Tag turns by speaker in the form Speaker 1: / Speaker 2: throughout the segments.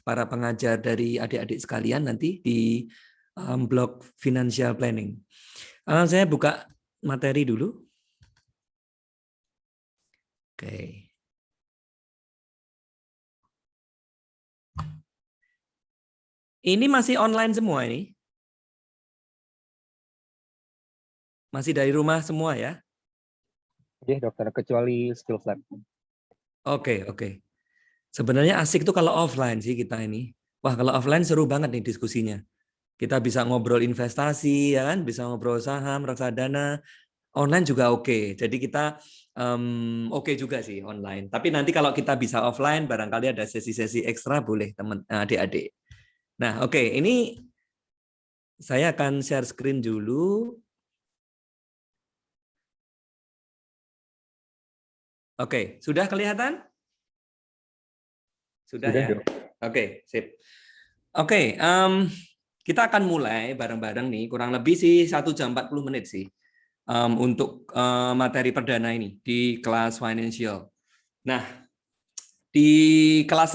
Speaker 1: para pengajar dari adik-adik sekalian nanti di blog financial planning. Saya buka materi dulu. Oke. Ini masih online semua ini? Masih dari rumah semua ya?
Speaker 2: Iya, dokter, kecuali skill lab.
Speaker 1: Oke. Sebenarnya asik tuh kalau offline sih kita ini. Wah, kalau offline seru banget nih diskusinya. Kita bisa ngobrol investasi, ya kan? Bisa ngobrol saham, reksadana. Online juga oke. Jadi kita oke juga sih online. Tapi nanti kalau kita bisa offline, barangkali ada sesi-sesi ekstra boleh teman adik-adik. Nah, oke. Ini saya akan share screen dulu. Oke, sudah kelihatan? Sudah ya? Oke, sip. Oke, kita akan mulai bareng-bareng nih, kurang lebih sih 1 jam 40 menit sih untuk materi perdana ini di kelas financial. Nah, di kelas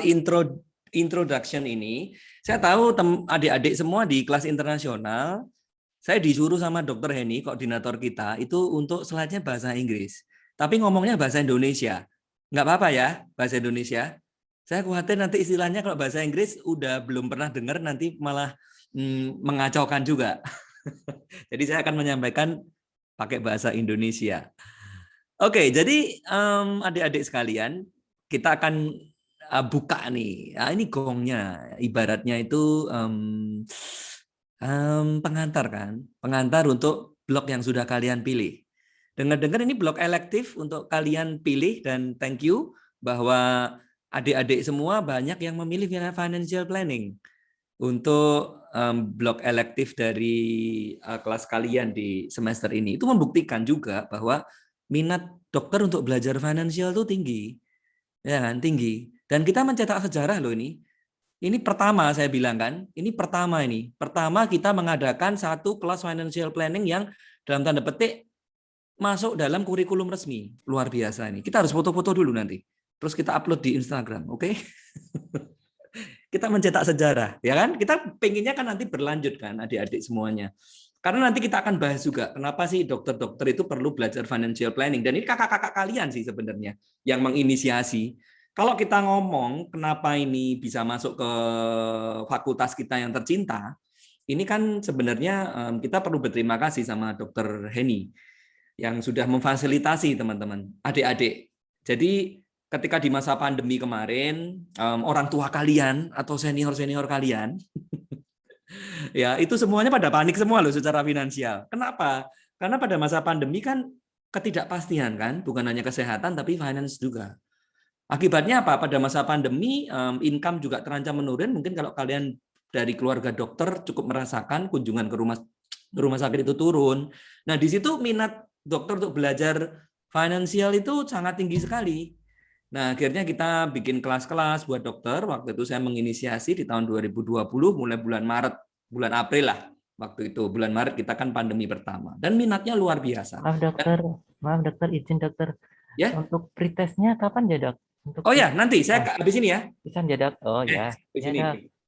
Speaker 1: introduction ini, saya tahu adik-adik semua di kelas internasional, saya disuruh sama Dr. Henny, koordinator kita, itu untuk slide-nya bahasa Inggris. Tapi ngomongnya bahasa Indonesia. Nggak apa-apa ya, bahasa Indonesia. Saya khawatir nanti istilahnya kalau bahasa Inggris udah belum pernah dengar, nanti malah mengacaukan juga. Jadi saya akan menyampaikan pakai bahasa Indonesia. Oke, jadi adik-adik sekalian, kita akan buka nih. Nah, ini gongnya, ibaratnya itu pengantar kan, pengantar untuk blog yang sudah kalian pilih. Dengar-dengar ini blog elektif untuk kalian pilih dan thank you bahwa adik-adik semua banyak yang memilih financial planning untuk blog elektif dari kelas kalian di semester ini. Itu membuktikan juga bahwa minat dokter untuk belajar financial itu tinggi, ya kan, tinggi. Dan kita mencetak sejarah loh ini. Ini pertama saya bilang kan, ini pertama kita mengadakan satu kelas financial planning yang dalam tanda petik masuk dalam kurikulum resmi. Luar biasa ini. Kita harus foto-foto dulu nanti. Terus kita upload di Instagram, oke? Kita mencetak sejarah, ya kan? Kita pengennya kan nanti berlanjut kan adik-adik semuanya. Karena nanti kita akan bahas juga kenapa sih dokter-dokter itu perlu belajar financial planning. Dan ini kakak-kakak kalian sih sebenarnya yang menginisiasi. Kalau kita ngomong kenapa ini bisa masuk ke fakultas kita yang tercinta, ini kan sebenarnya kita perlu berterima kasih sama Dokter Henny yang sudah memfasilitasi teman-teman, adik-adik. Jadi ketika di masa pandemi kemarin, orang tua kalian atau senior-senior kalian, ya itu semuanya pada panik semua loh secara finansial. Kenapa? Karena pada masa pandemi kan ketidakpastian kan, bukan hanya kesehatan tapi finance juga. Akibatnya apa? Pada masa pandemi, income juga terancam menurun. Mungkin kalau kalian dari keluarga dokter cukup merasakan kunjungan ke rumah sakit itu turun. Nah, di situ minat dokter untuk belajar finansial itu sangat tinggi sekali. Nah, akhirnya kita bikin kelas-kelas buat dokter. Waktu itu saya menginisiasi di tahun 2020, mulai bulan April lah. Waktu itu, bulan Maret kita kan pandemi pertama. Dan minatnya luar biasa.
Speaker 3: Maaf dokter, izin dokter.
Speaker 1: Ya?
Speaker 3: Untuk pretestnya kapan ya dok?
Speaker 1: Oh ya, nanti saya habis ini ya.
Speaker 3: Bisa ya dok? Oh ya.
Speaker 1: Di sini.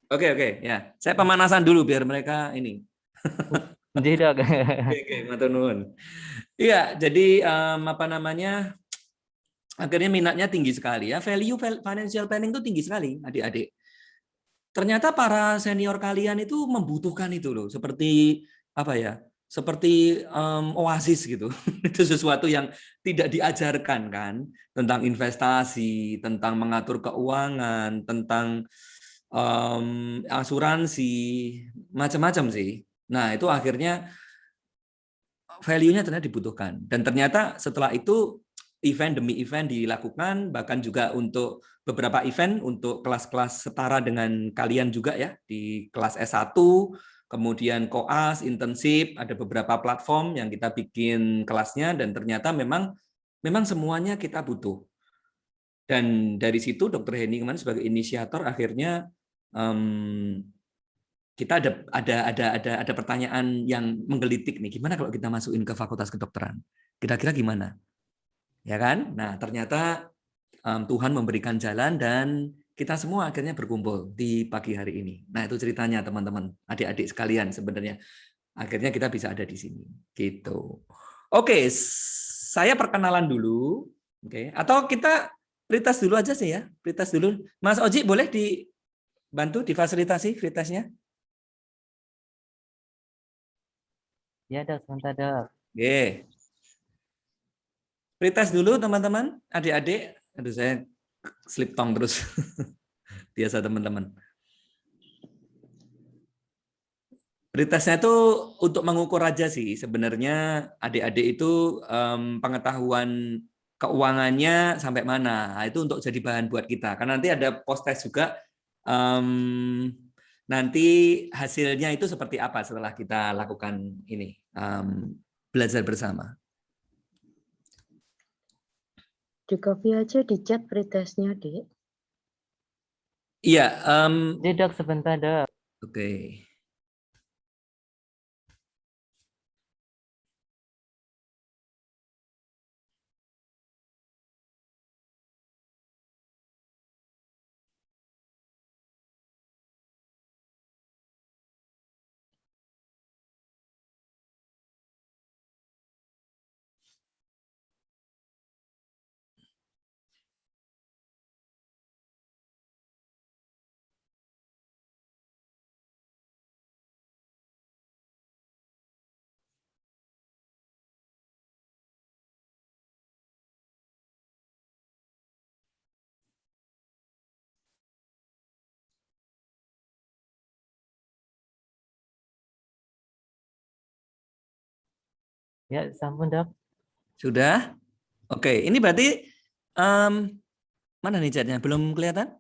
Speaker 1: Oke, ya. Saya pemanasan dulu biar mereka ini.
Speaker 3: Jadi dok.
Speaker 1: Oke, matur nuwun. Iya, jadi apa namanya? Akhirnya minatnya tinggi sekali ya. Value financial planning itu tinggi sekali, adik-adik. Ternyata para senior kalian itu membutuhkan itu loh, seperti apa ya? Seperti oasis gitu. Itu sesuatu yang tidak diajarkan kan, tentang investasi, tentang mengatur keuangan, tentang asuransi, macam-macam sih. Nah, itu akhirnya value-nya ternyata dibutuhkan. Dan ternyata setelah itu event demi event dilakukan, bahkan juga untuk beberapa event untuk kelas-kelas setara dengan kalian juga ya, di kelas S1, kemudian koas, internship, ada beberapa platform yang kita bikin kelasnya, dan ternyata memang semuanya kita butuh. Dan dari situ Dr. Henny kemarin sebagai inisiator akhirnya kita ada pertanyaan yang menggelitik nih, gimana kalau kita masukin ke fakultas kedokteran? Kira-kira gimana? Ya kan? Nah, ternyata Tuhan memberikan jalan dan kita semua akhirnya berkumpul di pagi hari ini. Nah, itu ceritanya teman-teman, adik-adik sekalian sebenarnya. Akhirnya kita bisa ada di sini. Gitu. Oke, saya perkenalan dulu. Oke, atau kita pretest dulu aja sih ya. Pretest dulu. Mas Oji boleh dibantu difasilitasi pretestnya?
Speaker 3: Ya dok, sebentar dok.
Speaker 1: Oke. Pretest dulu teman-teman, adik-adik. Aduh, saya slip tongue terus. Biasa teman-teman. Pretestnya itu untuk mengukur aja sih. Sebenarnya adik-adik itu pengetahuan keuangannya sampai mana. Nah, itu untuk jadi bahan buat kita. Karena nanti ada post test juga. Nanti hasilnya itu seperti apa setelah kita lakukan ini belajar bersama.
Speaker 4: Di copy aja di chat pretestnya, Dik.
Speaker 1: Iya.
Speaker 3: Ya dok, sebentar dok.
Speaker 1: Oke.
Speaker 3: Ya, sampun dok.
Speaker 1: Sudah? Oke, ini berarti mana nih chatnya? Belum kelihatan?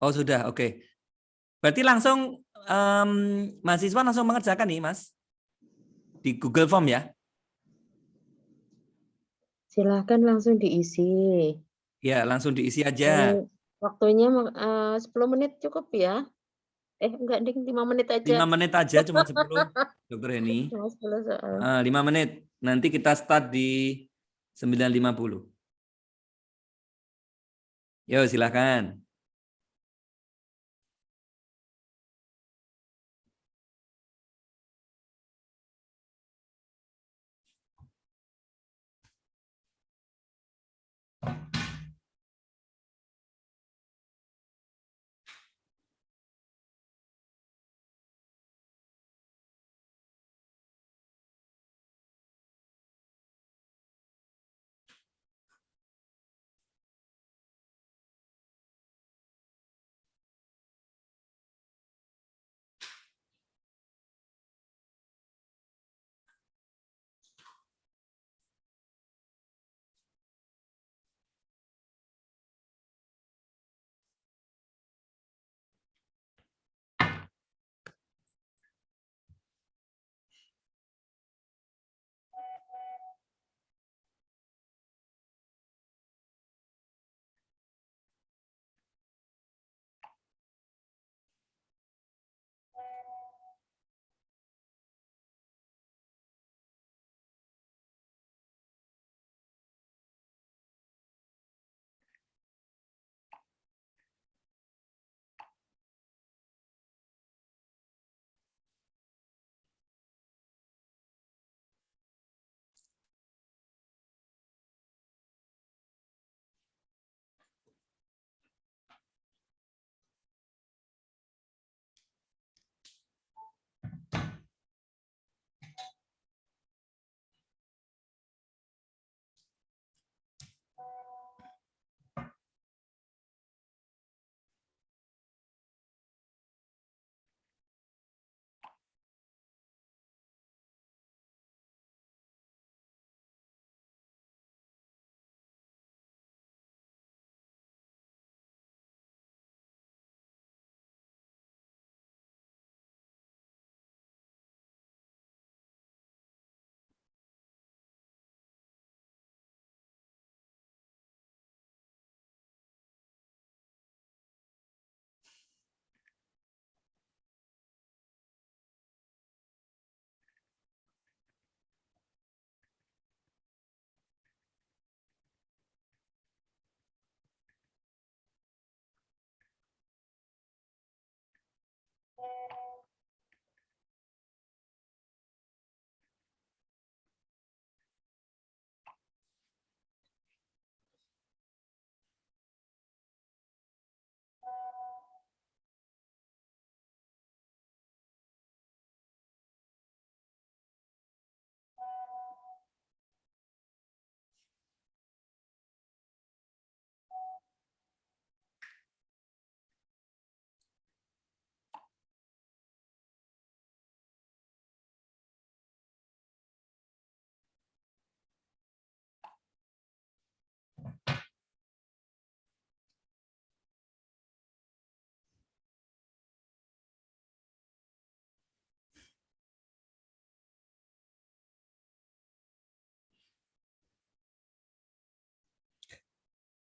Speaker 1: Oh sudah, oke. Berarti langsung mahasiswa langsung mengerjakan nih, Mas, di Google Form ya?
Speaker 4: Silahkan langsung diisi.
Speaker 1: Ya, langsung diisi aja.
Speaker 4: Waktunya 10 menit cukup ya? Enggak, Ding, 5 menit
Speaker 1: 5
Speaker 4: aja.
Speaker 1: menit aja, cuma 10, Dokter Heni.
Speaker 4: Cuma 10 soal.
Speaker 1: 5 menit. Nanti kita start di 9.50. Yo, silakan.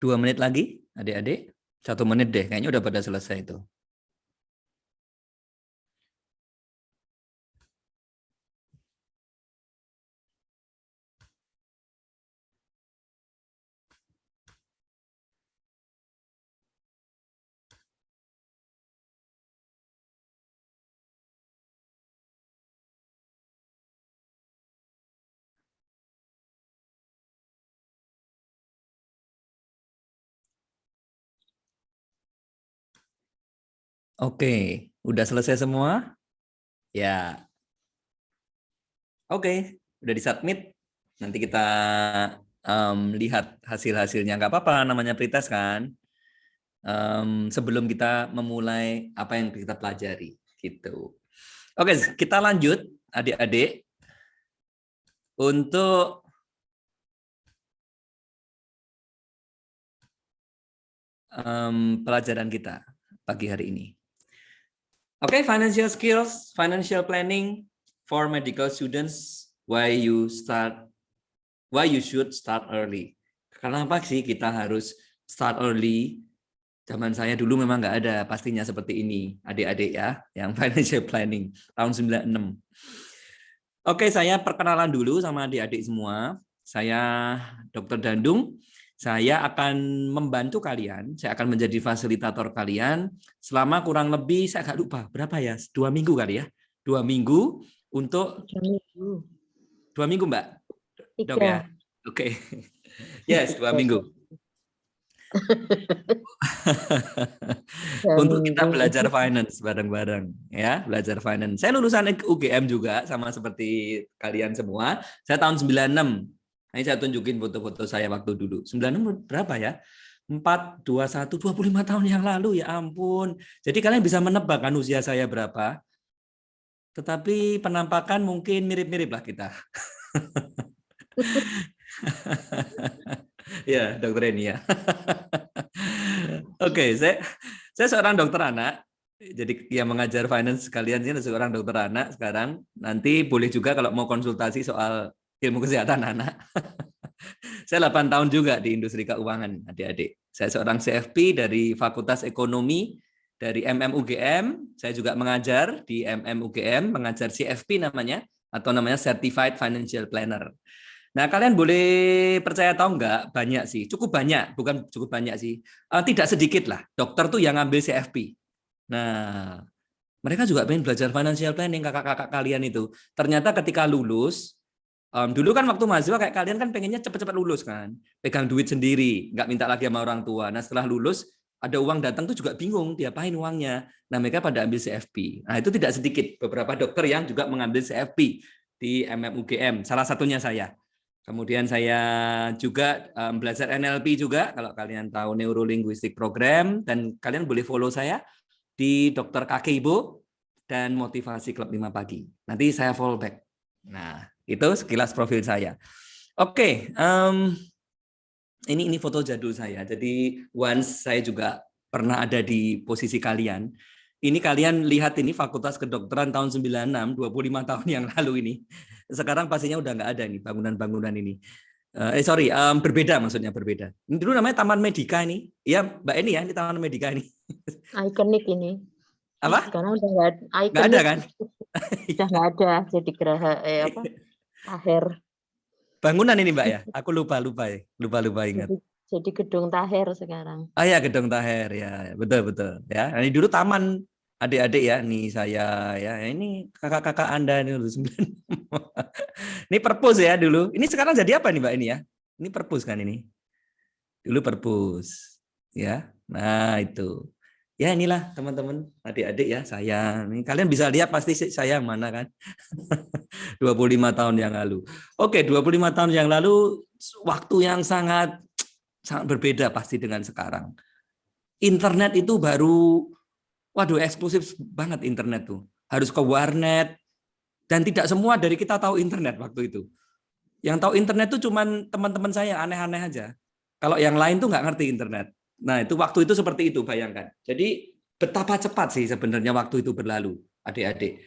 Speaker 1: 2 menit lagi, adik-adik. 1 menit deh, kayaknya udah pada selesai itu. Oke, udah selesai semua? Ya. Oke, udah disubmit. Nanti kita lihat hasil-hasilnya. Nggak apa-apa, namanya pretest kan. Sebelum kita memulai apa yang kita pelajari. Gitu. Oke, kita lanjut adik-adik. Untuk pelajaran kita pagi hari ini. Oke, financial skills, financial planning for medical students. Why you should start early. Kenapa sih kita harus start early? Zaman saya dulu memang nggak ada pastinya seperti ini, adik-adik ya, yang financial planning tahun 96. Oke, saya perkenalan dulu sama adik-adik semua. Saya Dr. Dandung. Saya akan membantu kalian, saya akan menjadi fasilitator kalian selama kurang lebih, saya nggak lupa, berapa ya? 2 minggu kali ya? 2 minggu untuk 2 minggu, Mbak? Dok ya? Oke. Yes, 2 minggu. Untuk kita belajar finance bareng-bareng ya, belajar finance. Saya lulusan UGM juga sama seperti kalian semua. Saya tahun 96. Ini saya tunjukin foto-foto saya waktu dulu. 96 berapa ya? 4, 21, 25 tahun yang lalu, ya ampun. Jadi kalian bisa menebak kan usia saya berapa. Tetapi penampakan mungkin mirip-mirip lah kita. Ya, dokter ini ya. Oke, saya seorang dokter anak. Jadi yang mengajar finance sekalian ini seorang dokter anak sekarang. Nanti boleh juga kalau mau konsultasi soal ilmu kesehatan anak. Saya 8 tahun juga di industri keuangan, adik-adik. Saya seorang CFP dari Fakultas Ekonomi dari MMUGM. Saya juga mengajar di MMUGM, mengajar CFP namanya, atau namanya Certified Financial Planner. Nah, kalian boleh percaya atau enggak, banyak sih, cukup banyak, bukan cukup banyak sih, tidak sedikit lah, dokter tuh yang ngambil CFP. Nah, mereka juga pengen belajar financial planning, kakak-kakak kalian itu. Ternyata ketika lulus, dulu kan waktu mahasiswa kayak kalian kan pengennya cepet-cepet lulus kan, pegang duit sendiri, nggak minta lagi sama orang tua. Nah, setelah lulus, ada uang datang tuh juga bingung, diapain uangnya. Nah, mereka pada ambil CFP. Nah, itu tidak sedikit, beberapa dokter yang juga mengambil CFP di MMUGM, salah satunya saya. Kemudian saya juga belajar NLP juga, kalau kalian tahu Neuro-Linguistic Program, dan kalian boleh follow saya di Dr. Kakeibo dan Motivasi Klub 5 Pagi. Nanti saya follow back. Nah, itu sekilas profil saya. Oke, ini foto jadul saya. Jadi once saya juga pernah ada di posisi kalian. Ini kalian lihat ini Fakultas Kedokteran tahun 96, 25 tahun yang lalu ini. Sekarang pastinya udah nggak ada nih bangunan-bangunan ini. Berbeda maksudnya berbeda. Ini dulu namanya Taman Medika ini. Iya, Mbak Eni ya, ini Taman Medika ini.
Speaker 4: Ikonik ini.
Speaker 1: Apa?
Speaker 4: Sekarang udah nggak
Speaker 1: Nggak ada kan?
Speaker 4: Udah nggak ada, jadi Taher.
Speaker 1: Bangunan ini Mbak ya? Aku lupa ya. Lupa ingat.
Speaker 4: Jadi gedung Taher sekarang.
Speaker 1: Ah ya, gedung Taher ya, betul ya. Ini dulu taman adik-adik ya, nih saya ya. Ini kakak-kakak Anda ini dulu 9. Ini perpus ya dulu. Ini sekarang jadi apa nih Mbak ini ya? Ini perpus kan ini. Dulu perpus ya. Nah, itu. Ya inilah teman-teman, adik-adik ya, saya. Ini kalian bisa lihat pasti saya mana kan. 25 tahun yang lalu. Oke, 25 tahun yang lalu waktu yang sangat berbeda pasti dengan sekarang. Internet itu baru, waduh eksklusif banget internet tuh. Harus ke warnet, dan tidak semua dari kita tahu internet waktu itu. Yang tahu internet tuh cuman teman-teman saya, aneh-aneh aja. Kalau yang lain tuh nggak ngerti internet. Nah, itu waktu itu seperti itu, bayangkan. Jadi betapa cepat sih sebenarnya waktu itu berlalu, adik-adik.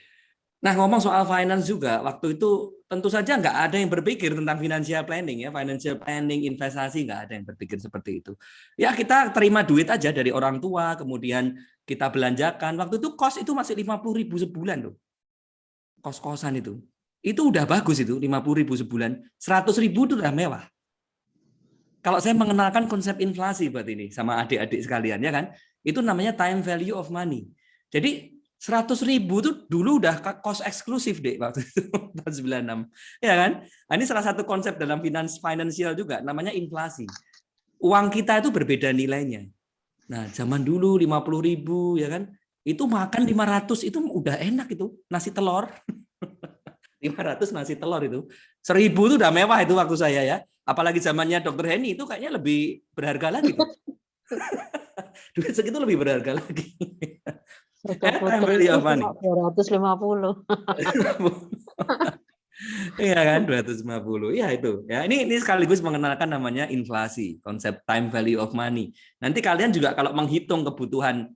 Speaker 1: Nah, ngomong soal finance juga, waktu itu tentu saja nggak ada yang berpikir tentang financial planning ya, financial planning, investasi nggak ada yang berpikir seperti itu. Ya kita terima duit aja dari orang tua, kemudian kita belanjakan. Waktu itu kos itu masih 50.000 sebulan loh, kos-kosan itu udah bagus itu 50.000 sebulan, 100.000 itu udah mewah. Kalau saya mengenalkan konsep inflasi buat ini sama adik-adik sekalian ya kan, itu namanya time value of money. Jadi 100.000 itu dulu udah kos eksklusif deh waktu itu tahun 96. Ya kan? Nah, ini salah satu konsep dalam financial juga namanya inflasi. Uang kita itu berbeda nilainya. Nah, zaman dulu 50.000 ya kan, itu makan 500 itu udah enak itu, nasi telur. 500 nasi telur itu. 1.000 itu udah mewah itu waktu saya ya. Apalagi zamannya Dr. Henny itu kayaknya lebih berharga lagi tuh. Duit segitu lebih berharga lagi.
Speaker 4: Putri itu 250.
Speaker 1: Iya kan 250. Ya itu. Ya ini sekaligus mengenalkan namanya inflasi, konsep time value of money. Nanti kalian juga kalau menghitung kebutuhan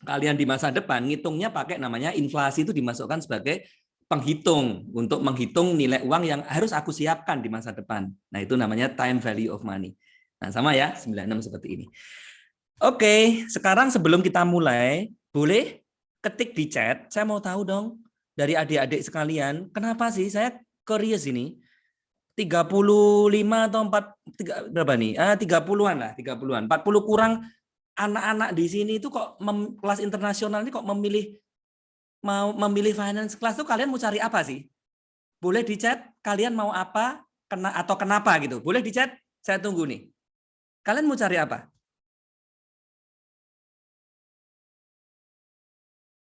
Speaker 1: kalian di masa depan, ngitungnya pakai namanya inflasi, itu dimasukkan sebagai penghitung untuk menghitung nilai uang yang harus aku siapkan di masa depan. Nah, itu namanya time value of money. Nah, sama ya 96 seperti ini. Oke, sekarang sebelum kita mulai, boleh ketik di chat. Saya mau tahu dong dari adik-adik sekalian, kenapa sih saya curious ini? 35 atau 4 berapa nih? 30-an lah, 30-an. 40 kurang anak-anak di sini itu kok kelas internasional ini kok mau memilih finance class tuh kalian mau cari apa sih? Boleh di chat kalian mau apa atau kenapa gitu. Boleh di chat, saya tunggu nih. Kalian mau cari apa?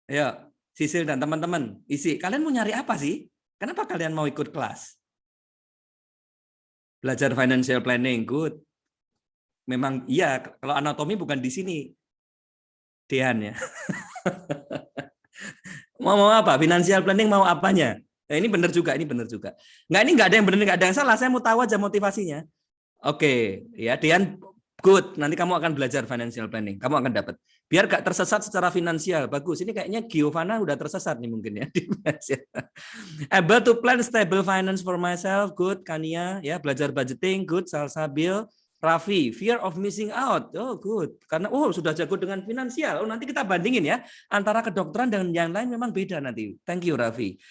Speaker 1: Ayo, Sisil dan teman-teman, isi. Kalian mau nyari apa sih? Kenapa kalian mau ikut kelas? Belajar financial planning, good. Memang iya, kalau anatomi bukan di sini. Dean ya. Mau apa? Financial planning mau apanya? Nah, ini benar juga, ini benar juga. Ini nggak ada yang benar, nggak ada yang salah. Saya mau tahu aja motivasinya. Oke, ya Dean, good. Nanti kamu akan belajar financial planning. Kamu akan dapat. Biar gak tersesat secara finansial. Bagus. Ini kayaknya Giovanna udah tersesat nih mungkin ya. Able to plan stable finance for myself. Good. Kania, ya belajar budgeting. Good. Salsabil. Raffi, fear of missing out. Oh, good. Karena sudah jago dengan finansial. Oh, nanti kita bandingin ya. Antara kedokteran dan yang lain memang beda nanti. Thank you, Raffi.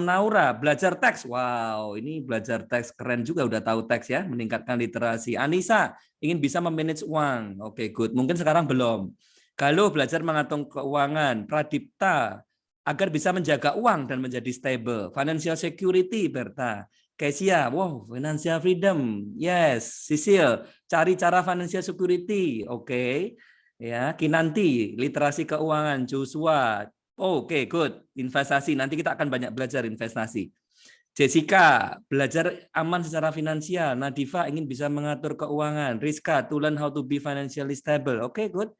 Speaker 1: Naura, belajar teks. Wow, ini belajar teks keren juga, udah tahu teks ya, meningkatkan literasi. Anissa, ingin bisa memanage uang. Oke, good. Mungkin sekarang belum. Galuh, belajar mengatur keuangan. Pradipta, agar bisa menjaga uang dan menjadi stable. Financial security, Berta. Kesia, wow, financial freedom. Yes, Sisil, cari cara financial security. Oke. Ya, Kinanti, literasi keuangan. Joshua, oke, good. Investasi, nanti kita akan banyak belajar investasi. Jessica, belajar aman secara finansial. Nadifa, ingin bisa mengatur keuangan. Rizka, to learn how to be financially stable. Oke, good.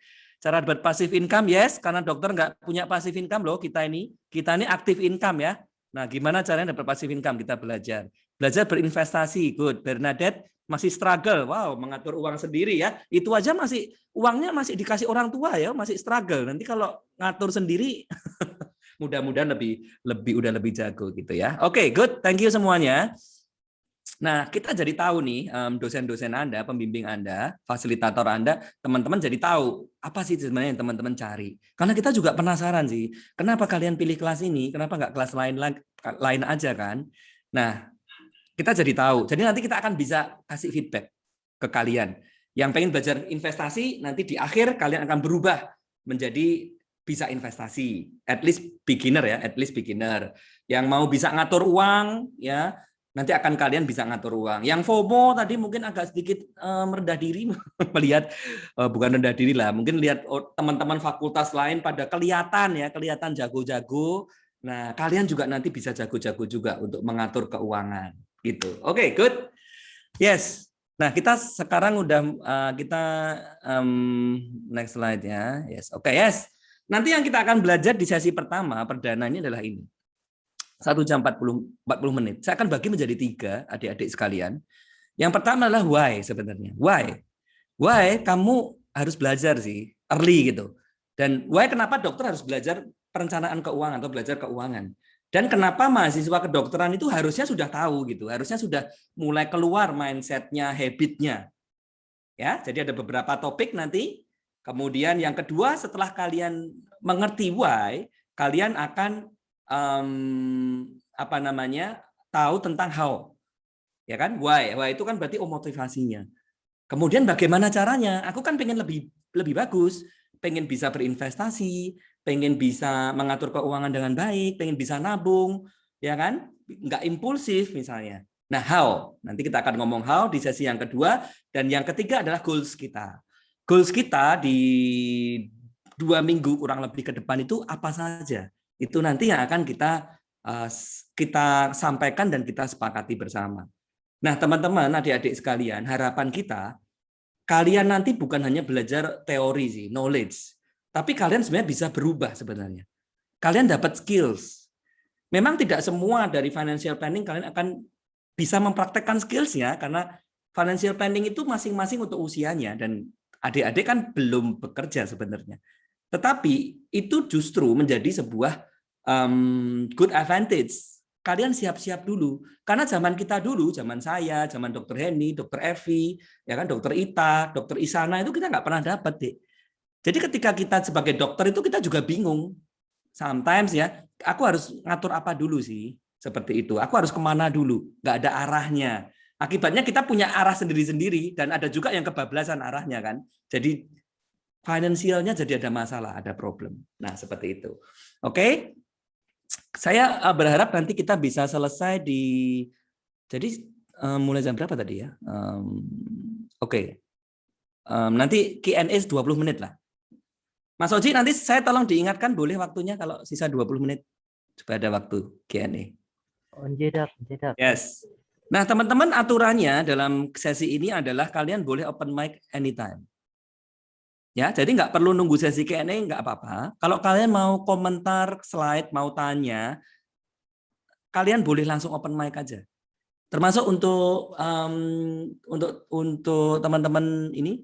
Speaker 1: Cara buat passive income, yes. Karena dokter nggak punya passive income loh kita ini. Kita ini active income ya. Nah, gimana caranya dapat passive income? Kita belajar. Belajar berinvestasi, good. Bernadette masih struggle, wow, mengatur uang sendiri ya. Itu aja uangnya masih dikasih orang tua ya, masih struggle. Nanti kalau ngatur sendiri, mudah-mudahan udah lebih jago gitu ya. Oke, good. Thank you semuanya. Nah, kita jadi tahu nih, dosen-dosen Anda, pembimbing Anda, fasilitator Anda, teman-teman jadi tahu apa sih sebenarnya yang teman-teman cari. Karena kita juga penasaran sih, kenapa kalian pilih kelas ini, kenapa nggak kelas lain aja kan? Nah, kita jadi tahu. Jadi nanti kita akan bisa kasih feedback ke kalian. Yang pengen belajar investasi, nanti di akhir kalian akan berubah menjadi bisa investasi. At least beginner ya, at least beginner. Yang mau bisa ngatur uang, ya nanti akan kalian bisa ngatur uang. Yang FOMO tadi mungkin agak sedikit merendah diri, melihat bukan rendah diri lah, mungkin lihat teman-teman fakultas lain pada kelihatan jago-jago. Nah, kalian juga nanti bisa jago-jago juga untuk mengatur keuangan, gitu. Oke, good. Yes. Nah, kita sekarang udah next slide ya. Yes. Oke, yes. Nanti yang kita akan belajar di sesi pertama perdana ini adalah ini. 1 jam 40 menit. Saya akan bagi menjadi 3, adik-adik sekalian. Yang pertama adalah why sebenarnya. Why? Why kamu harus belajar sih, early gitu. Dan why kenapa dokter harus belajar perencanaan keuangan atau belajar keuangan? Dan kenapa mahasiswa kedokteran itu harusnya sudah tahu gitu, harusnya sudah mulai keluar mindset-nya, habit-nya. Ya, jadi ada beberapa topik nanti. Kemudian yang kedua, setelah kalian mengerti why, kalian akan tahu tentang how. Ya kan? Why itu kan berarti motivasinya. Kemudian bagaimana caranya? Aku kan pengen lebih bagus, pengen bisa berinvestasi, pengen bisa mengatur keuangan dengan baik, pengen bisa nabung, ya kan? Nggak impulsif misalnya. Nah, how? Nanti kita akan ngomong how di sesi yang kedua, dan yang ketiga adalah goals kita. Goals kita di 2 minggu kurang lebih ke depan itu apa saja? Itu nanti yang akan kita sampaikan dan kita sepakati bersama. Nah, teman-teman, adik-adik sekalian, harapan kita, kalian nanti bukan hanya belajar teori sih, knowledge, tapi kalian sebenarnya bisa berubah sebenarnya. Kalian dapat skills. Memang tidak semua dari financial planning kalian akan bisa mempraktekkan skills-nya, karena financial planning itu masing-masing untuk usianya, dan adik-adik kan belum bekerja sebenarnya. Tetapi itu justru menjadi sebuah good advantage. Kalian siap-siap dulu, karena zaman kita dulu, zaman saya, zaman Dr. Henny, Dr. Evi, ya kan, Dr. Ita, Dr. Isana, itu kita nggak pernah dapat, Dek. Jadi ketika kita sebagai dokter itu kita juga bingung. Sometimes ya, aku harus ngatur apa dulu sih, seperti itu. Aku harus kemana dulu, nggak ada arahnya. Akibatnya kita punya arah sendiri-sendiri, dan ada juga yang kebablasan arahnya kan. Jadi finansialnya jadi ada masalah, ada problem. Nah, seperti itu. Oke. Saya berharap nanti kita bisa selesai jadi mulai jam berapa tadi ya? Oke. Nanti Q&A 20 menit lah. Mas Oji, nanti saya tolong diingatkan boleh waktunya kalau sisa 20 menit supaya ada waktu Q&A.
Speaker 3: Jedak.
Speaker 1: Yes. Nah, teman-teman, aturannya dalam sesi ini adalah kalian boleh open mic anytime. Ya, jadi nggak perlu nunggu sesi Q&A, nggak apa-apa. Kalau kalian mau komentar slide, mau tanya, kalian boleh langsung open mic aja. Termasuk untuk teman-teman ini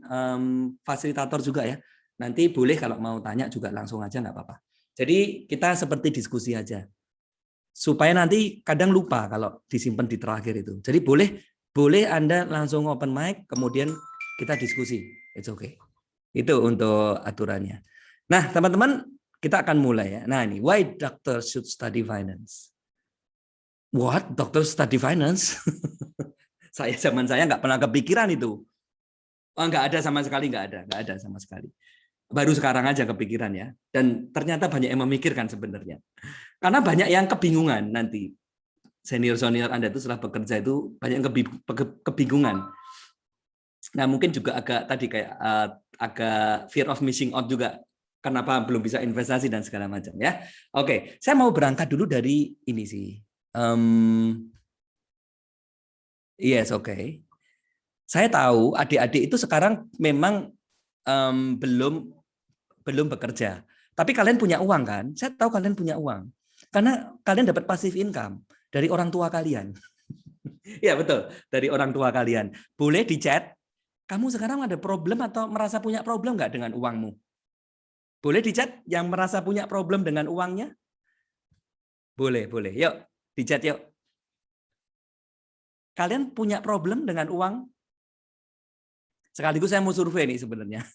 Speaker 1: fasilitator juga ya. Nanti boleh kalau mau tanya juga langsung aja, nggak apa-apa. Jadi kita seperti diskusi aja. Supaya nanti kadang lupa kalau disimpan di terakhir itu. Jadi boleh Anda langsung open mic, kemudian kita diskusi. It's okay. Itu untuk aturannya. Nah, teman-teman, kita akan mulai ya. Nah, ini why doctor should study finance. What? Doctor study finance? Zaman saya nggak pernah kepikiran itu. Oh, nggak ada sama sekali, nggak ada sama sekali. Baru sekarang aja kepikiran ya. Dan ternyata banyak yang memikirkan sebenarnya. Karena banyak yang kebingungan nanti. Senior-senior Anda itu setelah bekerja itu banyak yang kebingungan. Nah, mungkin juga agak fear of missing out juga. Kenapa belum bisa investasi dan segala macam ya. Oke, saya mau berangkat dulu dari ini sih. Yes, oke. Saya tahu adik-adik itu sekarang memang belum bekerja. Tapi kalian punya uang kan? Saya tahu kalian punya uang. Karena kalian dapat passive income dari orang tua kalian. Ya, betul. Dari orang tua kalian. Boleh di chat. Kamu sekarang ada problem atau merasa punya problem nggak dengan uangmu? Boleh di chat yang merasa punya problem dengan uangnya? Boleh. Yuk, di chat yuk. Kalian punya problem dengan uang? Sekaligus saya mau survei nih sebenarnya.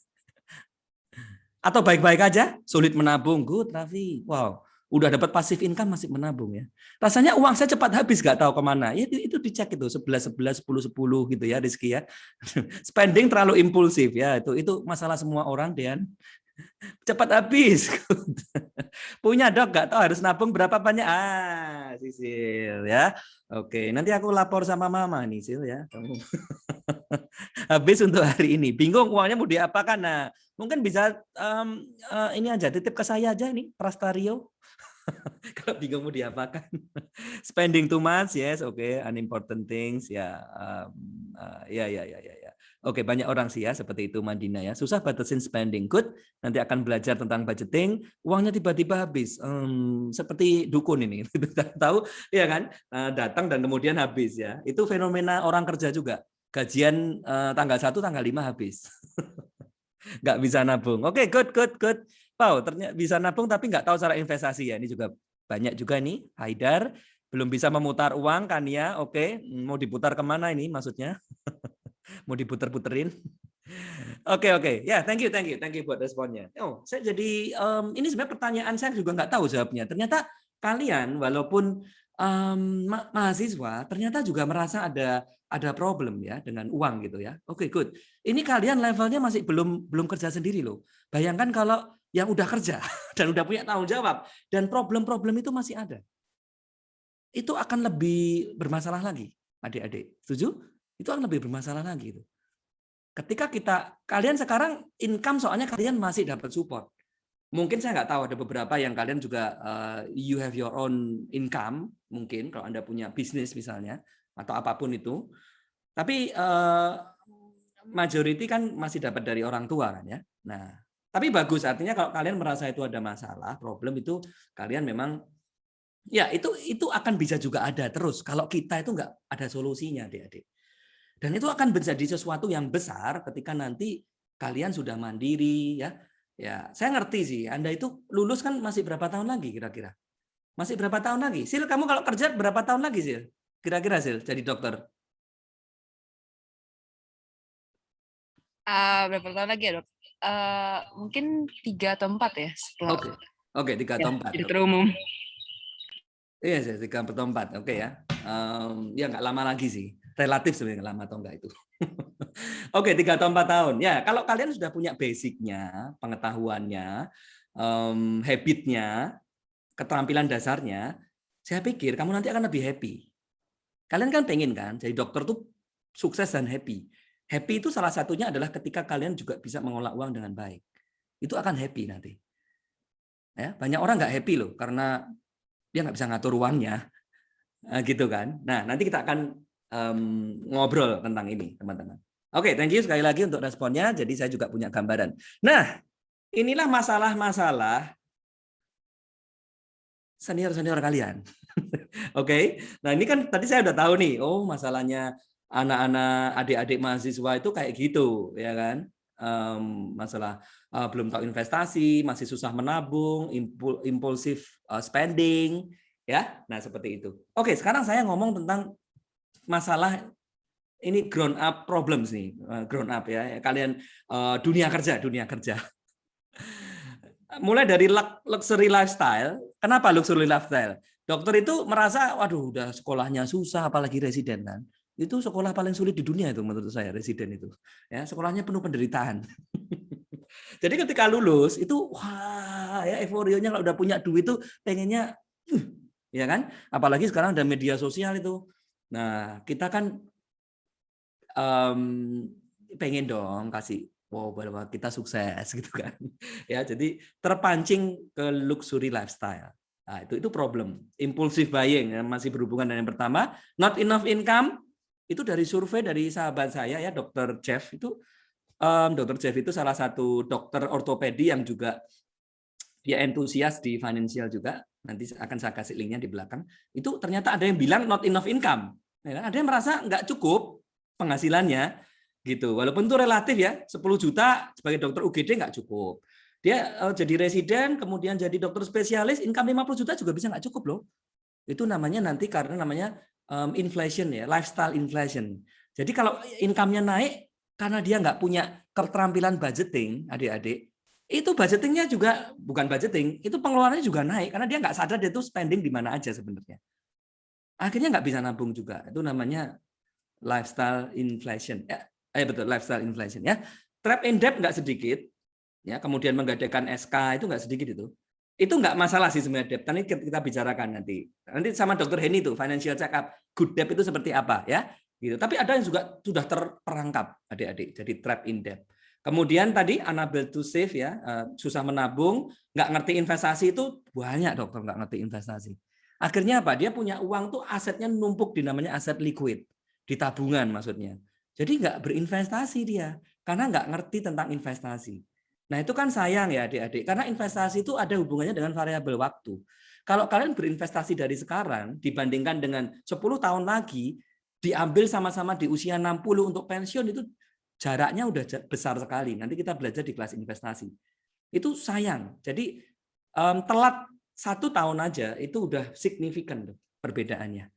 Speaker 1: Atau baik-baik aja? Sulit menabung. Good, Raffi. Wow. Udah dapat pasif income masih menabung ya. Rasanya uang saya cepat habis, nggak tahu kemana. Ya itu dicek itu 11, 10 gitu ya Rizky ya. Spending terlalu impulsif ya itu masalah semua orang Dean. Cepat habis. Punya dok nggak tahu harus nabung berapa banyak. Sisil ya. Oke, nanti aku lapor sama mama nih Sil ya. Habis untuk hari ini. Bingung uangnya mau diapakan. Nah, mungkin bisa ini aja titip ke saya aja nih Prastario. Kalau bingung mau diapakan. Spending too much, yes, okay, unimportant things, ya, ya. Oke, banyak orang sih ya seperti itu Madina ya. Susah batasin spending, good. Nanti akan belajar tentang budgeting. Uangnya tiba-tiba habis, seperti dukun ini. Tahu, ya kan? Datang dan kemudian habis ya. Itu fenomena orang kerja juga. Gajian tanggal 1, tanggal 5 habis. Nggak bisa nabung. Oke, good. Wow, ternyata bisa nabung tapi nggak tahu cara investasi ya. Ini juga banyak juga nih. Haidar belum bisa memutar uang kan ya? Oke, mau diputar kemana ini maksudnya? Mau diputer-puterin? Oke. Ya, thank you buat responnya. Oh, saya jadi ini sebenarnya pertanyaan saya juga nggak tahu jawabnya. Ternyata kalian walaupun mahasiswa ternyata juga merasa ada problem ya dengan uang gitu ya. Oke, good. Ini kalian levelnya masih belum kerja sendiri loh. Bayangkan kalau yang udah kerja dan udah punya tanggung jawab dan problem-problem itu masih ada. Itu akan lebih bermasalah lagi, adik-adik. Setuju? Itu akan lebih bermasalah lagi itu. Ketika kalian sekarang income soalnya kalian masih dapat support. Mungkin saya nggak tahu ada beberapa yang kalian juga you have your own income mungkin kalau Anda punya bisnis misalnya atau apapun itu. Tapi majority kan masih dapat dari orang tua kan ya. Nah, tapi bagus artinya kalau kalian merasa itu ada masalah, problem itu kalian memang ya itu akan bisa juga ada terus kalau kita itu nggak ada solusinya, adik-adik. Dan itu akan menjadi sesuatu yang besar ketika nanti kalian sudah mandiri ya. Ya, saya ngerti sih. Anda itu lulus kan masih berapa tahun lagi kira-kira? Masih berapa tahun lagi? Sil, kamu kalau kerja berapa tahun lagi, Sil? Kira-kira, Sil, jadi dokter?
Speaker 5: Berapa tahun lagi ya, Dok? Mungkin 3 atau 4 ya setelah
Speaker 1: Oke, 3 atau 4.
Speaker 5: jadi ketua umum.
Speaker 1: Iya, 3 atau 4. Oke ya. Ya nggak lama lagi sih. Relatif sebenarnya lama atau enggak itu. Oke, 3 atau 4 tahun. Ya, kalau kalian sudah punya basicnya, pengetahuannya, habitnya, keterampilan dasarnya, saya pikir kamu nanti akan lebih happy. Kalian kan pengen kan, jadi dokter tuh sukses dan happy. Happy itu salah satunya adalah ketika kalian juga bisa mengolah uang dengan baik. Itu akan happy nanti. Ya, banyak orang nggak happy loh, karena dia nggak bisa ngatur uangnya, gitu kan. Nah, nanti kita akan ngobrol tentang ini, teman-teman. Oke, thank you sekali lagi untuk responnya. Jadi saya juga punya gambaran. Nah, inilah masalah-masalah senior-senior kalian. Oke, nah ini kan tadi saya udah tahu nih, oh masalahnya anak-anak, adik-adik mahasiswa itu kayak gitu, ya kan? Masalah belum tahu investasi, masih susah menabung, impulsif spending, ya. Nah seperti itu. Oke, sekarang saya ngomong tentang masalah ini grown up problems nih, grown up ya. Kalian dunia kerja. Mulai dari luxury lifestyle. Kenapa luxury lifestyle? Dokter itu merasa, waduh, udah sekolahnya susah, apalagi residen kan. Itu sekolah paling sulit di dunia itu menurut saya, residen itu. Ya, sekolahnya penuh penderitaan. Jadi ketika lulus itu, wah, ya euforianya kalau udah punya duit itu pengennya, ya kan? Apalagi sekarang ada media sosial itu. Nah, kita kan pengen dong kasih wow bahwa kita sukses gitu kan. Ya, jadi terpancing ke luxury lifestyle. Nah, itu problem. Impulsive buying yang masih berhubungan dengan yang pertama, not enough income. Itu dari survei dari sahabat saya ya, Dr. Jeff itu Dr. Jeff itu salah satu dokter ortopedi yang juga dia entusias di financial juga. Nanti akan saya kasih linknya di belakang. Itu ternyata ada yang bilang not enough income. Ya, ada yang merasa nggak cukup penghasilannya gitu. Walaupun itu relatif ya, 10 juta sebagai dokter UGD nggak cukup. Dia jadi residen, kemudian jadi dokter spesialis, income 50 juta juga bisa nggak cukup loh. Itu namanya nanti karena namanya inflation ya, lifestyle inflation. Jadi kalau income-nya naik, karena dia nggak punya keterampilan budgeting, adik-adik, itu budgetingnya juga bukan budgeting, itu pengeluarannya juga naik karena dia nggak sadar dia itu spending di mana aja sebenarnya. Akhirnya nggak bisa nabung juga. Itu namanya lifestyle inflation. Ya, betul, lifestyle inflation ya. Trap in debt nggak sedikit, ya. Kemudian menggadaikan SK itu nggak sedikit itu. Itu nggak masalah sih sebenarnya debt. Nanti kita bicarakan nanti. Nanti sama Dr. Henny tuh financial check up, good debt itu seperti apa ya. Gitu. Tapi ada yang juga sudah terperangkap adik-adik. Jadi trap in debt. Kemudian tadi unable to save ya, susah menabung, nggak ngerti investasi itu banyak dokter nggak ngerti investasi. Akhirnya apa? Dia punya uang tuh asetnya numpuk di namanya aset liquid, di tabungan maksudnya. Jadi nggak berinvestasi dia karena nggak ngerti tentang investasi. Nah itu kan sayang ya adik-adik, karena investasi itu ada hubungannya dengan variabel waktu. Kalau kalian berinvestasi dari sekarang dibandingkan dengan 10 tahun lagi, diambil sama-sama di usia 60 untuk pensiun itu jaraknya udah besar sekali. Nanti kita belajar di kelas investasi. Itu sayang. Jadi telat 1 tahun aja itu udah signifikan tuh perbedaannya.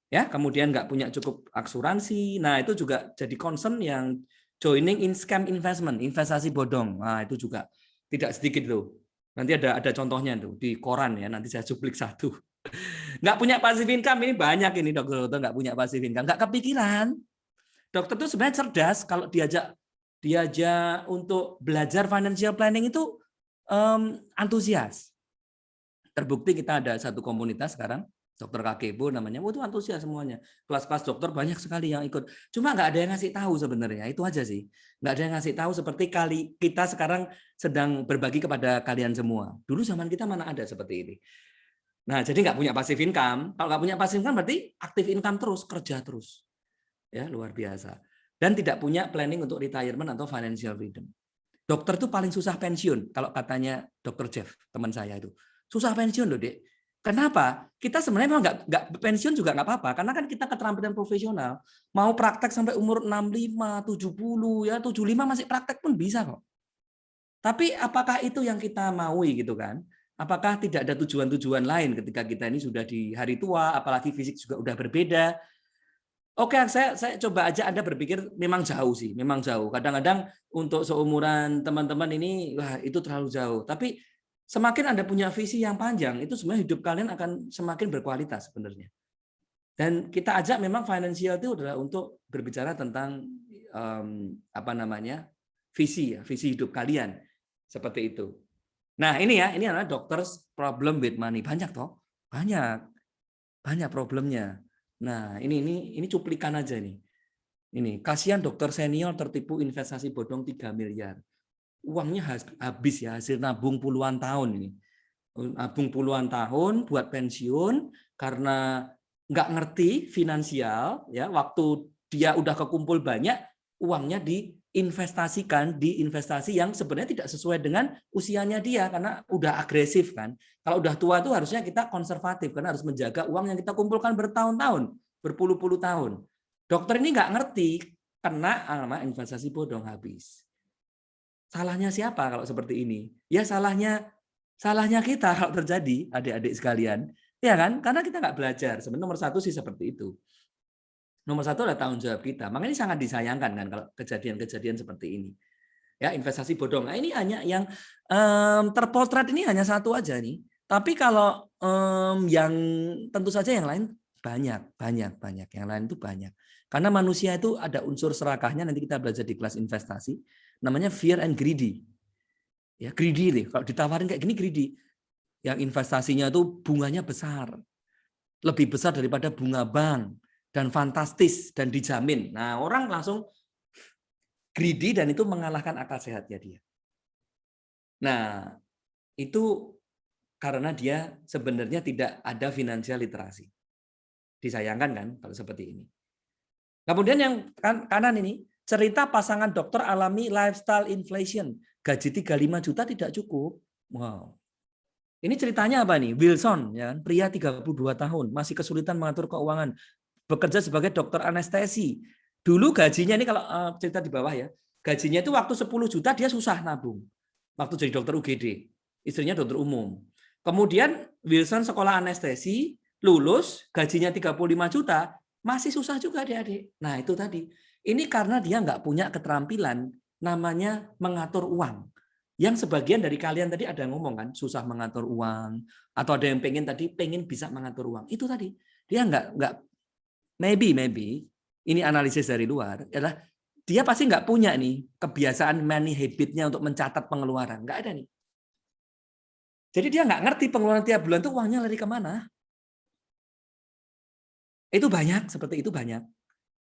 Speaker 1: Ya, kemudian nggak punya cukup asuransi. Nah, itu juga jadi concern yang joining in scam investment, investasi bodong. Nah, itu juga tidak sedikit tuh. Nanti ada contohnya tuh di koran ya, nanti saya cuplik satu. Nggak punya passive income, ini banyak ini dokter-dokter nggak punya passive income. Nggak kepikiran. Dokter tuh sebenarnya cerdas kalau diajak untuk belajar financial planning itu antusias. Terbukti kita ada satu komunitas sekarang, dokter Kakebo namanya, itu antusias semuanya. Kelas-kelas dokter banyak sekali yang ikut. Cuma nggak ada yang ngasih tahu sebenarnya, itu aja sih. Nggak ada yang ngasih tahu seperti kita sekarang sedang berbagi kepada kalian semua. Dulu zaman kita mana ada seperti ini. Nah, jadi nggak punya passive income. Kalau nggak punya passive income berarti active income terus, kerja terus. Ya, luar biasa. Dan tidak punya planning untuk retirement atau financial freedom. Dokter itu paling susah pensiun, kalau katanya Dr. Jeff, teman saya itu. Susah pensiun loh, Dek. Kenapa? Kita sebenarnya memang nggak pensiun juga nggak apa-apa, karena kan kita keterampilan profesional. Mau praktek sampai umur 65, 70, ya 75 masih praktek pun bisa kok. Tapi apakah itu yang kita maui gitu kan? Apakah tidak ada tujuan-tujuan lain ketika kita ini sudah di hari tua, apalagi fisik juga udah berbeda? Oke, saya coba aja Anda berpikir memang jauh sih, memang jauh. Kadang-kadang untuk seumuran teman-teman ini, wah itu terlalu jauh. Tapi semakin Anda punya visi yang panjang, itu sebenarnya hidup kalian akan semakin berkualitas sebenarnya. Dan kita ajak memang financial itu adalah untuk berbicara tentang visi hidup kalian seperti itu. Nah ini adalah doctor's problem with money, banyak toh, banyak problemnya. Nah, ini cuplikan aja nih. Ini, kasihan dokter senior tertipu investasi bodong 3 miliar. Uangnya habis ya, hasil nabung puluhan tahun ini. Nabung puluhan tahun buat pensiun karena nggak ngerti finansial, ya. Waktu dia udah kekumpul banyak, uangnya diinvestasikan di investasi yang sebenarnya tidak sesuai dengan usianya dia karena udah agresif kan. Kalau udah tua tuh harusnya kita konservatif karena harus menjaga uang yang kita kumpulkan bertahun-tahun, berpuluh-puluh tahun. Dokter ini nggak ngerti kena sama investasi bodong habis. Salahnya siapa kalau seperti ini? Ya salahnya kita kalau terjadi, adik-adik sekalian. Ya kan? Karena kita nggak belajar. Sebenarnya nomor 1 sih seperti itu. Nomor 1 adalah tanggung jawab kita. Makanya ini sangat disayangkan kan kalau kejadian-kejadian seperti ini. Ya, investasi bodong. Nah, ini hanya yang terpotret ini hanya satu aja nih. Tapi kalau yang tentu saja yang lain banyak. Yang lain itu banyak. Karena manusia itu ada unsur serakahnya, nanti kita belajar di kelas investasi, namanya fear and greedy. Ya, greedy nih. Kalau ditawarin kayak gini greedy. Yang investasinya itu bunganya besar. Lebih besar daripada bunga bank dan fantastis dan dijamin. Nah, orang langsung greedy dan itu mengalahkan akal sehatnya dia. Nah, itu karena dia sebenarnya tidak ada financial literasi. Disayangkan kan kalau seperti ini. Kemudian yang kanan ini, cerita pasangan dokter alami lifestyle inflation. Gaji 35 juta tidak cukup. Wow. Ini ceritanya apa nih? Wilson, ya, pria 32 tahun, masih kesulitan mengatur keuangan. Bekerja sebagai dokter anestesi. Dulu gajinya ini kalau cerita di bawah ya, gajinya itu waktu 10 juta dia susah nabung. Waktu jadi dokter UGD. Istrinya dokter umum. Kemudian Wilson sekolah anestesi, lulus, gajinya 35 juta, masih susah juga adik-adik. Nah itu tadi. Ini karena dia nggak punya keterampilan namanya mengatur uang. Yang sebagian dari kalian tadi ada yang ngomong kan, susah mengatur uang. Atau ada yang pengen bisa mengatur uang. Itu tadi. Dia nggak maybe, ini analisis dari luar, adalah dia pasti nggak punya nih kebiasaan money habit-nya untuk mencatat pengeluaran. Nggak ada nih. Jadi dia nggak ngerti pengeluaran tiap bulan itu uangnya lari kemana. Itu banyak, seperti itu banyak.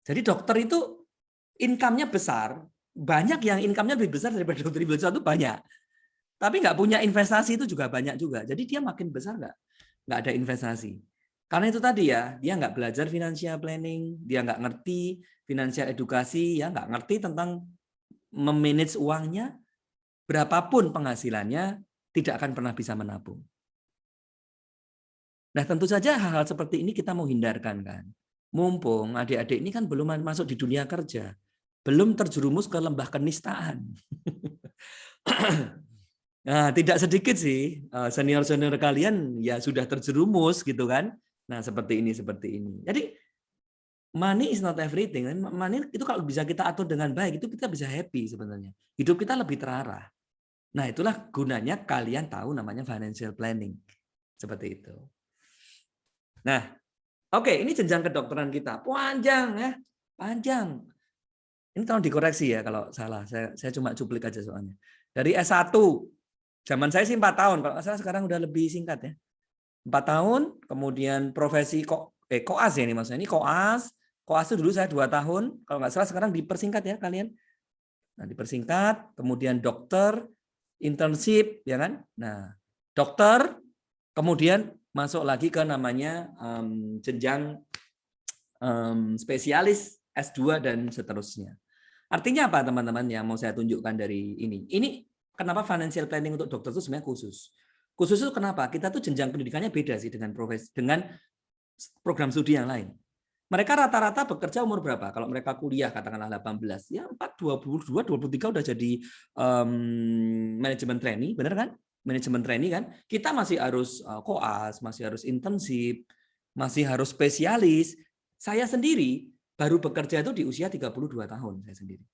Speaker 1: Jadi dokter itu income-nya besar, banyak yang income-nya lebih besar daripada dokter biasa itu banyak. Tapi nggak punya investasi itu juga banyak juga. Jadi dia makin besar nggak ada investasi. Karena itu tadi ya, dia nggak belajar financial planning, dia nggak ngerti financial edukasi, ya nggak ngerti tentang memanage uangnya, berapapun penghasilannya tidak akan pernah bisa menabung. Nah tentu saja hal-hal seperti ini kita mau hindarkan kan. Mumpung adik-adik ini kan belum masuk di dunia kerja, belum terjerumus ke lembah kenistaan. Nah, tidak sedikit sih senior-senior kalian ya sudah terjerumus gitu kan. Nah, seperti ini. Jadi money is not everything. Money itu kalau bisa kita atur dengan baik, itu kita bisa happy sebenarnya. Hidup kita lebih terarah. Nah, itulah gunanya kalian tahu namanya financial planning. Seperti itu. Nah, oke, ini jenjang kedokteran kita. Panjang ya, panjang. Ini tolong dikoreksi ya kalau salah. Saya cuma cuplik aja soalnya. Dari S1, zaman saya sih 4 tahun. Kalau nggak salah sekarang udah lebih singkat ya. 4 tahun, kemudian profesi koas ya ini maksudnya. Ini koas. Koas itu dulu saya 2 tahun. Kalau nggak salah sekarang dipersingkat ya kalian. Nah, dipersingkat, kemudian dokter, internship, ya kan? Nah, dokter, kemudian masuk lagi ke namanya jenjang spesialis S2 dan seterusnya. Artinya apa teman-teman yang mau saya tunjukkan dari ini? Ini kenapa financial planning untuk dokter itu sebenarnya khusus. Khusus itu kenapa? Kita tuh jenjang pendidikannya beda sih dengan program studi yang lain. Mereka rata-rata bekerja umur berapa? Kalau mereka kuliah katakanlah 18, ya 22, 23 udah jadi manajemen trainee, benar kan? Manajemen trainee kan? Kita masih harus koas, masih harus internship, masih harus spesialis. Saya sendiri baru bekerja itu di usia 32 tahun saya sendiri.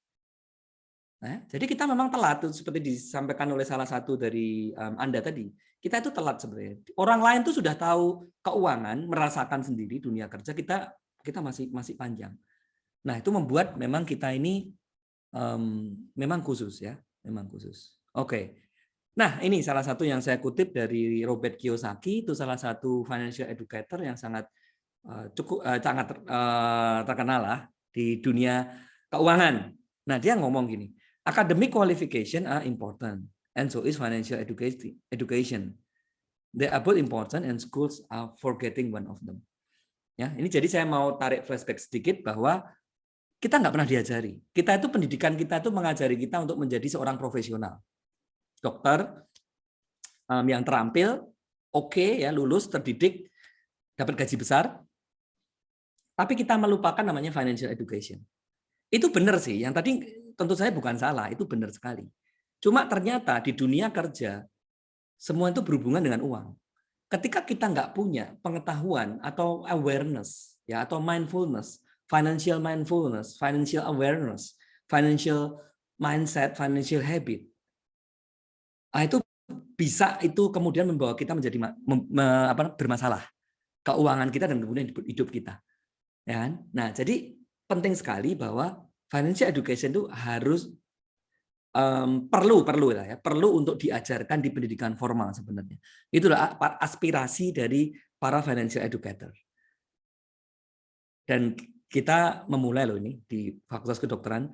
Speaker 1: Nah, jadi kita memang telat seperti disampaikan oleh salah satu dari Anda tadi. Kita itu telat sebenarnya. Orang lain tuh sudah tahu keuangan, merasakan sendiri dunia kerja, kita masih panjang. Nah, itu membuat memang kita ini memang khusus ya, memang khusus. Oke. Nah, ini salah satu yang saya kutip dari Robert Kiyosaki, itu salah satu financial educator yang sangat terkenal lah di dunia keuangan. Nah, dia ngomong gini, academic qualification are important, and so is financial education. They are both important, and schools are forgetting one of them. Ya, ini jadi saya mau tarik flashback sedikit bahwa kita nggak pernah diajari. Kita itu pendidikan kita itu mengajari kita untuk menjadi seorang profesional, dokter yang terampil, oke ya, lulus, terdidik, dapat gaji besar. Tapi kita melupakan namanya financial education. Itu benar sih, yang tadi tentu saya bukan salah, itu benar sekali. Cuma ternyata di dunia kerja, semua itu berhubungan dengan uang. Ketika kita nggak punya pengetahuan atau awareness, ya atau mindfulness, financial awareness, financial mindset, financial habit, itu bisa itu kemudian membawa kita menjadi bermasalah keuangan kita dan kemudian hidup kita. Ya kan? Nah, jadi penting sekali bahwa financial education itu harus perlu untuk diajarkan di pendidikan formal sebenarnya. Itulah aspirasi dari para financial educator. Dan kita memulai loh ini di Fakultas Kedokteran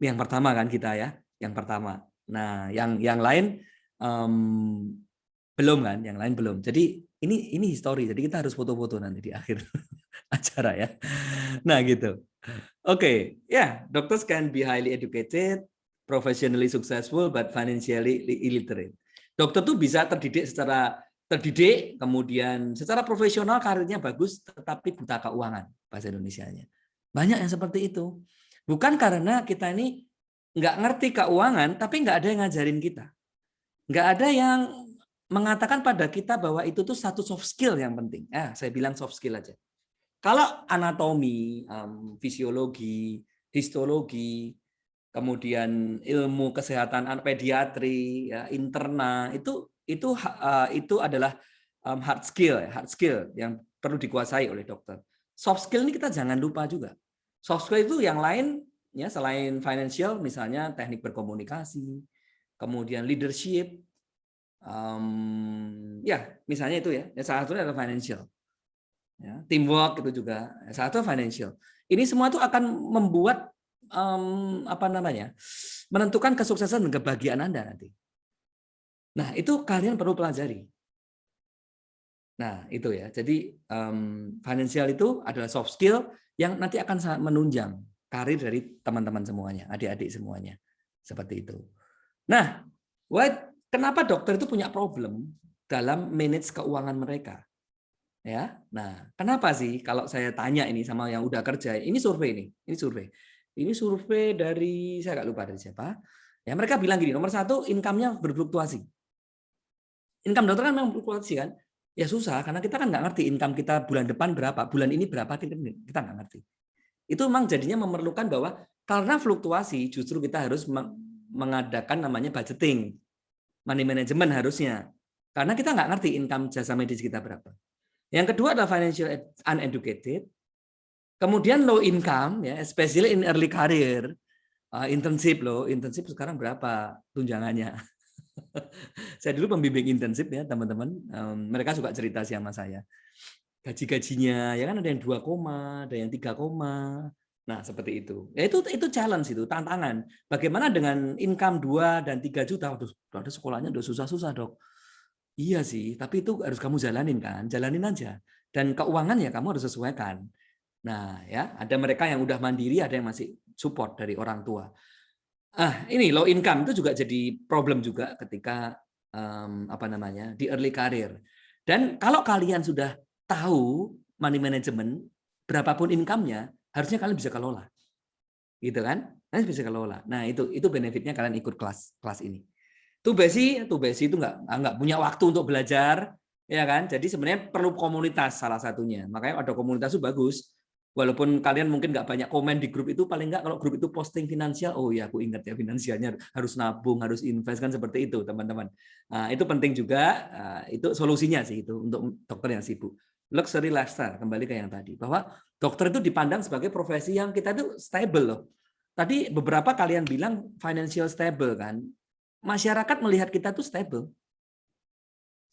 Speaker 1: yang pertama kan kita ya, yang pertama. Nah, yang lain belum kan, yang lain belum. Jadi ini histori, jadi kita harus foto-foto nanti di akhir acara ya. Nah gitu. Oke, ya, doctors can be highly educated, professionally successful, but financially illiterate. Dokter tuh bisa terdidik, kemudian secara profesional karirnya bagus, tetapi buta keuangan, bahasa Indonesianya. Banyak yang seperti itu. Bukan karena kita ini nggak ngerti keuangan, tapi nggak ada yang ngajarin kita. Nggak ada yang mengatakan pada kita bahwa itu tuh satu soft skill yang penting. Saya bilang soft skill aja. Kalau anatomi, fisiologi, histologi, kemudian ilmu kesehatan pediatri, ya, interna, itu adalah hard skill yang perlu dikuasai oleh dokter. Soft skill ini kita jangan lupa juga. Soft skill itu yang lain ya selain financial, misalnya teknik berkomunikasi, kemudian leadership, ya misalnya itu ya salah satunya adalah financial. Ya, teamwork itu juga salah satu financial. Ini semua itu akan membuat menentukan kesuksesan dan kebahagiaan Anda nanti. Nah, itu kalian perlu pelajari. Nah, itu ya. Jadi financial itu adalah soft skill yang nanti akan sangat menunjang karir dari teman-teman semuanya, adik-adik semuanya. Seperti itu. Nah, kenapa dokter itu punya problem dalam manage keuangan mereka? Ya, nah, kenapa sih kalau saya tanya ini sama yang udah kerja, ini survei dari saya nggak lupa dari siapa. Ya, mereka bilang gini, nomor 1 income-nya berfluktuasi. Income dokter kan memang fluktuasi kan. Ya susah, karena kita kan nggak ngerti income kita bulan depan berapa, bulan ini berapa, kita nggak ngerti. Itu memang jadinya memerlukan bahwa karena fluktuasi, justru kita harus mengadakan namanya budgeting, money management harusnya. Karena kita nggak ngerti income jasa medis kita berapa. Yang kedua adalah financial uneducated. Kemudian low income, ya, especially in early career. Internship sekarang berapa tunjangannya? Saya dulu pembimbing internship ya teman-teman. Mereka suka cerita sama saya. Gaji-gajinya ya kan ada yang 2, ada yang 3. Nah, seperti itu. Ya itu challenge, itu tantangan. Bagaimana dengan income 2 dan 3 juta? Waduh, ada sekolahnya udah susah-susah, Dok. Iya sih, tapi itu harus kamu jalanin kan? Jalanin aja. Dan keuangan ya kamu harus sesuaikan. Nah, ya, ada mereka yang udah mandiri, ada yang masih support dari orang tua. Ini low income itu juga jadi problem juga ketika di early career. Dan kalau kalian sudah tahu money management, berapapun income-nya, harusnya kalian bisa kelola. Gitu kan? Kalian bisa kelola. Nah, itu benefitnya kalian ikut kelas ini. Tubesi itu nggak punya waktu untuk belajar, ya kan? Jadi sebenarnya perlu komunitas salah satunya. Makanya ada komunitas itu bagus. Walaupun kalian mungkin nggak banyak komen di grup itu, paling nggak kalau grup itu posting finansial, oh ya aku ingat ya finansialnya harus nabung, harus invest, kan seperti itu teman-teman. Nah, itu penting juga, itu solusinya sih itu untuk dokter yang sibuk. Luxury lifestyle, kembali ke yang tadi, bahwa dokter itu dipandang sebagai profesi yang kita itu stable loh. Tadi beberapa kalian bilang financial stable kan, masyarakat melihat kita tuh stable,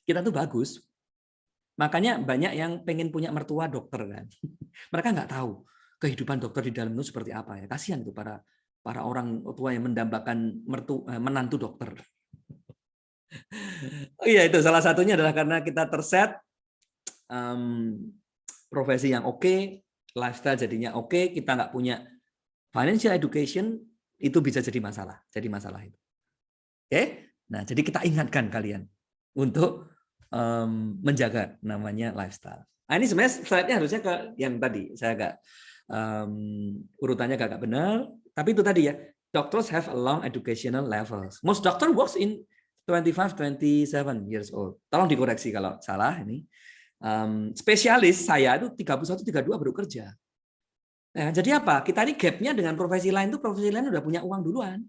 Speaker 1: kita tuh bagus. Makanya banyak yang pengen punya mertua dokter kan. Mereka nggak tahu kehidupan dokter di dalam itu seperti apa ya. Kasihan tuh para orang tua yang mendambakan menantu dokter. Oh iya, itu salah satunya adalah karena kita terset profesi yang oke, lifestyle jadinya oke, kita nggak punya financial education, itu bisa jadi masalah itu. Oke? Nah, jadi kita ingatkan kalian untuk menjaga namanya lifestyle. Nah, ini sebenarnya slide-nya harusnya ke yang tadi. Saya agak urutannya agak benar, tapi itu tadi ya. Doctors have a long educational levels. Most doctor works in 25-27 years old. Tolong dikoreksi kalau salah ini. Spesialis saya itu 31-32 baru kerja. Nah, jadi apa? Kita ini gap-nya dengan profesi lain udah punya uang duluan.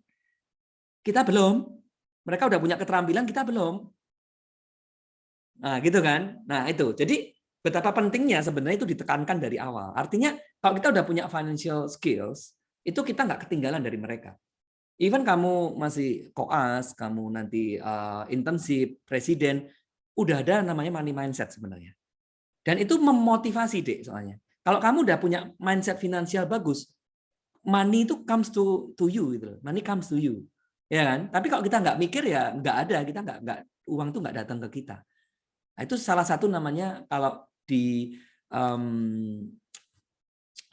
Speaker 1: Kita belum. Mereka udah punya keterampilan, kita belum. Nah, gitu kan? Nah, itu. Jadi betapa pentingnya sebenarnya itu ditekankan dari awal. Artinya kalau kita udah punya financial skills, itu kita nggak ketinggalan dari mereka. Even kamu masih koas, kamu nanti internship, presiden, udah ada namanya money mindset sebenarnya. Dan itu memotivasi, Dek, soalnya. Kalau kamu udah punya mindset finansial bagus, money itu comes to you gitu. Money comes to you. Ya kan? Tapi kalau kita nggak mikir ya nggak ada, kita nggak uang tuh nggak datang ke kita. Nah, itu salah satu namanya kalau di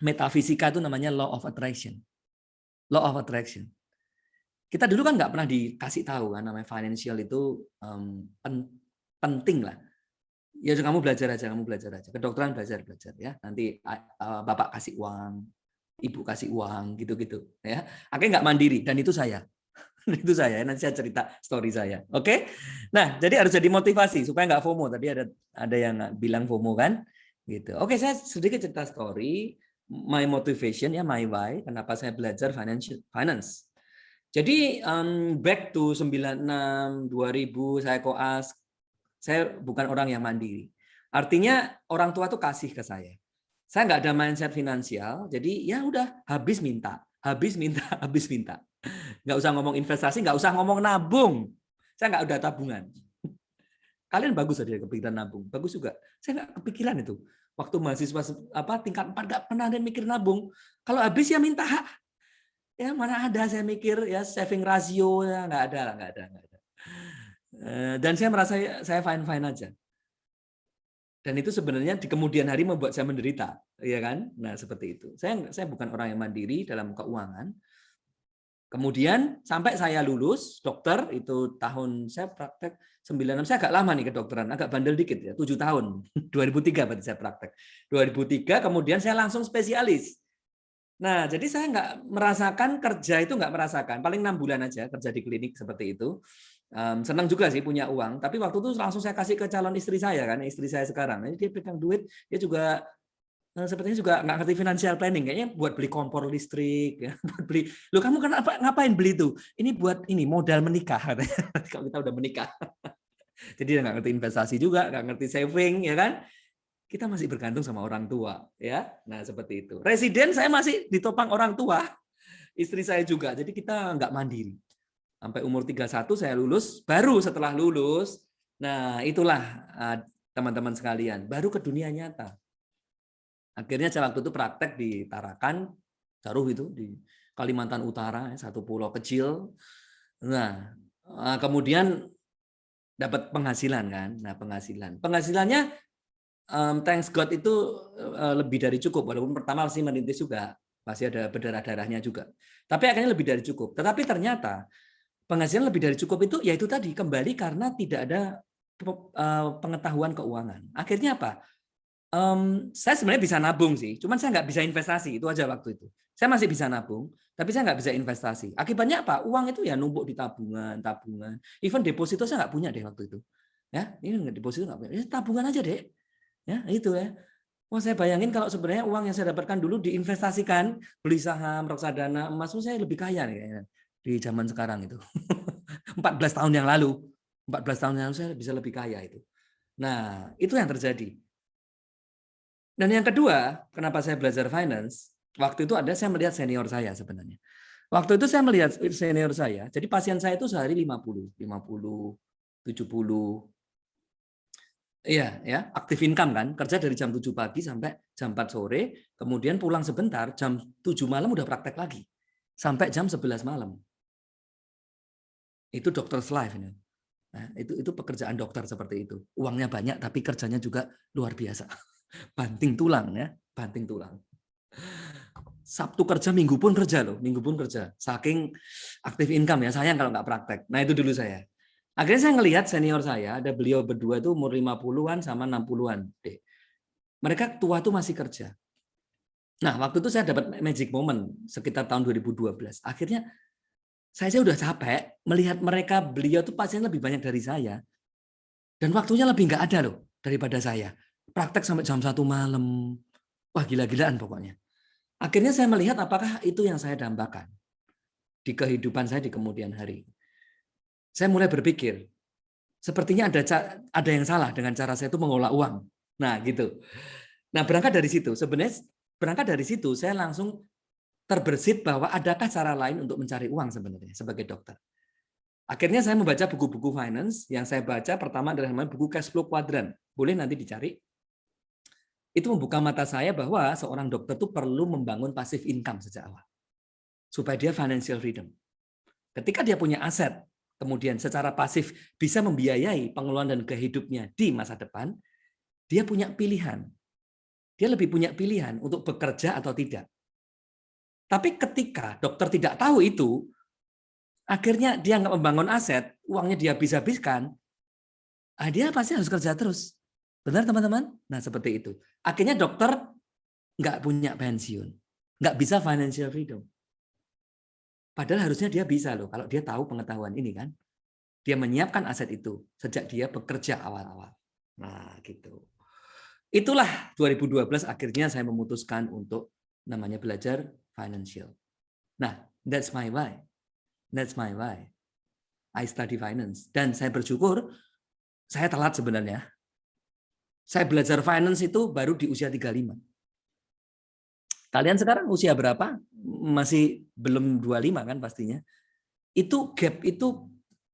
Speaker 1: metafisika itu namanya law of attraction. Law of attraction. Kita dulu kan nggak pernah dikasih tahu kan namanya financial itu penting lah. Ya kamu belajar aja. Kedokteran belajar ya. Nanti bapak kasih uang, ibu kasih uang, gitu-gitu ya. Akhirnya nggak mandiri dan itu saya. Itu saya, nanti saya cerita story saya. Oke? Nah, jadi harus jadi motivasi supaya nggak FOMO. Tadi ada yang bilang FOMO kan? Gitu. Oke, saya sedikit cerita story, my motivation ya, my why, kenapa saya belajar finance. Jadi back to 96, 2000 saya koas, saya bukan orang yang mandiri. Artinya orang tua tuh kasih ke saya. Saya nggak ada mindset finansial, jadi ya udah habis minta. Nggak usah ngomong investasi, nggak usah ngomong nabung. Saya nggak ada tabungan. Kalian bagus aja kepikiran nabung, bagus juga. Saya nggak kepikiran itu. Waktu mahasiswa tingkat 4 nggak pernah ada mikir nabung. Kalau habis ya minta. Ya mana ada saya mikir ya saving rasio ya nggak ada. Dan saya merasa saya fine aja. Dan itu sebenarnya di kemudian hari membuat saya menderita, ya kan? Nah seperti itu. Saya bukan orang yang mandiri dalam keuangan. Kemudian sampai saya lulus dokter itu tahun saya praktek 96, saya agak lama nih kedokteran, agak bandel dikit ya, 7 tahun. 2003 berarti saya praktek. 2003 kemudian saya langsung spesialis. Nah, jadi saya nggak merasakan kerja itu nggak merasakan, paling 6 bulan aja kerja di klinik seperti itu. Senang juga sih punya uang, tapi waktu itu langsung saya kasih ke calon istri saya kan, istri saya sekarang. Ini dia pegang duit, dia juga sepertinya juga nggak ngerti financial planning, kayaknya buat beli kompor listrik, ya, buat beli. Loh kamu kan ngapain beli itu? Ini buat ini modal menikah, kalau kita udah menikah. Jadi dia nggak ngerti investasi juga, nggak ngerti saving, ya kan? Kita masih bergantung sama orang tua, ya. Nah seperti itu. Residen saya masih ditopang orang tua, istri saya juga. Jadi kita nggak mandiri. Sampai umur 31 saya lulus, baru setelah lulus, nah itulah teman-teman sekalian, baru ke dunia nyata. Akhirnya saya waktu itu praktek di Tarakan, Taruh itu di Kalimantan Utara, satu pulau kecil. Nah, kemudian dapat penghasilan kan. Nah, penghasilannya thanks God itu lebih dari cukup, walaupun pertama masih merintis juga, masih ada berdarah-darahnya juga. Tapi akhirnya lebih dari cukup. Tetapi ternyata penghasilan lebih dari cukup itu yaitu tadi kembali karena tidak ada pengetahuan keuangan. Akhirnya apa? Saya sebenarnya bisa nabung sih, cuman saya nggak bisa investasi, itu aja waktu itu. Saya masih bisa nabung, tapi saya nggak bisa investasi. Akibatnya apa? Uang itu ya numpuk di tabungan. Even deposito saya nggak punya deh waktu itu. Ya, ini deposito nggak punya. Tabungan aja deh. Ya, itu ya. Wah, saya bayangin kalau sebenarnya uang yang saya dapatkan dulu diinvestasikan, beli saham, reksadana, emas, saya lebih kaya nih kayaknya di zaman sekarang itu. 14 tahun yang lalu. 14 tahun yang lalu saya bisa lebih kaya itu. Nah, itu yang terjadi. Dan yang kedua, kenapa saya belajar finance? Waktu itu saya melihat senior saya sebenarnya. Waktu itu saya melihat senior saya, jadi pasien saya itu sehari 50, 70. Iya, ya, aktif income kan, kerja dari jam 7 pagi sampai jam 4 sore, kemudian pulang sebentar, jam 7 malam udah praktek lagi. Sampai jam 11 malam. Itu doctor's life ini. Nah, itu pekerjaan dokter seperti itu. Uangnya banyak tapi kerjanya juga luar biasa. Banting tulang ya, banting tulang. Sabtu kerja, Minggu pun kerja loh, Minggu pun kerja. Saking aktif income ya, sayang kalau nggak praktek. Nah itu dulu saya. Akhirnya saya ngelihat senior saya, ada beliau berdua itu umur 50-an sama 60-an. Mereka tua tuh masih kerja. Nah waktu itu saya dapat magic moment sekitar tahun 2012. Akhirnya saya udah capek melihat mereka, beliau tuh pasien lebih banyak dari saya. Dan waktunya lebih nggak ada loh daripada saya. Praktek sampai jam 1 malam. Wah gila-gilaan pokoknya. Akhirnya saya melihat apakah itu yang saya dambakan di kehidupan saya di kemudian hari. Saya mulai berpikir, sepertinya ada yang salah dengan cara saya itu mengolah uang. Nah gitu. Nah berangkat dari situ, sebenarnya berangkat dari situ saya langsung terbersit bahwa adakah cara lain untuk mencari uang sebenarnya sebagai dokter. Akhirnya saya membaca buku-buku finance. Yang saya baca pertama adalah buku Cash Flow Quadrant. Boleh nanti dicari. Itu membuka mata saya bahwa seorang dokter itu perlu membangun passive income sejak awal. Supaya dia financial freedom. Ketika dia punya aset, kemudian secara pasif bisa membiayai pengeluaran dan kehidupnya di masa depan, dia punya pilihan. Dia lebih punya pilihan untuk bekerja atau tidak. Tapi ketika dokter tidak tahu itu, akhirnya dia nggak membangun aset, uangnya dia habis-habiskan, dia pasti harus kerja terus. Benar teman-teman? Nah seperti itu. Akhirnya dokter nggak punya pensiun, nggak bisa financial freedom. Padahal harusnya dia bisa loh, kalau dia tahu pengetahuan ini kan. Dia menyiapkan aset itu sejak dia bekerja awal-awal. Nah gitu. Itulah 2012 akhirnya saya memutuskan untuk namanya belajar financial. Nah, that's my why. That's my why. I study finance. Dan saya bersyukur, saya telat sebenarnya. Saya belajar finance itu baru di usia 35. Kalian sekarang usia berapa? Masih belum 25 kan pastinya. Itu gap itu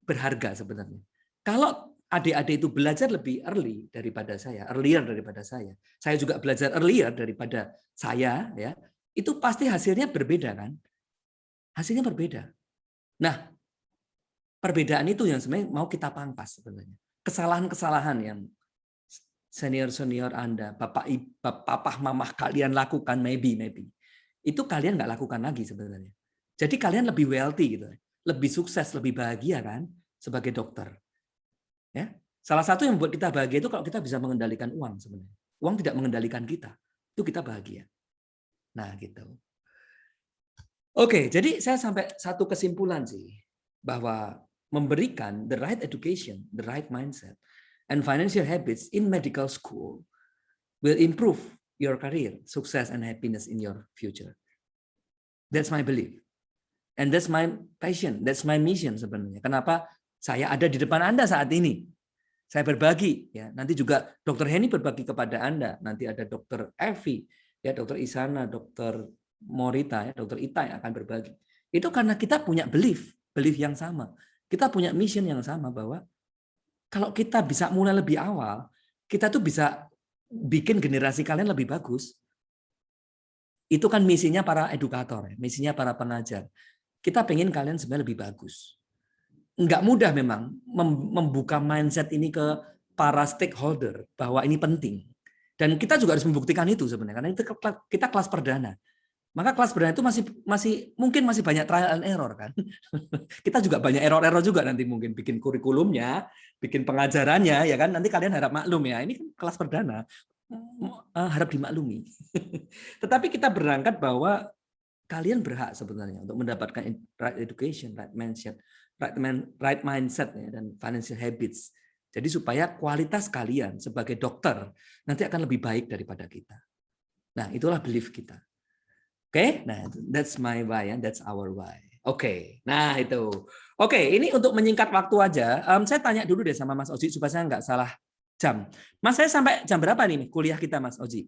Speaker 1: berharga sebenarnya. Kalau adik-adik itu belajar lebih earlier daripada saya juga belajar earlier daripada saya, ya, itu pasti hasilnya berbeda kan? Hasilnya berbeda. Nah, perbedaan itu yang sebenarnya mau kita pangkas sebenarnya. Kesalahan-kesalahan yang senior-senior Anda, papa, mamah kalian lakukan, maybe. Itu kalian nggak lakukan lagi sebenarnya. Jadi kalian lebih wealthy gitu. Lebih sukses, lebih bahagia kan sebagai dokter. Ya. Salah satu yang membuat kita bahagia itu kalau kita bisa mengendalikan uang sebenarnya. Uang tidak mengendalikan kita. Itu kita bahagia. Nah, gitu. Oke, jadi saya sampai satu kesimpulan sih bahwa memberikan the right education, the right mindset, and financial habits in medical school will improve your career, success, and happiness in your future. That's my belief. And that's my passion, that's my mission sebenarnya. Kenapa saya ada di depan Anda saat ini? Saya berbagi, ya. Nanti juga Dr. Henny berbagi kepada Anda. Nanti ada Dr. Evi, ya, Dr. Isana, Dr. Morita, ya, Dr. Ita yang akan berbagi. Itu karena kita punya belief yang sama. Kita punya mission yang sama bahwa kalau kita bisa mulai lebih awal, kita tuh bisa bikin generasi kalian lebih bagus. Itu kan misinya para edukator, ya, misinya para pengajar. Kita pengen kalian sebenarnya lebih bagus. Enggak mudah memang membuka mindset ini ke para stakeholder bahwa ini penting. Dan kita juga harus membuktikan itu sebenarnya karena itu kita kelas perdana. Maka kelas perdana itu mungkin masih banyak trial and error kan. Kita juga banyak error juga nanti mungkin bikin kurikulumnya, bikin pengajarannya ya kan. Nanti kalian harap maklum ya. Ini kan kelas perdana. Harap dimaklumi. Tetapi kita berangkat bahwa kalian berhak sebenarnya untuk mendapatkan right education, right mindset ya, dan financial habits. Jadi supaya kualitas kalian sebagai dokter nanti akan lebih baik daripada kita. Nah, itulah belief kita. Oke, nah that's my why, that's our why. Oke, nah itu. Oke, ini untuk menyingkat waktu aja. Saya tanya dulu deh sama Mas Oji supaya saya nggak salah jam. Mas, saya sampai jam berapa nih kuliah kita, Mas Oji?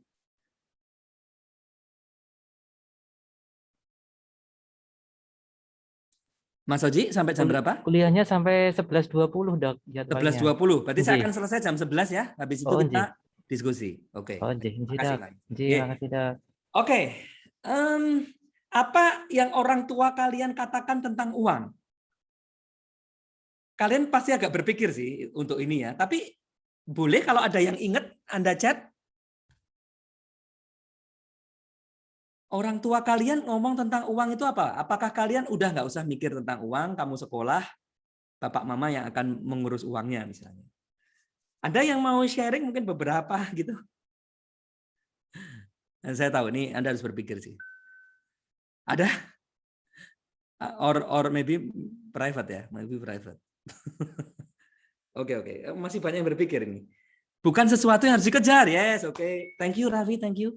Speaker 1: Mas Oji, sampai jam berapa?
Speaker 3: Kuliahnya sampai 11.20, Dok.
Speaker 1: 11.20. Berarti saya akan selesai jam 11 ya. Habis itu kita diskusi. Oke.
Speaker 3: Oh, nggih,
Speaker 1: Makasih,
Speaker 3: makasih, Dok.
Speaker 1: Oke. Apa yang orang tua kalian katakan tentang uang? Kalian pasti agak berpikir sih untuk ini ya. Tapi boleh kalau ada yang ingat Anda chat. Orang tua kalian ngomong tentang uang itu apa? Apakah kalian udah nggak usah mikir tentang uang, kamu sekolah, bapak mama yang akan mengurus uangnya misalnya. Ada yang mau sharing mungkin beberapa gitu? Dan saya tahu ini Anda harus berpikir sih. Ada? Or maybe private ya, maybe private. Oke. Masih banyak yang berpikir ini. Bukan sesuatu yang harus dikejar, yes, oke. Thank you Raffi, thank you.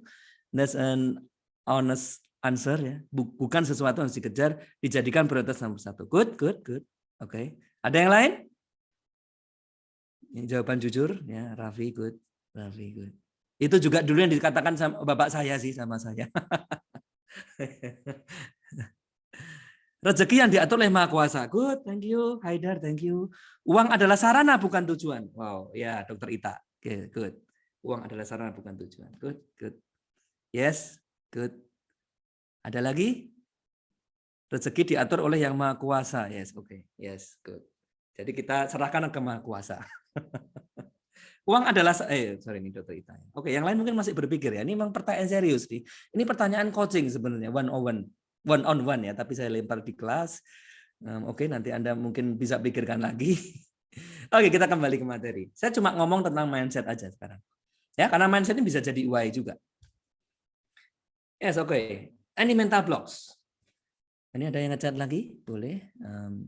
Speaker 1: That's an honest answer ya. Bukan sesuatu yang harus dikejar, dijadikan prioritas nomor 1. Good. Oke. Ada yang lain? Yang jawaban jujur ya, Raffi good. Itu juga dulu yang dikatakan sama bapak saya sih sama saya. Rezeki yang diatur oleh Maha Kuasa. Good, thank you. Haidar, thank you. Uang adalah sarana bukan tujuan. Wow, ya Dokter Ita. Oke, good. Uang adalah sarana bukan tujuan. Good. Yes, good. Ada lagi? Rezeki diatur oleh Yang Maha Kuasa. Yes, oke. Yes, good. Jadi kita serahkan ke Maha Kuasa. Uang adalah sorry ini Dokter Ita. Oke, yang lain mungkin masih berpikir ya. Ini memang pertanyaan serius nih. Ini pertanyaan coaching sebenarnya, one on one ya, tapi saya lempar di kelas. Oke, nanti Anda mungkin bisa pikirkan lagi. Oke, kita kembali ke materi. Saya cuma ngomong tentang mindset aja sekarang. Ya, karena mindset ini bisa jadi why juga. Yes, oke. Any mental blocks? Ini ada yang ngechat lagi? Boleh.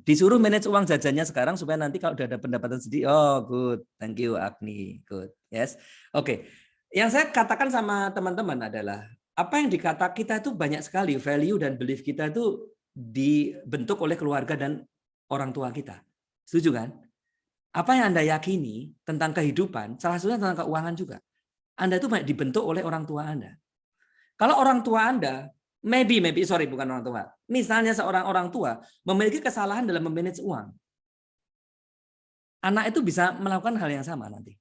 Speaker 1: Disuruh manage uang jajannya sekarang supaya nanti kalau udah ada pendapatan sedikit. Oh, good. Thank you, Agni. Good. Yes. Oke. Yang saya katakan sama teman-teman adalah apa yang dikata kita itu banyak sekali value dan belief kita itu dibentuk oleh keluarga dan orang tua kita. Setuju kan? Apa yang Anda yakini tentang kehidupan, salah satunya tentang keuangan juga. Anda itu banyak dibentuk oleh orang tua Anda. Kalau orang tua Anda, bukan orang tua. Misalnya seorang orang tua memiliki kesalahan dalam memanage uang. Anak itu bisa melakukan hal yang sama nanti.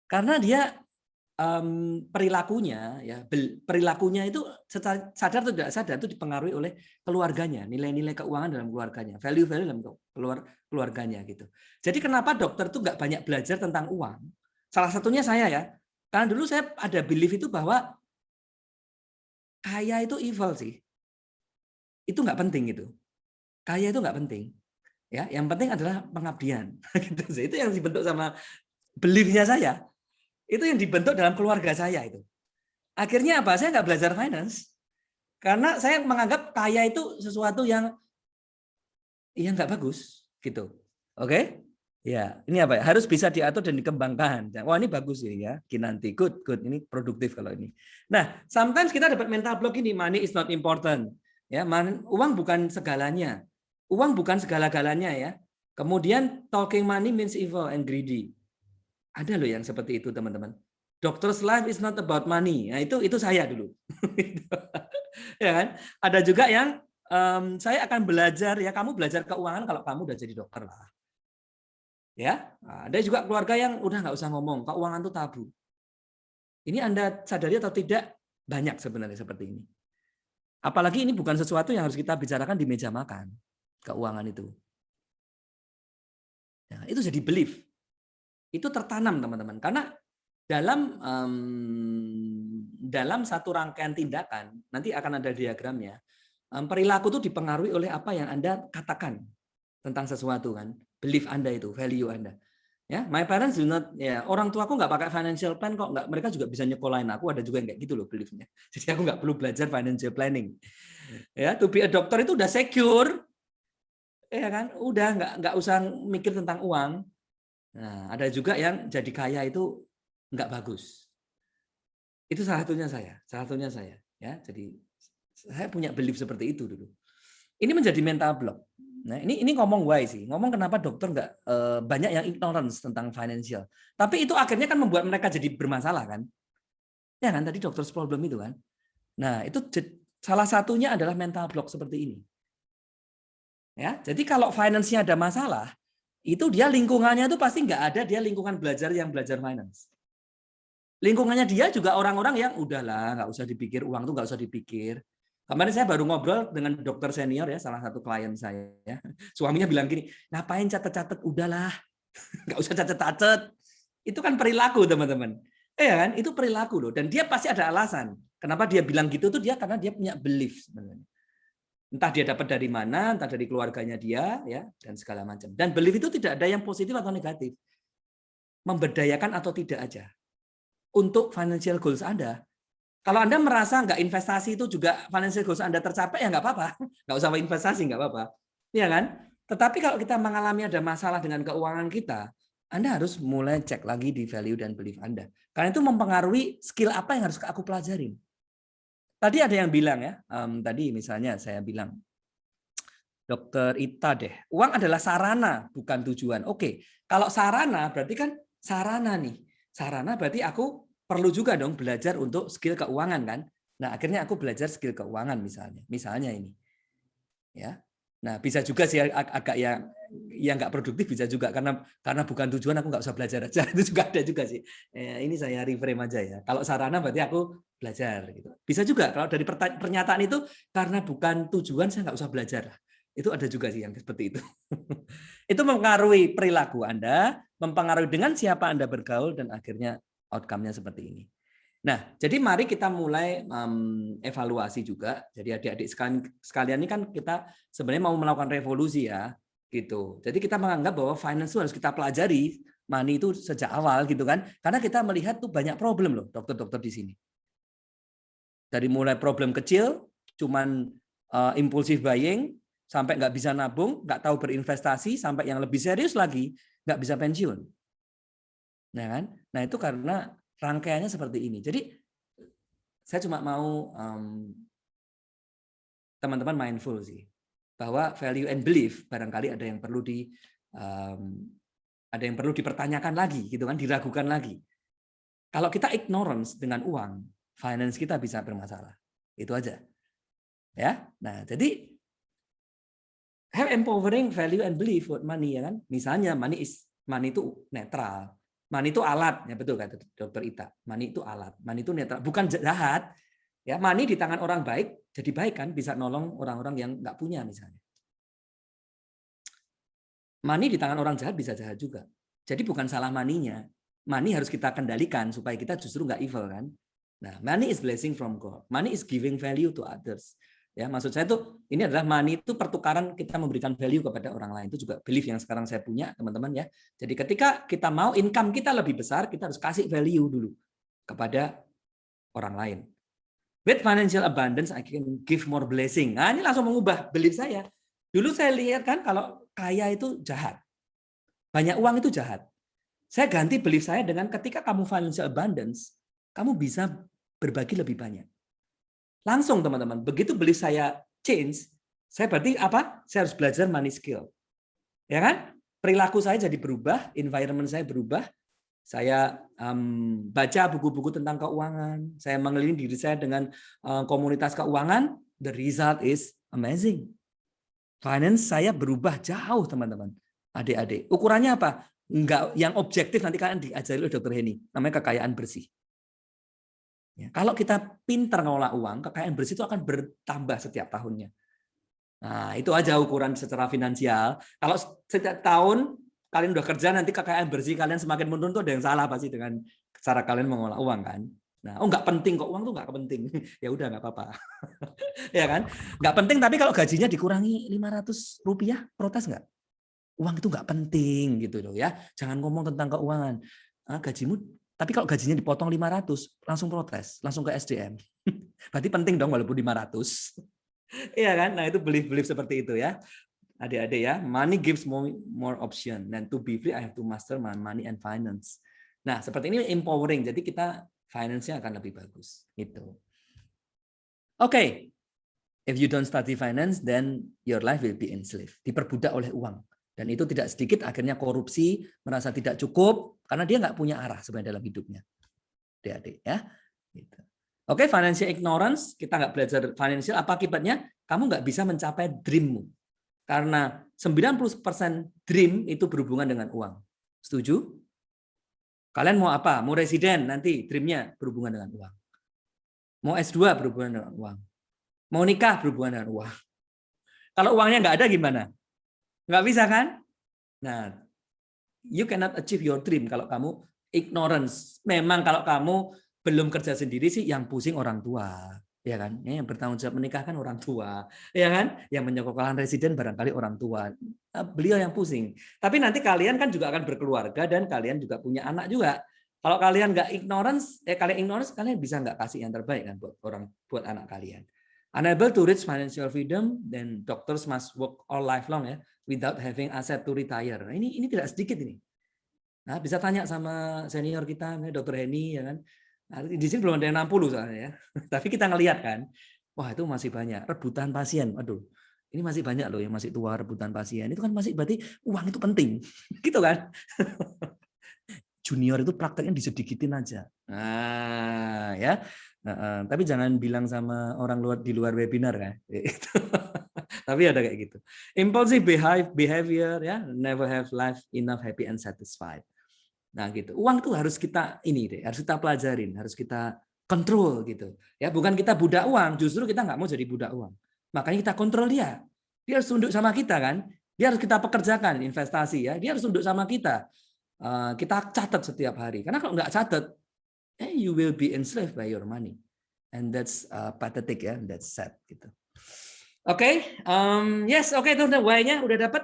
Speaker 1: Karena dia perilakunya itu secara sadar atau tidak sadar itu dipengaruhi oleh keluarganya, nilai-nilai keuangan dalam keluarganya, value-value dalam keluarganya gitu. Jadi kenapa dokter itu nggak banyak belajar tentang uang? Salah satunya saya ya, karena dulu saya ada belief itu bahwa kaya itu evil sih, itu nggak penting itu, kaya itu nggak penting, ya, yang penting adalah pengabdian. Itu yang dibentuk sama beliefnya saya. Itu yang dibentuk dalam keluarga saya itu. Akhirnya apa? Saya nggak belajar finance. Karena saya menganggap kaya itu sesuatu yang nggak bagus. gitu. Oke? Ya, ini apa ya? Harus bisa diatur dan dikembangkan. Wah, ini bagus ini ya. Kinanti, good. Ini produktif kalau ini. Nah, sometimes kita dapat mental block ini, money is not important. Ya, uang bukan segalanya. Uang bukan segala-galanya ya. Kemudian talking money means evil and greedy. Ada loh yang seperti itu, teman-teman. Doctor's life is not about money. Nah, itu saya dulu. Ya kan? Ada juga yang saya akan belajar ya, kamu belajar keuangan kalau kamu udah jadi dokter lah. Ya, ada juga keluarga yang udah nggak usah ngomong, keuangan itu tabu. Ini Anda sadari atau tidak? Banyak sebenarnya seperti ini. Apalagi ini bukan sesuatu yang harus kita bicarakan di meja makan, keuangan itu. Ya, itu jadi belief. Itu tertanam teman-teman, karena dalam satu rangkaian tindakan, nanti akan ada diagramnya, perilaku itu dipengaruhi oleh apa yang Anda katakan tentang sesuatu kan. Belief Anda itu, value Anda. Ya, my parents do not, ya orang tua aku nggak pakai financial plan kok, nggak, mereka juga bisa nyekolahin aku, ada juga yang kayak gitu loh beliefnya. Jadi aku nggak perlu belajar financial planning. Ya, to be a doctor itu udah secure, ya kan, udah nggak usah mikir tentang uang. Nah, ada juga yang jadi kaya itu nggak bagus. Itu salah satunya saya. Ya, jadi saya punya belief seperti itu dulu. Ini menjadi mental block. Nah, ini ngomong why sih. Ngomong kenapa dokter nggak banyak yang ignorance tentang financial. Tapi itu akhirnya kan membuat mereka jadi bermasalah kan. Ya kan tadi dokter's problem itu kan. Nah, itu salah satunya adalah mental block seperti ini. Ya, jadi kalau finance-nya ada masalah, itu dia lingkungannya itu pasti nggak ada dia lingkungan belajar yang belajar finance. Lingkungannya dia juga orang-orang yang udahlah nggak usah dipikir, uang tuh nggak usah dipikir. Kemarin saya baru ngobrol dengan dokter senior ya, salah satu klien saya. Suaminya bilang gini, ngapain catet-catet, udahlah, nggak usah catet-catet. Itu kan perilaku teman-teman. Kan, itu perilaku loh. Dan dia pasti ada alasan. Kenapa dia bilang gitu tuh karena dia punya belief sebenarnya. Entah dia dapat dari mana, entah dari keluarganya dia, ya, dan segala macam. Dan belief itu tidak ada yang positif atau negatif. Memberdayakan atau tidak aja. Untuk financial goals Anda. Kalau Anda merasa nggak investasi itu juga financial goals Anda tercapai, ya nggak apa-apa. Nggak usah investasi, nggak apa-apa. Iya kan? Tetapi kalau kita mengalami ada masalah dengan keuangan kita, Anda harus mulai cek lagi di value dan belief Anda. Karena itu mempengaruhi skill apa yang harus aku pelajarin. Tadi ada yang bilang ya, tadi misalnya saya bilang, Dokter Ita deh, uang adalah sarana, bukan tujuan. Oke, kalau sarana berarti kan sarana nih. Sarana berarti aku perlu juga dong belajar untuk skill keuangan kan. Nah, akhirnya aku belajar skill keuangan misalnya ini. Ya. Nah, bisa juga sih agak yang nggak produktif bisa juga karena bukan tujuan aku nggak usah belajar aja. Itu juga ada juga sih. Ini saya reframe aja ya. Kalau sarana berarti aku belajar gitu. Bisa juga kalau dari pernyataan itu karena bukan tujuan saya nggak usah belajar. Itu ada juga sih yang seperti itu. Itu mempengaruhi perilaku Anda, mempengaruhi dengan siapa Anda bergaul dan akhirnya outcome-nya seperti ini. Nah, jadi mari kita mulai evaluasi juga. Jadi adik-adik sekalian ini kan kita sebenarnya mau melakukan revolusi ya, gitu. Jadi kita menganggap bahwa finance itu harus kita pelajari, money itu sejak awal gitu kan. Karena kita melihat tuh banyak problem loh dokter-dokter di sini. Dari mulai problem kecil, cuman impulsive buying, sampai nggak bisa nabung, nggak tahu berinvestasi, sampai yang lebih serius lagi, nggak bisa pensiun. Nah, kan? Nah itu karena rangkaiannya seperti ini. Jadi saya cuma mau teman-teman mindful sih bahwa value and belief barangkali ada yang perlu dipertanyakan lagi, gitu kan, diragukan lagi. Kalau kita ignorance dengan uang, finance kita bisa bermasalah. Itu aja. Ya. Nah, jadi have empowering value and belief with money ya kan. Misalnya money itu netral. Money itu alat, ya betul kata Dokter Ita. Money itu alat, money itu netral, bukan jahat. Ya, money di tangan orang baik jadi baik kan, bisa nolong orang-orang yang nggak punya misalnya. Money di tangan orang jahat bisa jahat juga. Jadi bukan salah money-nya. Money harus kita kendalikan supaya kita justru nggak evil kan. Nah, money is blessing from God. Money is giving value to others. Ya, maksud saya tuh ini adalah money itu pertukaran kita memberikan value kepada orang lain. Itu juga belief yang sekarang saya punya, teman-teman ya. Jadi ketika kita mau income kita lebih besar, kita harus kasih value dulu kepada orang lain. With financial abundance I can give more blessing. Nah, ini langsung mengubah belief saya. Dulu saya lihat kan kalau kaya itu jahat. Banyak uang itu jahat. Saya ganti belief saya dengan ketika kamu financial abundance, kamu bisa berbagi lebih banyak. Langsung teman-teman, begitu belief saya change, saya berarti apa? Saya harus belajar money skill. Ya kan? Perilaku saya jadi berubah, environment saya berubah. Saya baca buku-buku tentang keuangan. Saya mengelilingi diri saya dengan komunitas keuangan. The result is amazing. Finance saya berubah jauh, teman-teman. Adik-adik. Ukurannya apa? Enggak yang objektif, nanti kalian diajari oleh Dr. Henny. Namanya kekayaan bersih. Ya, kalau kita pintar ngelola uang, kekayaan bersih itu akan bertambah setiap tahunnya. Nah, itu aja ukuran secara finansial. Kalau setiap tahun kalian udah kerja, nanti kekayaan bersih kalian semakin menurun, tuh ada yang salah pasti dengan cara kalian mengelola uang kan. Nah, nggak penting kok, uang tuh nggak penting. Ya udah nggak apa-apa. Ya kan? Nggak penting, tapi kalau gajinya dikurangi 500 rupiah, protes nggak? Uang itu nggak penting gitu loh ya. Jangan ngomong tentang keuangan. Gajimu, tapi kalau gajinya dipotong 500, langsung protes, langsung ke SDM. Berarti penting dong walaupun 500. Iya kan? Nah, itu belief-belief seperti itu ya. Adik-adik ya, money gives more option. Dan to be free, I have to master my money and finance. Nah, seperti ini empowering. Jadi kita finance-nya akan lebih bagus. Gitu. Oke. If you don't study finance, then your life will be enslaved. Diperbudak oleh uang. Dan itu tidak sedikit akhirnya korupsi, merasa tidak cukup, karena dia nggak punya arah sebenarnya dalam hidupnya. Adik-adik ya. Gitu. Oke, financial ignorance, kita nggak belajar financial, apa akibatnya? Kamu nggak bisa mencapai dreammu. Karena 90% dream itu berhubungan dengan uang. Setuju? Kalian mau apa? Mau residen nanti dreamnya berhubungan dengan uang. Mau S2 berhubungan dengan uang. Mau nikah berhubungan dengan uang. Kalau uangnya nggak ada gimana? Nggak bisa kan? Nah, you cannot achieve your dream kalau kamu ignorance. Memang kalau kamu belum kerja sendiri sih yang pusing orang tua. Ya kan, yang bertanggung jawab menikah kan orang tua, ya kan, yang menyekolahkan residen barangkali orang tua, beliau yang pusing. Tapi nanti kalian kan juga akan berkeluarga dan kalian juga punya anak juga. Kalau kalian nggak ignorance, kalian bisa nggak kasih yang terbaik kan buat anak kalian. Unable to reach financial freedom, then doctors must work all lifelong ya, without having asset to retire. Ini tidak sedikit ini. Nah, bisa tanya sama senior kita, Dr. Henny, ya kan. Nah, di sini belum ada yang 60 soalnya ya. Tapi kita ngelihat kan, wah itu masih banyak. Rebutan pasien, aduh. Ini masih banyak loh yang masih tua rebutan pasien. Itu kan masih berarti uang itu penting. Gitu kan. Junior itu prakteknya disedikitin aja. Nah, ya. Tapi jangan bilang sama orang di luar webinar kan. Tapi ada kayak gitu. Impulsive behavior ya, never have life enough happy and satisfied. Nah, gitu. Uang itu harus kita harus kita pelajarin, harus kita kontrol gitu. Ya, bukan kita budak uang, justru kita nggak mau jadi budak uang. Makanya kita kontrol dia. Dia harus tunduk sama kita kan. Dia harus kita pekerjakan investasi ya. Dia harus tunduk sama kita. Kita catat setiap hari. Karena kalau nggak catat, you will be enslaved by your money. And that's pathetic ya, that's sad gitu. Oke, yes, oke itu udah why-nya udah dapat.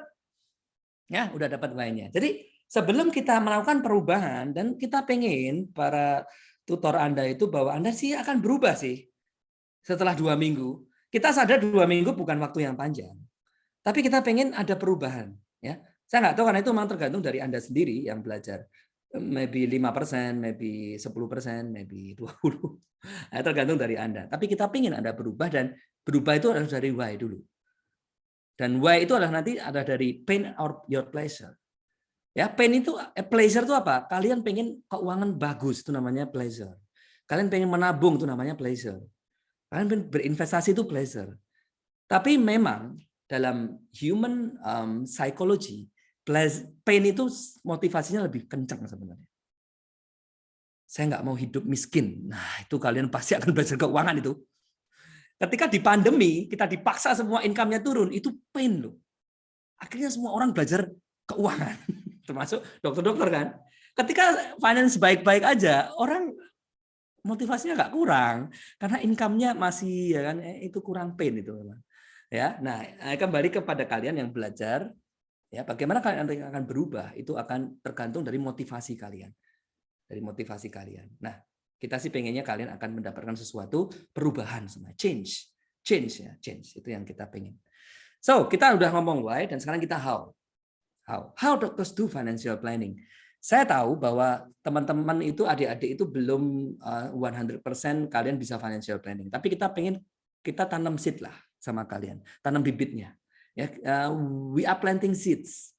Speaker 1: Ya, udah dapat why-nya. Jadi sebelum kita melakukan perubahan dan kita pengen para tutor Anda itu bahwa Anda sih akan berubah sih setelah 2 minggu. Kita sadar 2 minggu bukan waktu yang panjang. Tapi kita pengen ada perubahan. Ya, saya nggak tahu karena itu memang tergantung dari Anda sendiri yang belajar. Maybe 5%, maybe 10%, maybe 20%. Nah, tergantung dari Anda. Tapi kita pengen Anda berubah dan berubah itu harus dari why dulu. Dan why itu adalah nanti ada dari pain or your pleasure. Ya, pain itu pleasure itu apa? Kalian pengen keuangan bagus itu namanya pleasure. Kalian pengen menabung itu namanya pleasure. Kalian pengen berinvestasi itu pleasure. Tapi memang dalam human psychology, pain itu motivasinya lebih kencang sebenarnya. Saya nggak mau hidup miskin. Nah, itu kalian pasti akan belajar keuangan itu. Ketika di pandemi, kita dipaksa semua income-nya turun, itu pain loh. Akhirnya semua orang belajar keuangan, termasuk dokter-dokter kan. Ketika finance baik-baik aja, orang motivasinya nggak kurang karena income-nya masih ya kan itu kurang pain itu memang. Ya, nah kembali kepada kalian yang belajar, ya bagaimana kalian akan berubah itu akan tergantung dari motivasi kalian, dari motivasi kalian. Nah, kita sih pengennya kalian akan mendapatkan sesuatu perubahan, change ya, change itu yang kita pengen. So, kita udah ngomong why dan sekarang kita how. How doctors do financial planning. Saya tahu bahwa teman-teman itu, adik-adik itu belum 100% kalian bisa financial planning. Tapi kita tanam seed lah sama kalian, tanam bibitnya. Ya, we are planting seeds.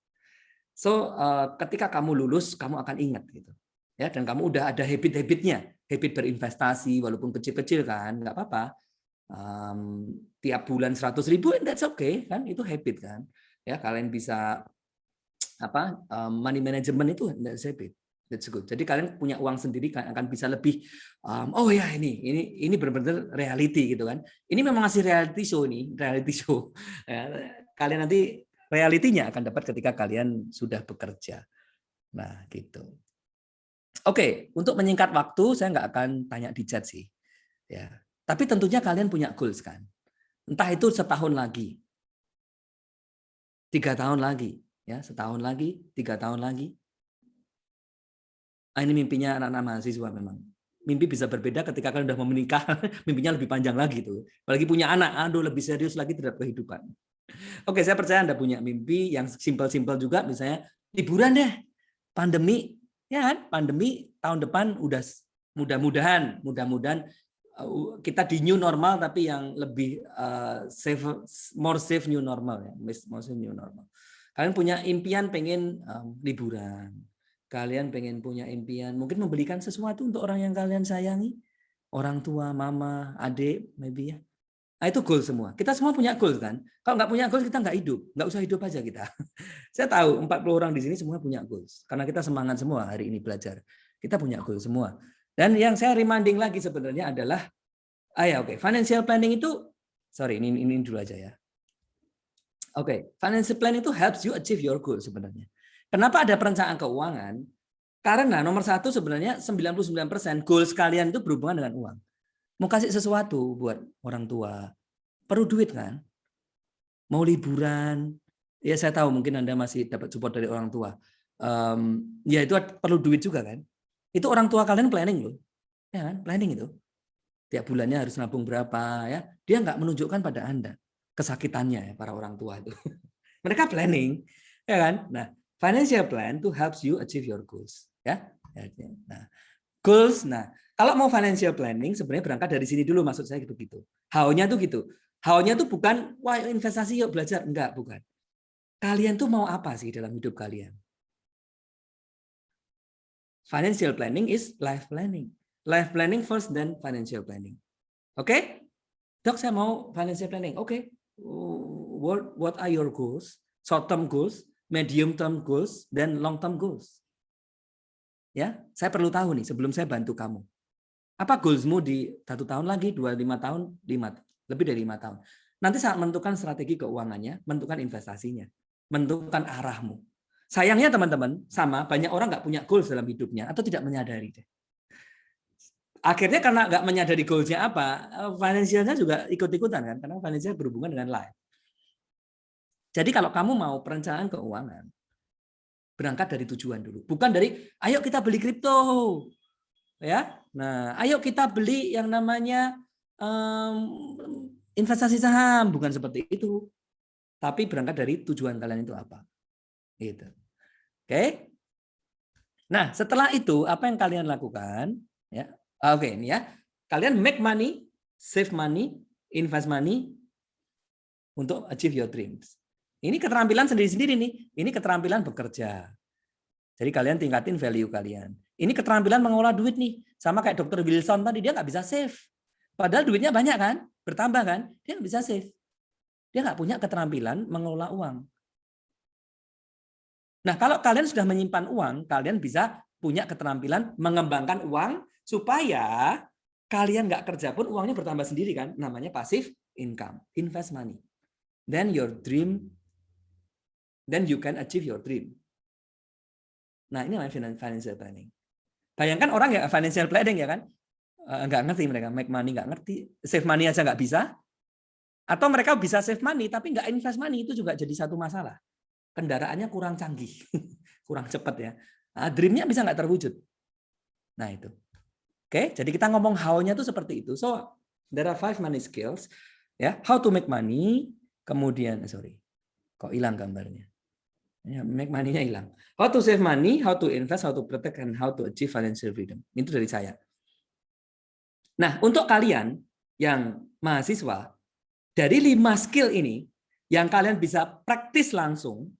Speaker 1: So, ketika kamu lulus, kamu akan ingat gitu. Ya, dan kamu udah ada habit-habitnya, habit berinvestasi walaupun kecil-kecil kan, nggak apa-apa. Tiap bulan 100.000, that's okay kan, itu habit kan. Ya, kalian bisa money management itu that's habit. That's good. Jadi kalian punya uang sendiri akan bisa lebih oh ya ini benar-benar reality gitu kan. Ini memang masih reality show nih, reality show. Ya, kalian nanti realitinya akan dapat ketika kalian sudah bekerja. Nah, gitu. Oke, untuk menyingkat waktu saya nggak akan tanya di chat sih. Ya. Tapi tentunya kalian punya goals kan. Entah itu setahun lagi. 3 tahun lagi, ya, setahun lagi, 3 tahun lagi. Ini mimpinya anak-anak mahasiswa memang. Mimpi bisa berbeda ketika kalian udah mau menikah, mimpinya lebih panjang lagi tuh. Apalagi punya anak, aduh lebih serius lagi terhadap kehidupan. Oke, saya percaya Anda punya mimpi yang simpel-simpel juga, misalnya liburan deh, pandemi, ya kan? Pandemi tahun depan udah mudah-mudahan kita di new normal tapi yang lebih more safe new normal ya, more safe new normal. Kalian punya impian pengen liburan, kalian pengen punya impian mungkin membelikan sesuatu untuk orang yang kalian sayangi, orang tua, mama, adik, maybe ya. Nah, itu goal semua. Kita semua punya goal kan. Kalau nggak punya goal kita nggak hidup. Nggak usah hidup aja kita. Saya tahu 40 orang di sini semua punya goals. Karena kita semangat semua hari ini belajar. Kita punya goal semua. Dan yang saya reminding lagi sebenarnya adalah, financial planning itu, ini dulu aja ya. Financial planning itu helps you achieve your goal sebenarnya. Kenapa ada perencanaan keuangan? Karena nomor 1 sebenarnya 99% goals kalian itu berhubungan dengan uang. Mau kasih sesuatu buat orang tua, perlu duit kan? Mau liburan, ya saya tahu mungkin Anda masih dapat support dari orang tua. Ya itu perlu duit juga kan? Itu orang tua kalian planning loh, ya kan? Planning itu. Tiap bulannya harus nabung berapa ya? Dia nggak menunjukkan pada Anda kesakitannya ya para orang tua itu. Mereka planning, ya kan? Nah, financial plan to helps you achieve your goals, ya. Nah, goals. Nah, kalau mau financial planning sebenarnya berangkat dari sini dulu, maksud saya begitu. How-nya tuh gitu. How-nya tuh bukan wah investasi yuk belajar, enggak, bukan. Kalian tuh mau apa sih dalam hidup kalian? Financial planning is life planning. Life planning first then financial planning. Oke? Dok, saya mau financial planning. Oke. What are your goals? Short term goals, medium term goals, dan long term goals. Ya, saya perlu tahu nih sebelum saya bantu kamu. Apa goalsmu di 1 tahun lagi, 25 tahun, lebih dari 5 tahun. Nanti saat menentukan strategi keuangannya, menentukan investasinya, menentukan arahmu. Sayangnya teman-teman, banyak orang nggak punya goals dalam hidupnya atau tidak menyadari. Akhirnya karena nggak menyadari goalsnya apa, finansialnya juga ikut-ikutan kan, karena finansial berhubungan dengan life. Jadi kalau kamu mau perencanaan keuangan, berangkat dari tujuan dulu, bukan dari ayo kita beli kripto, ya. Nah, ayo kita beli yang namanya investasi saham, bukan seperti itu. Tapi berangkat dari tujuan kalian itu apa, gitu. Oke. Nah, setelah itu apa yang kalian lakukan? Ya, ini ya. Kalian make money, save money, invest money untuk achieve your dreams. Ini keterampilan sendiri-sendiri nih. Ini keterampilan bekerja. Jadi kalian tingkatin value kalian. Ini keterampilan mengolah duit nih. Sama kayak Dr. Wilson tadi, dia nggak bisa save. Padahal duitnya banyak kan? Bertambah kan? Dia nggak bisa save. Dia nggak punya keterampilan mengelola uang. Nah, kalau kalian sudah menyimpan uang, kalian bisa punya keterampilan mengembangkan uang supaya kalian nggak kerja pun uangnya bertambah sendiri kan? Namanya passive income. Invest money. Then you can achieve your dream. Nah, ini namanya financial planning. Bayangkan orang ya financial planning ya kan, nggak ngerti mereka, make money nggak ngerti, save money aja nggak bisa, atau mereka bisa save money tapi nggak invest money, itu juga jadi satu masalah. Kendaraannya kurang canggih, kurang cepat ya. Nah, dreamnya bisa nggak terwujud. Nah itu. Oke, jadi kita ngomong how-nya tuh seperti itu. So there are 5 money skills. Ya, how to make money. Kemudian, kok hilang gambarnya? Ya, make money-nya hilang. How to save money, how to invest, how to protect, and how to achieve financial freedom. Itu dari saya. Nah, untuk kalian yang mahasiswa, dari 5 skill ini, yang kalian bisa praktis langsung,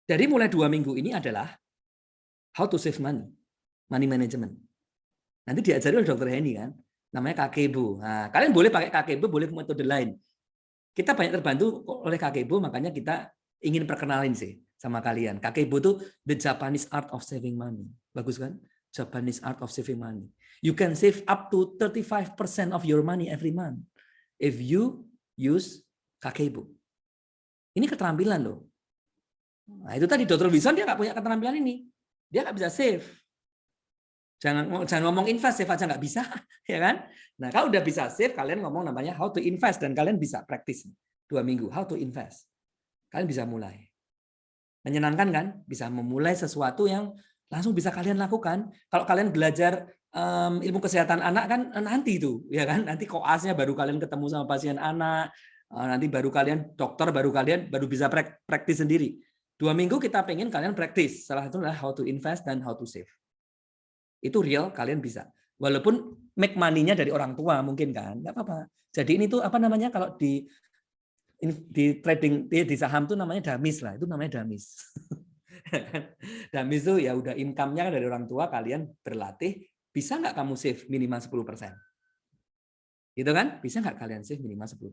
Speaker 1: dari mulai 2 minggu ini adalah how to save money, money management. Nanti diajari oleh Dr. Henny kan, namanya Kakebo. Nah, kalian boleh pakai Kakebo, boleh metode lain. Kita banyak terbantu oleh Kakebo, makanya kita ingin perkenalin sih sama kalian. Kakebo itu the Japanese art of saving money. Bagus kan? Japanese art of saving money. You can save up to 35% of your money every month if you use Kakebo. Ini keterampilan loh. Nah, itu tadi Dr. Wilson dia nggak punya keterampilan ini. Dia nggak bisa save. Jangan ngomong invest, save aja nggak bisa, ya kan? Nah, kalau udah bisa save, kalian ngomong namanya how to invest dan kalian bisa praktis 2 minggu how to invest. Kalian bisa mulai. Menyenangkan kan? Bisa memulai sesuatu yang langsung bisa kalian lakukan. Kalau kalian belajar ilmu kesehatan anak kan nanti itu, ya kan? Nanti koasnya baru kalian ketemu sama pasien anak, nanti baru kalian dokter, baru bisa praktis sendiri. 2 minggu kita pengen kalian praktis. Salah satu adalah how to invest dan how to save. Itu real, kalian bisa. Walaupun make money-nya dari orang tua mungkin kan, nggak apa-apa. Jadi ini tuh apa namanya kalau di trading di saham tuh namanya damis lah, itu namanya damis. Damis tuh ya udah income-nya dari orang tua, kalian berlatih, bisa nggak kamu save minimal 10%? Gitu kan? Bisa nggak kalian save minimal 10%?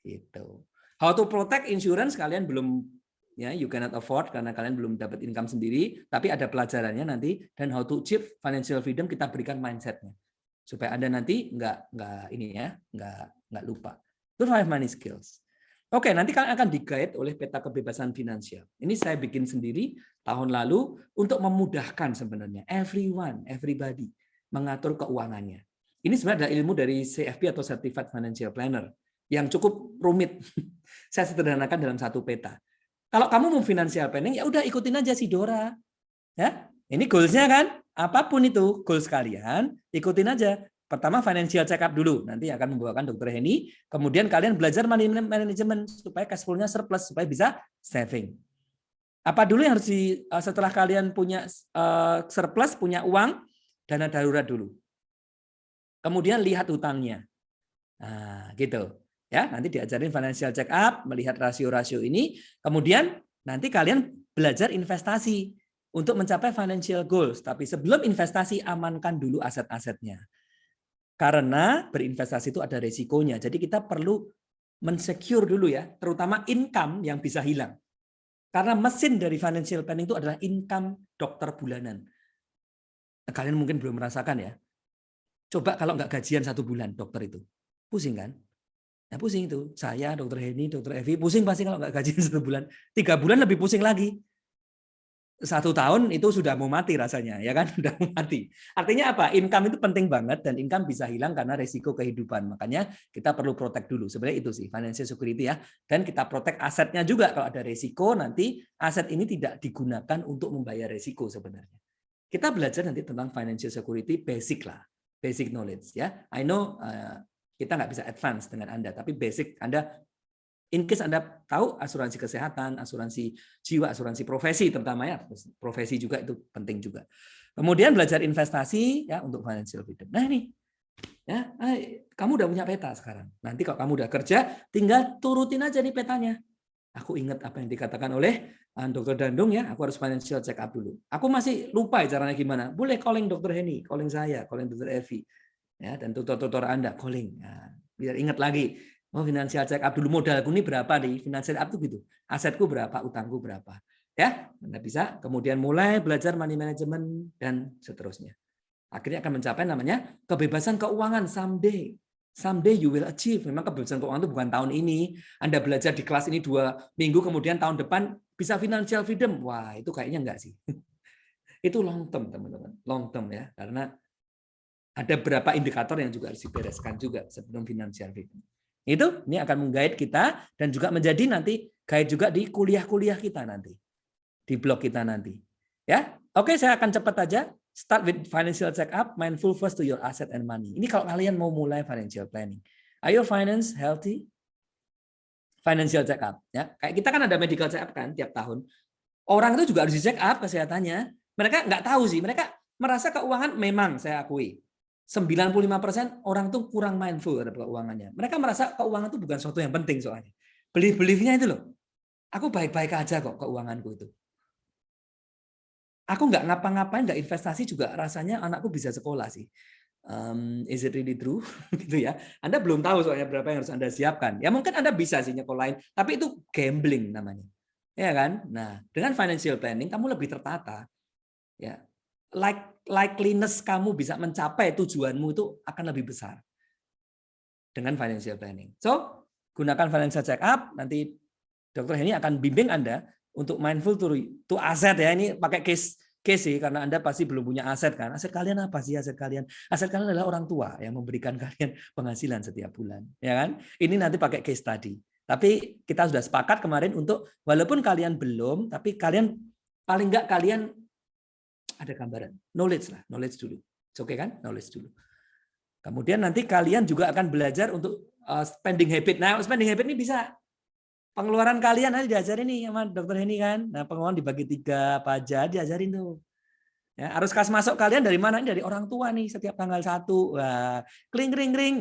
Speaker 1: Gitu. How to protect insurance kalian belum, ya, you cannot afford karena kalian belum dapat income sendiri, tapi ada pelajarannya nanti. Dan how to achieve financial freedom kita berikan mindsetnya supaya Anda nanti nggak lupa. Itu 5 money skills. Oke, nanti kalian akan di-guide oleh peta kebebasan finansial. Ini saya bikin sendiri tahun lalu untuk memudahkan sebenarnya everybody mengatur keuangannya. Ini sebenarnya adalah ilmu dari CFP atau Certified Financial Planner yang cukup rumit. Saya sederhanakan dalam satu peta. Kalau kamu mau financial planning, ya udah ikutin aja si Dora. Ya, ini goals-nya kan? Apapun itu goals kalian, ikutin aja. Pertama financial check up dulu, nanti akan membawakan Dr. Henny. Kemudian kalian belajar money management supaya cash flow-nya surplus, supaya bisa saving. Apa dulu yang harus setelah kalian punya surplus, punya uang, dana darurat dulu. Kemudian lihat hutangnya. Nah, gitu. Ya, nanti diajarin financial check up, melihat rasio-rasio ini, kemudian nanti kalian belajar investasi untuk mencapai financial goals. Tapi sebelum investasi, amankan dulu aset-asetnya. Karena berinvestasi itu ada resikonya. Jadi kita perlu mensecure dulu ya, terutama income yang bisa hilang. Karena mesin dari financial planning itu adalah income dokter bulanan. Kalian mungkin belum merasakan ya. Coba kalau nggak gajian 1 bulan dokter itu. Pusing kan? Nah, pusing itu. Saya, Dr. Henny, Dr. Evi, pusing pasti kalau nggak gajian 1 bulan. 3 bulan lebih pusing lagi. 1 tahun itu sudah mau mati rasanya, ya kan? Sudah mau mati. Artinya apa? Income itu penting banget dan income bisa hilang karena resiko kehidupan. Makanya kita perlu protect dulu. Sebenarnya itu sih financial security ya. Dan kita protect asetnya juga. Kalau ada resiko nanti aset ini tidak digunakan untuk membayar resiko sebenarnya. Kita belajar nanti tentang financial security basic lah, basic knowledge ya. I know kita nggak bisa advance dengan Anda, tapi basic Anda. In case Anda tahu asuransi kesehatan, asuransi jiwa, asuransi profesi terutama ya, profesi juga itu penting juga. Kemudian belajar investasi ya untuk financial freedom. Nah ini, ya, kamu udah punya peta sekarang. Nanti kalau kamu udah kerja, tinggal turutin aja nih petanya. Aku ingat apa yang dikatakan oleh Dr. Dandung ya, aku harus financial check up dulu. Aku masih lupa ya caranya gimana. Boleh calling Dr. Henny, calling saya, calling Dr. Evi, ya, dan tutor-tutor Anda calling. Nah, biar ingat lagi. Oh, financial check up dulu, modalku ini berapa nih? Financial up tuh gitu. Asetku berapa, utangku berapa. Ya, Anda bisa kemudian mulai belajar money management dan seterusnya. Akhirnya akan mencapai namanya kebebasan keuangan someday. Someday you will achieve. Memang kebebasan keuangan itu bukan tahun ini. Anda belajar di kelas ini 2 minggu, kemudian tahun depan bisa financial freedom. Wah, itu kayaknya enggak sih. Itu long term, teman-teman. Long term ya, karena ada beberapa indikator yang juga harus dibereskan juga sebelum financial freedom. Itu ini akan meng-guide kita dan juga menjadi nanti guide juga di kuliah-kuliah kita nanti. Di blog kita nanti. Ya. Oke, saya akan cepat aja. Start with financial check up, mindful first to your asset and money. Ini kalau kalian mau mulai financial planning. Are your finance healthy? financial check up ya. Kayak kita kan ada medical check up kan tiap tahun. Orang itu juga harus di check up kesehatannya. Mereka nggak tahu sih, mereka merasa keuangan memang saya akui 95% orang tuh kurang mindful terhadap keuangannya. Mereka merasa keuangan itu bukan sesuatu yang penting soalnya. Belief-beliefnya itu loh. Aku baik-baik aja kok keuanganku itu. Aku nggak ngapa-ngapain, nggak investasi juga rasanya anakku bisa sekolah sih. Is it really true? gitu ya. Anda belum tahu soalnya berapa yang harus Anda siapkan. Ya mungkin Anda bisa sih nyekolahin, tapi itu gambling namanya. Ya kan? Nah, dengan financial planning kamu lebih tertata. Ya. Likeliness kamu bisa mencapai tujuanmu itu akan lebih besar dengan financial planning. So, gunakan financial check up, nanti Dr. Henny akan bimbing Anda untuk mindful to asset ya. Ini pakai case sih, karena Anda pasti belum punya aset kan. Aset kalian apa sih aset kalian? Aset kalian adalah orang tua yang memberikan kalian penghasilan setiap bulan, ya kan? Ini nanti pakai case tadi. Tapi kita sudah sepakat kemarin untuk walaupun kalian belum, tapi kalian paling enggak kalian ada gambaran. Knowledge dulu. Oke kan? Knowledge dulu. Kemudian nanti kalian juga akan belajar untuk spending habit. Nah, spending habit ini bisa pengeluaran kalian nanti diajarin nih sama Dr. Henny kan. Nah, pengeluaran dibagi 3 apa aja diajarin tuh. Ya, arus kas masuk kalian dari mana? Dari orang tua nih setiap tanggal 1. Wah, kling.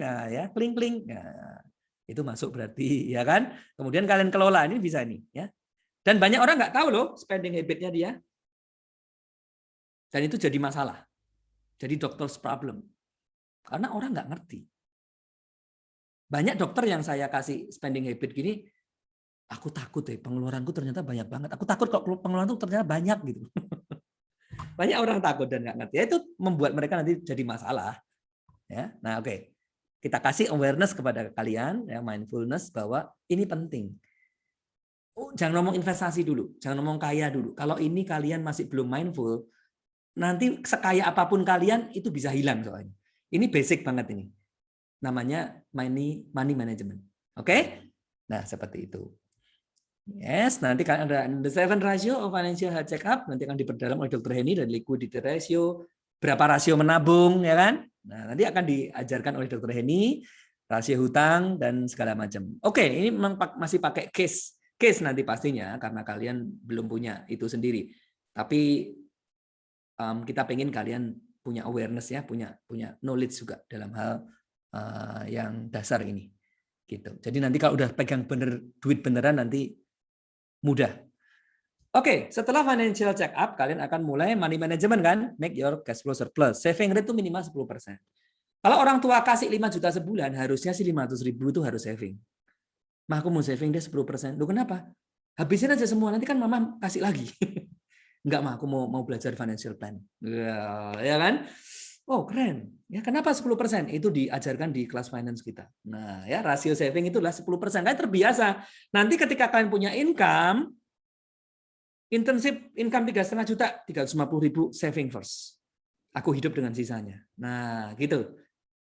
Speaker 1: Nah, ya, kling. Nah, itu masuk berarti ya kan. Kemudian kalian kelola ini bisa nih ya. Dan banyak orang nggak tahu loh spending habitnya dia. Dan itu jadi masalah. Jadi doctor's problem. Karena orang nggak ngerti. Banyak dokter yang saya kasih spending habit gini, aku takut pengeluaranku ternyata banyak banget. Aku takut kok pengeluaranku ternyata banyak gitu. Banyak orang takut dan nggak ngerti. Itu membuat mereka nanti jadi masalah. Ya, nah oke. Kita kasih awareness kepada kalian, ya, mindfulness bahwa ini penting. Jangan ngomong investasi dulu, jangan ngomong kaya dulu. Kalau ini kalian masih belum mindful, nanti sekaya apapun kalian itu bisa hilang soalnya. Ini basic banget ini. Namanya money management. Oke? Nah, seperti itu. Yes, nanti kan ada the 7 ratio of financial health check up, nanti akan diperdalam oleh Dr. Henny dan liquidity ratio, berapa rasio menabung ya kan? Nah, nanti akan diajarkan oleh Dr. Henny, rasio hutang dan segala macam. Oke, ini memang masih pakai case nanti pastinya karena kalian belum punya itu sendiri. Tapi kita pengen kalian punya awareness ya, punya knowledge juga dalam hal yang dasar ini. Gitu. Jadi nanti kalau udah pegang duit beneran nanti mudah. Oke, setelah financial check up kalian akan mulai money management kan, make your cash flow surplus. Saving rate itu minimal 10%. Kalau orang tua kasih 5 juta sebulan, harusnya sih 500.000 itu harus saving. Mah aku mau saving dia 10%. Loh kenapa? Habisin aja semua, nanti kan mama kasih lagi. Enggak mah, aku mau belajar financial plan. Ya kan? Oh, keren. Ya, kenapa 10%? Itu diajarkan di kelas finance kita. Nah, ya rasio saving itulah 10%. Kalian terbiasa. Nanti ketika kalian punya income, internship income 3,5 juta, 350.000 saving first. Aku hidup dengan sisanya. Nah, gitu.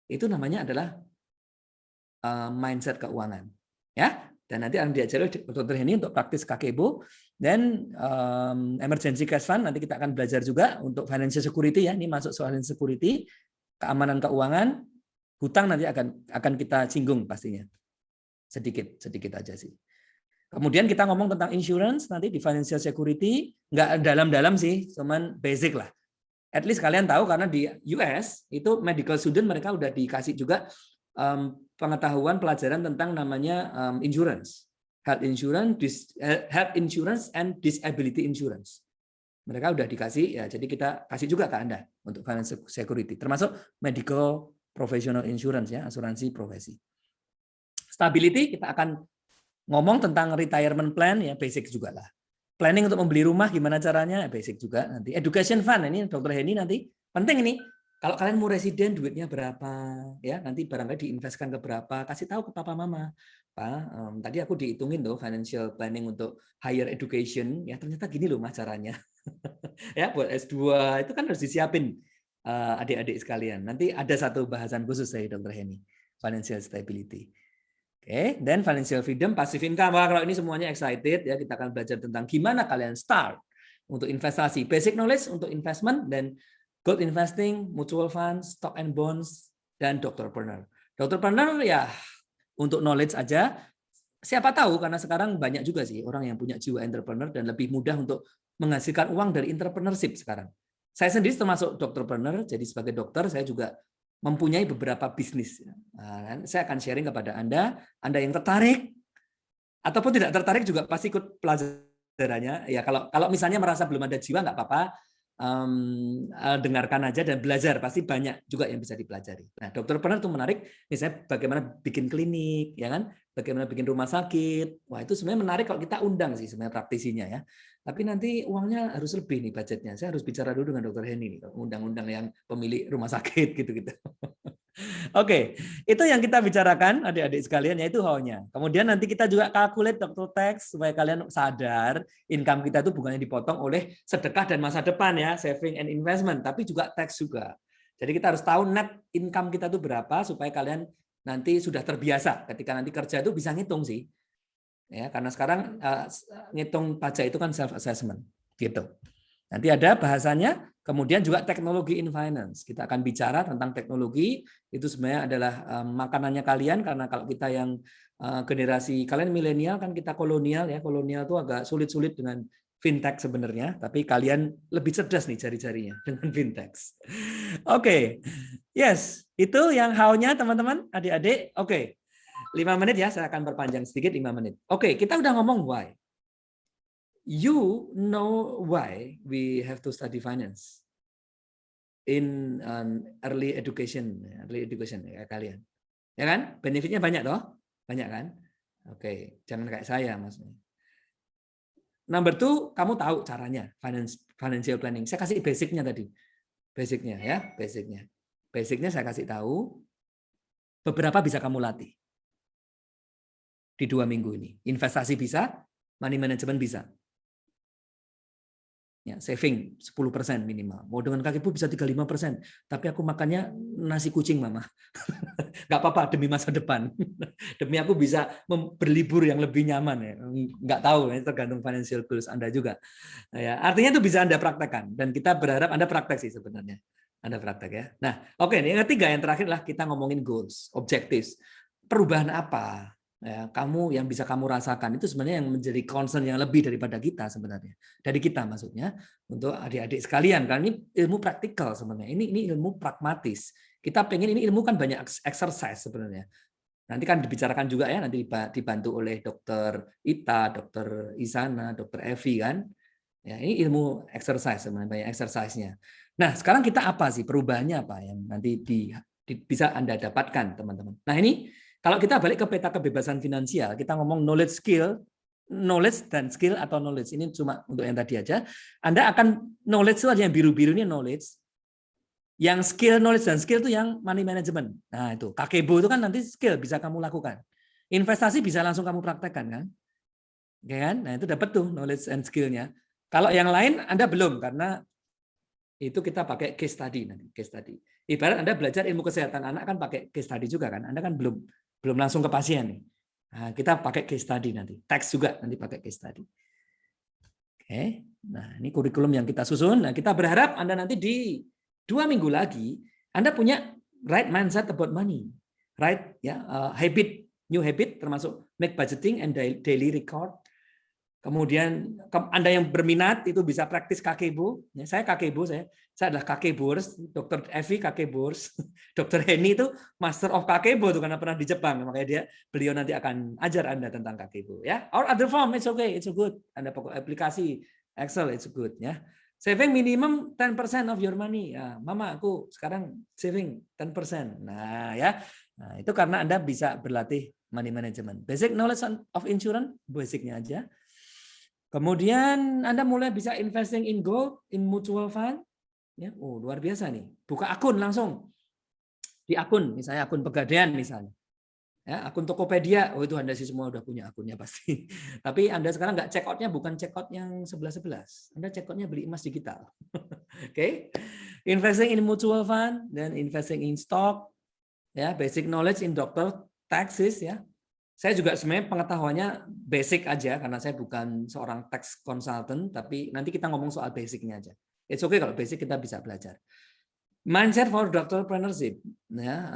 Speaker 1: Itu namanya adalah mindset keuangan. Ya. Dan nanti akan diajari Dr. Henny untuk praktis kakebo. Dan emergency cash fund nanti kita akan belajar juga untuk financial security ya. Ini masuk soal security, keamanan keuangan, hutang nanti akan kita singgung pastinya. Sedikit aja sih. Kemudian kita ngomong tentang insurance nanti di financial security, nggak dalam-dalam sih, cuman basic lah. At least kalian tahu karena di US itu medical student mereka udah dikasih juga pengetahuan pelajaran tentang namanya insurance. Health insurance and disability insurance. Mereka udah dikasih ya, jadi kita kasih juga ke Anda untuk financial security, termasuk medical professional insurance ya, asuransi profesi. Stability kita akan ngomong tentang retirement plan ya, basic juga lah. Planning untuk membeli rumah gimana caranya, basic juga nanti. Education fund ini Dr. Henny nanti penting ini. Kalau kalian mau residen duitnya berapa ya, nanti barangkali diinvestkan ke berapa, kasih tahu ke papa mama. Pak, tadi aku dihitungin tuh financial planning untuk higher education, ya ternyata gini loh mas caranya. Ya buat S2 itu kan harus disiapin adik-adik sekalian. Nanti ada satu bahasan khusus dari Dr. Henny, financial stability. Oke, dan financial freedom, passive income. Wah, kalau ini semuanya excited ya, kita akan belajar tentang gimana kalian start untuk investasi, basic knowledge untuk investment dan gold investing, mutual funds, stock and bonds, dan Doctorpreneur. Doctorpreneur ya untuk knowledge aja, siapa tahu karena sekarang banyak juga sih orang yang punya jiwa entrepreneur dan lebih mudah untuk menghasilkan uang dari entrepreneurship sekarang. Saya sendiri termasuk dokterpreneur, jadi sebagai dokter saya juga mempunyai beberapa bisnis. Nah, saya akan sharing kepada Anda yang tertarik ataupun tidak tertarik juga pasti ikut pelajarannya. Ya kalau misalnya merasa belum ada jiwa nggak apa-apa, dengarkan aja dan belajar, pasti banyak juga yang bisa dipelajari. Nah, dokterpreneur itu menarik, misalnya bagaimana bikin klinik, ya kan? Bagaimana bikin rumah sakit. Wah, itu sebenarnya menarik kalau kita undang sih sebenarnya praktisinya ya. Tapi nanti uangnya harus lebih nih budgetnya. Saya harus bicara dulu dengan Dokter Henny nih, undang-undang yang pemilik rumah sakit gitu-gitu. Oke, itu yang kita bicarakan adik-adik sekalian, yaitu how-nya. Kemudian nanti kita juga calculate dokter tax supaya kalian sadar income kita itu bukannya dipotong oleh sedekah dan masa depan ya, saving and investment, tapi juga tax juga. Jadi kita harus tahu net income kita itu berapa supaya kalian nanti sudah terbiasa ketika nanti kerja itu bisa ngitung sih. Ya, karena sekarang ngitung pajak itu kan self assessment gitu. Nanti ada bahasanya, kemudian juga teknologi in finance. Kita akan bicara tentang teknologi, itu sebenarnya adalah makanannya kalian, karena kalau kita yang generasi, kalian milenial kan kita kolonial ya, kolonial itu agak sulit-sulit dengan fintech sebenarnya, tapi kalian lebih cerdas nih jari-jarinya dengan fintech. Oke, yes, itu yang how-nya teman-teman, adik-adik. Oke, 5 menit ya, saya akan perpanjang sedikit 5 menit. Oke, kita udah ngomong why. You know why we have to study finance in early education ya kalian, ya kan? Benefitnya banyak toh, banyak kan? Oke, jangan kayak saya maksudnya. Number 2, kamu tahu caranya financial planning. Saya kasih basicnya tadi, basicnya ya, basicnya saya kasih tahu. Beberapa bisa kamu latih di 2 minggu ini. Investasi bisa, money management bisa. Ya, saving 10% minimal. Mau dengan kaki bu bisa 35%. Tapi aku makannya nasi kucing, Mama. Nggak apa-apa, demi masa depan. Demi aku bisa berlibur yang lebih nyaman. Ya. Nggak tahu, ya, tergantung financial goals Anda juga. Ya, artinya itu bisa Anda praktekkan. Dan kita berharap Anda praktek sih sebenarnya. Anda praktek ya. Nah, oke, yang ketiga, yang terakhir lah kita ngomongin goals, objectives. Perubahan apa? Ya, kamu yang bisa kamu rasakan itu sebenarnya yang menjadi concern yang lebih daripada kita sebenarnya, dari kita maksudnya untuk adik-adik sekalian, karena ini ilmu praktikal sebenarnya, ini ilmu pragmatis. Kita pengen ini ilmu kan banyak exercise sebenarnya. Nanti kan dibicarakan juga ya, nanti dibantu oleh Dokter Ita, Dokter Isana, Dokter Evi kan. Ya, ini ilmu exercise sebenarnya, banyak exercise-nya. Nah, sekarang kita apa sih perubahannya apa yang nanti bisa Anda dapatkan teman-teman. Nah ini kalau kita balik ke peta kebebasan finansial, kita ngomong knowledge dan skill atau knowledge. Ini cuma untuk yang tadi aja. Anda akan knowledge itu ada yang biru-biru ini knowledge. Yang skill, knowledge dan skill itu yang money management. Nah itu, kakebo itu kan nanti skill bisa kamu lakukan. Investasi bisa langsung kamu praktekkan kan. Oke kan? Nah itu dapat tuh knowledge and skill-nya. Kalau yang lain Anda belum, karena itu kita pakai case study nanti, case study. Ibarat Anda belajar ilmu kesehatan anak kan pakai case study juga kan. Anda kan belum langsung ke pasien nih. Nah, kita pakai case study nanti. Teks juga nanti pakai case study. Oke. Nah, ini kurikulum yang kita susun. Nah, kita berharap Anda nanti di 2 minggu lagi Anda punya right mindset about money. Right ya, new habit termasuk make budgeting and daily record. Kemudian Anda yang berminat itu bisa praktis kakebo. Ya, saya kakebo, saya adalah kakebors, Dokter Evi kakebors, Dokter Henny itu master of kakebo tuh karena pernah di Jepang, makanya beliau nanti akan ajar Anda tentang kakebo ya. Or other form, it's okay, it's good. Anda pakai aplikasi Excel, it's good ya. Saving minimum 10% of your money. Ya, Mama, aku sekarang saving 10%. Nah, ya. Nah, itu karena Anda bisa berlatih money management. Basic knowledge of insurance, basicnya aja. Kemudian Anda mulai bisa investing in gold, in mutual fund. Ya, oh luar biasa nih. Buka akun langsung. Di akun, misalnya akun Pegadaian misalnya. Ya, akun Tokopedia, oh itu Anda sih semua udah punya akunnya pasti. Tapi Anda sekarang nggak check out-nya bukan check out yang 11-11. Anda check out-nya beli emas digital. Oke. Investing in mutual fund dan investing in stock. Ya, basic knowledge in doctor taxes ya. Saya juga sebenarnya pengetahuannya basic aja karena saya bukan seorang tax consultant, tapi nanti kita ngomong soal basicnya aja. It's okay kalau basic kita bisa belajar. Mindset for entrepreneurship, ya,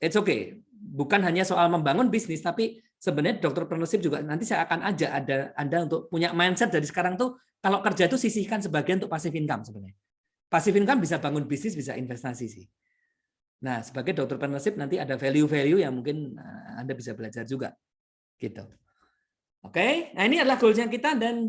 Speaker 1: it's okay. Bukan hanya soal membangun bisnis, tapi sebenarnya entrepreneurship juga nanti saya akan ajak Anda untuk punya mindset dari sekarang tuh kalau kerja itu sisihkan sebagian untuk passive income sebenarnya. Passive income bisa bangun bisnis, bisa investasi sih. Nah, sebagai entrepreneurship nanti ada value-value yang mungkin Anda bisa belajar juga. Gitu. Oke, nah ini adalah goals yang kita dan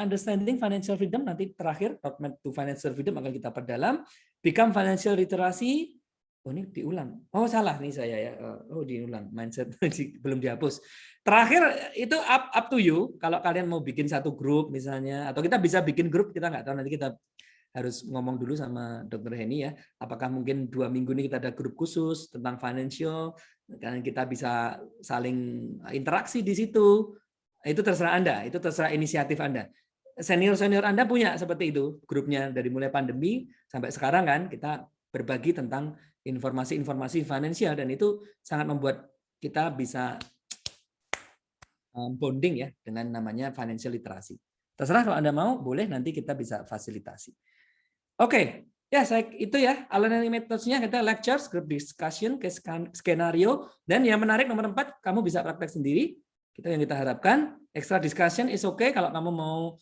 Speaker 1: understanding financial freedom nanti terakhir roadmap to financial freedom akan kita perdalam. Become financial literacy. Oh ini diulang. Oh salah nih saya ya. Oh diulang. Mindset belum dihapus. Terakhir itu up to you. Kalau kalian mau bikin satu grup misalnya, atau kita bisa bikin grup, kita nggak tahu, nanti kita harus ngomong dulu sama Dr. Henny ya. Apakah mungkin 2 minggu ini kita ada grup khusus tentang financial, dan kita bisa saling interaksi di situ. Itu terserah Anda, itu terserah inisiatif Anda. Senior-senior Anda punya seperti itu, grupnya dari mulai pandemi sampai sekarang kan, kita berbagi tentang informasi-informasi finansial, dan itu sangat membuat kita bisa bonding ya dengan namanya financial literacy. Terserah kalau Anda mau, boleh nanti kita bisa fasilitasi. Oke, ya itu ya learning methods-nya, kita lectures, group discussion, case skenario, dan yang menarik nomor 4, kamu bisa praktek sendiri. Itu yang kita harapkan. Extra discussion is okay kalau kamu mau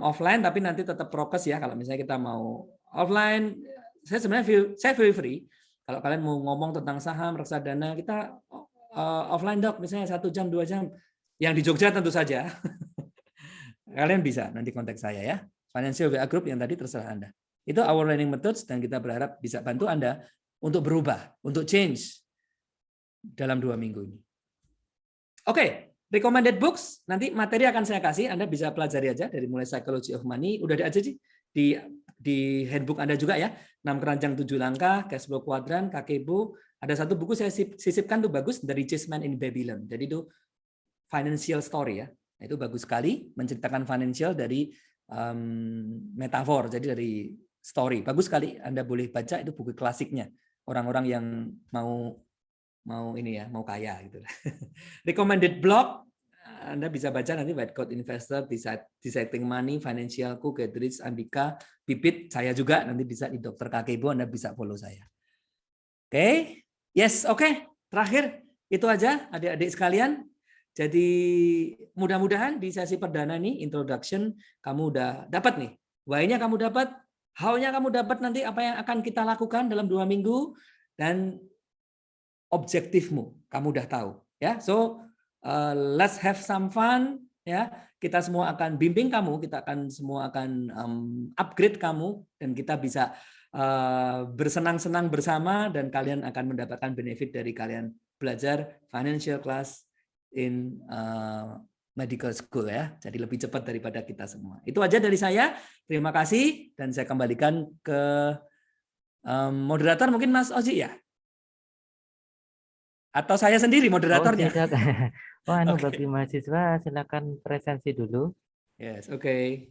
Speaker 1: offline, tapi nanti tetap prokes ya. Kalau misalnya kita mau offline, saya sebenarnya saya feel free. Kalau kalian mau ngomong tentang saham, reksadana, kita offline dok, misalnya 1 jam, 2 jam. Yang di Jogja tentu saja. Kalian bisa nanti kontak saya ya. Financial WA Group yang tadi terserah Anda. Itu our learning methods, dan kita berharap bisa bantu Anda untuk berubah, untuk change dalam 2 minggu ini. Oke. Recommended books, nanti materi akan saya kasih, Anda bisa pelajari aja dari mulai Psychology of Money, udah ada aja sih di handbook Anda juga ya, 6 keranjang 7 langkah, Cash Flow Quadrant, Kakebo, ada satu buku saya sisipkan tuh bagus dari Richest Man in Babylon, jadi itu financial story ya, itu bagus sekali, menceritakan financial dari metafor, jadi dari story, bagus sekali, Anda boleh baca, itu buku klasiknya, orang-orang yang mau ini ya, mau kaya gitu. Recommended blog, Anda bisa baca nanti White Coat Investor, Dissecting Money, Financial Cook, Get Rich, Andika, Pipit, saya juga nanti bisa di Dr. Kakebo, Anda bisa follow saya. Oke, yes, oke. Terakhir itu aja adik-adik sekalian. Jadi mudah-mudahan di sesi perdana ini introduction kamu udah dapat nih. Why-nya kamu dapat, how-nya kamu dapat, nanti apa yang akan kita lakukan dalam 2 minggu, dan objektifmu kamu udah tahu ya. So let's have some fun ya. Kita semua akan bimbing kamu, kita akan semua akan upgrade kamu, dan kita bisa bersenang-senang bersama, dan kalian akan mendapatkan benefit dari kalian belajar financial class in medical school ya. Jadi lebih cepat daripada kita semua. Itu aja dari saya. Terima kasih, dan saya kembalikan ke moderator, mungkin Mas Oji ya. Atau saya sendiri moderatornya?
Speaker 3: Bagi mahasiswa silakan presensi dulu.
Speaker 1: Yes, oke.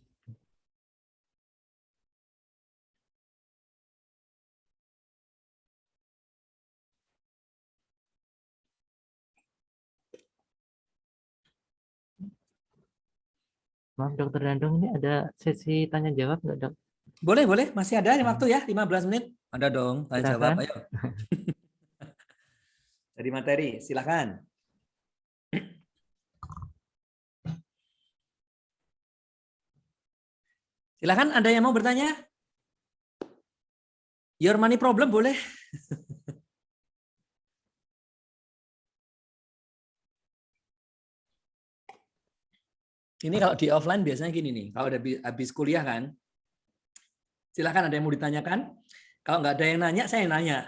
Speaker 3: Maaf Dokter Dandung, ini ada sesi tanya jawab nggak dok?
Speaker 1: Boleh, masih ada waktu ya, 15 menit. Ada dong, tanya jawab, ayo. Dari materi, silakan. Silakan, ada yang mau bertanya? Your money problem boleh. Ini kalau di offline biasanya gini nih, kalau udah habis kuliah kan, silakan ada yang mau ditanyakan. Kalau nggak ada yang nanya, saya yang nanya.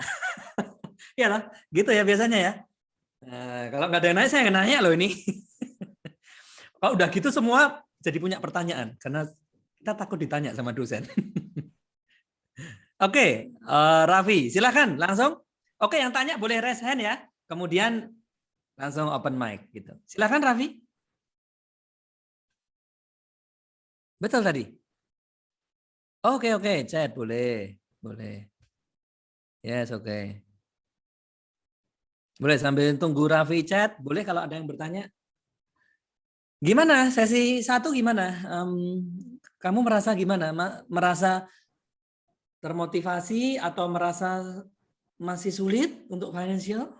Speaker 1: Iya lah, gitu ya biasanya ya. Nah, kalau nggak ada yang nanya, saya yang nanya loh ini. Kalau udah gitu semua jadi punya pertanyaan, karena kita takut ditanya sama dosen. Oke, Raffi, silakan langsung. Oke, yang tanya boleh raise hand ya. Kemudian langsung open mic gitu. Silakan Raffi. Betul tadi. Oke, chat boleh. Yes, oke. Boleh sambil tunggu Raffi chat, boleh kalau ada yang bertanya. Gimana sesi 1 gimana? Kamu merasa gimana? Merasa termotivasi atau merasa masih sulit untuk financial?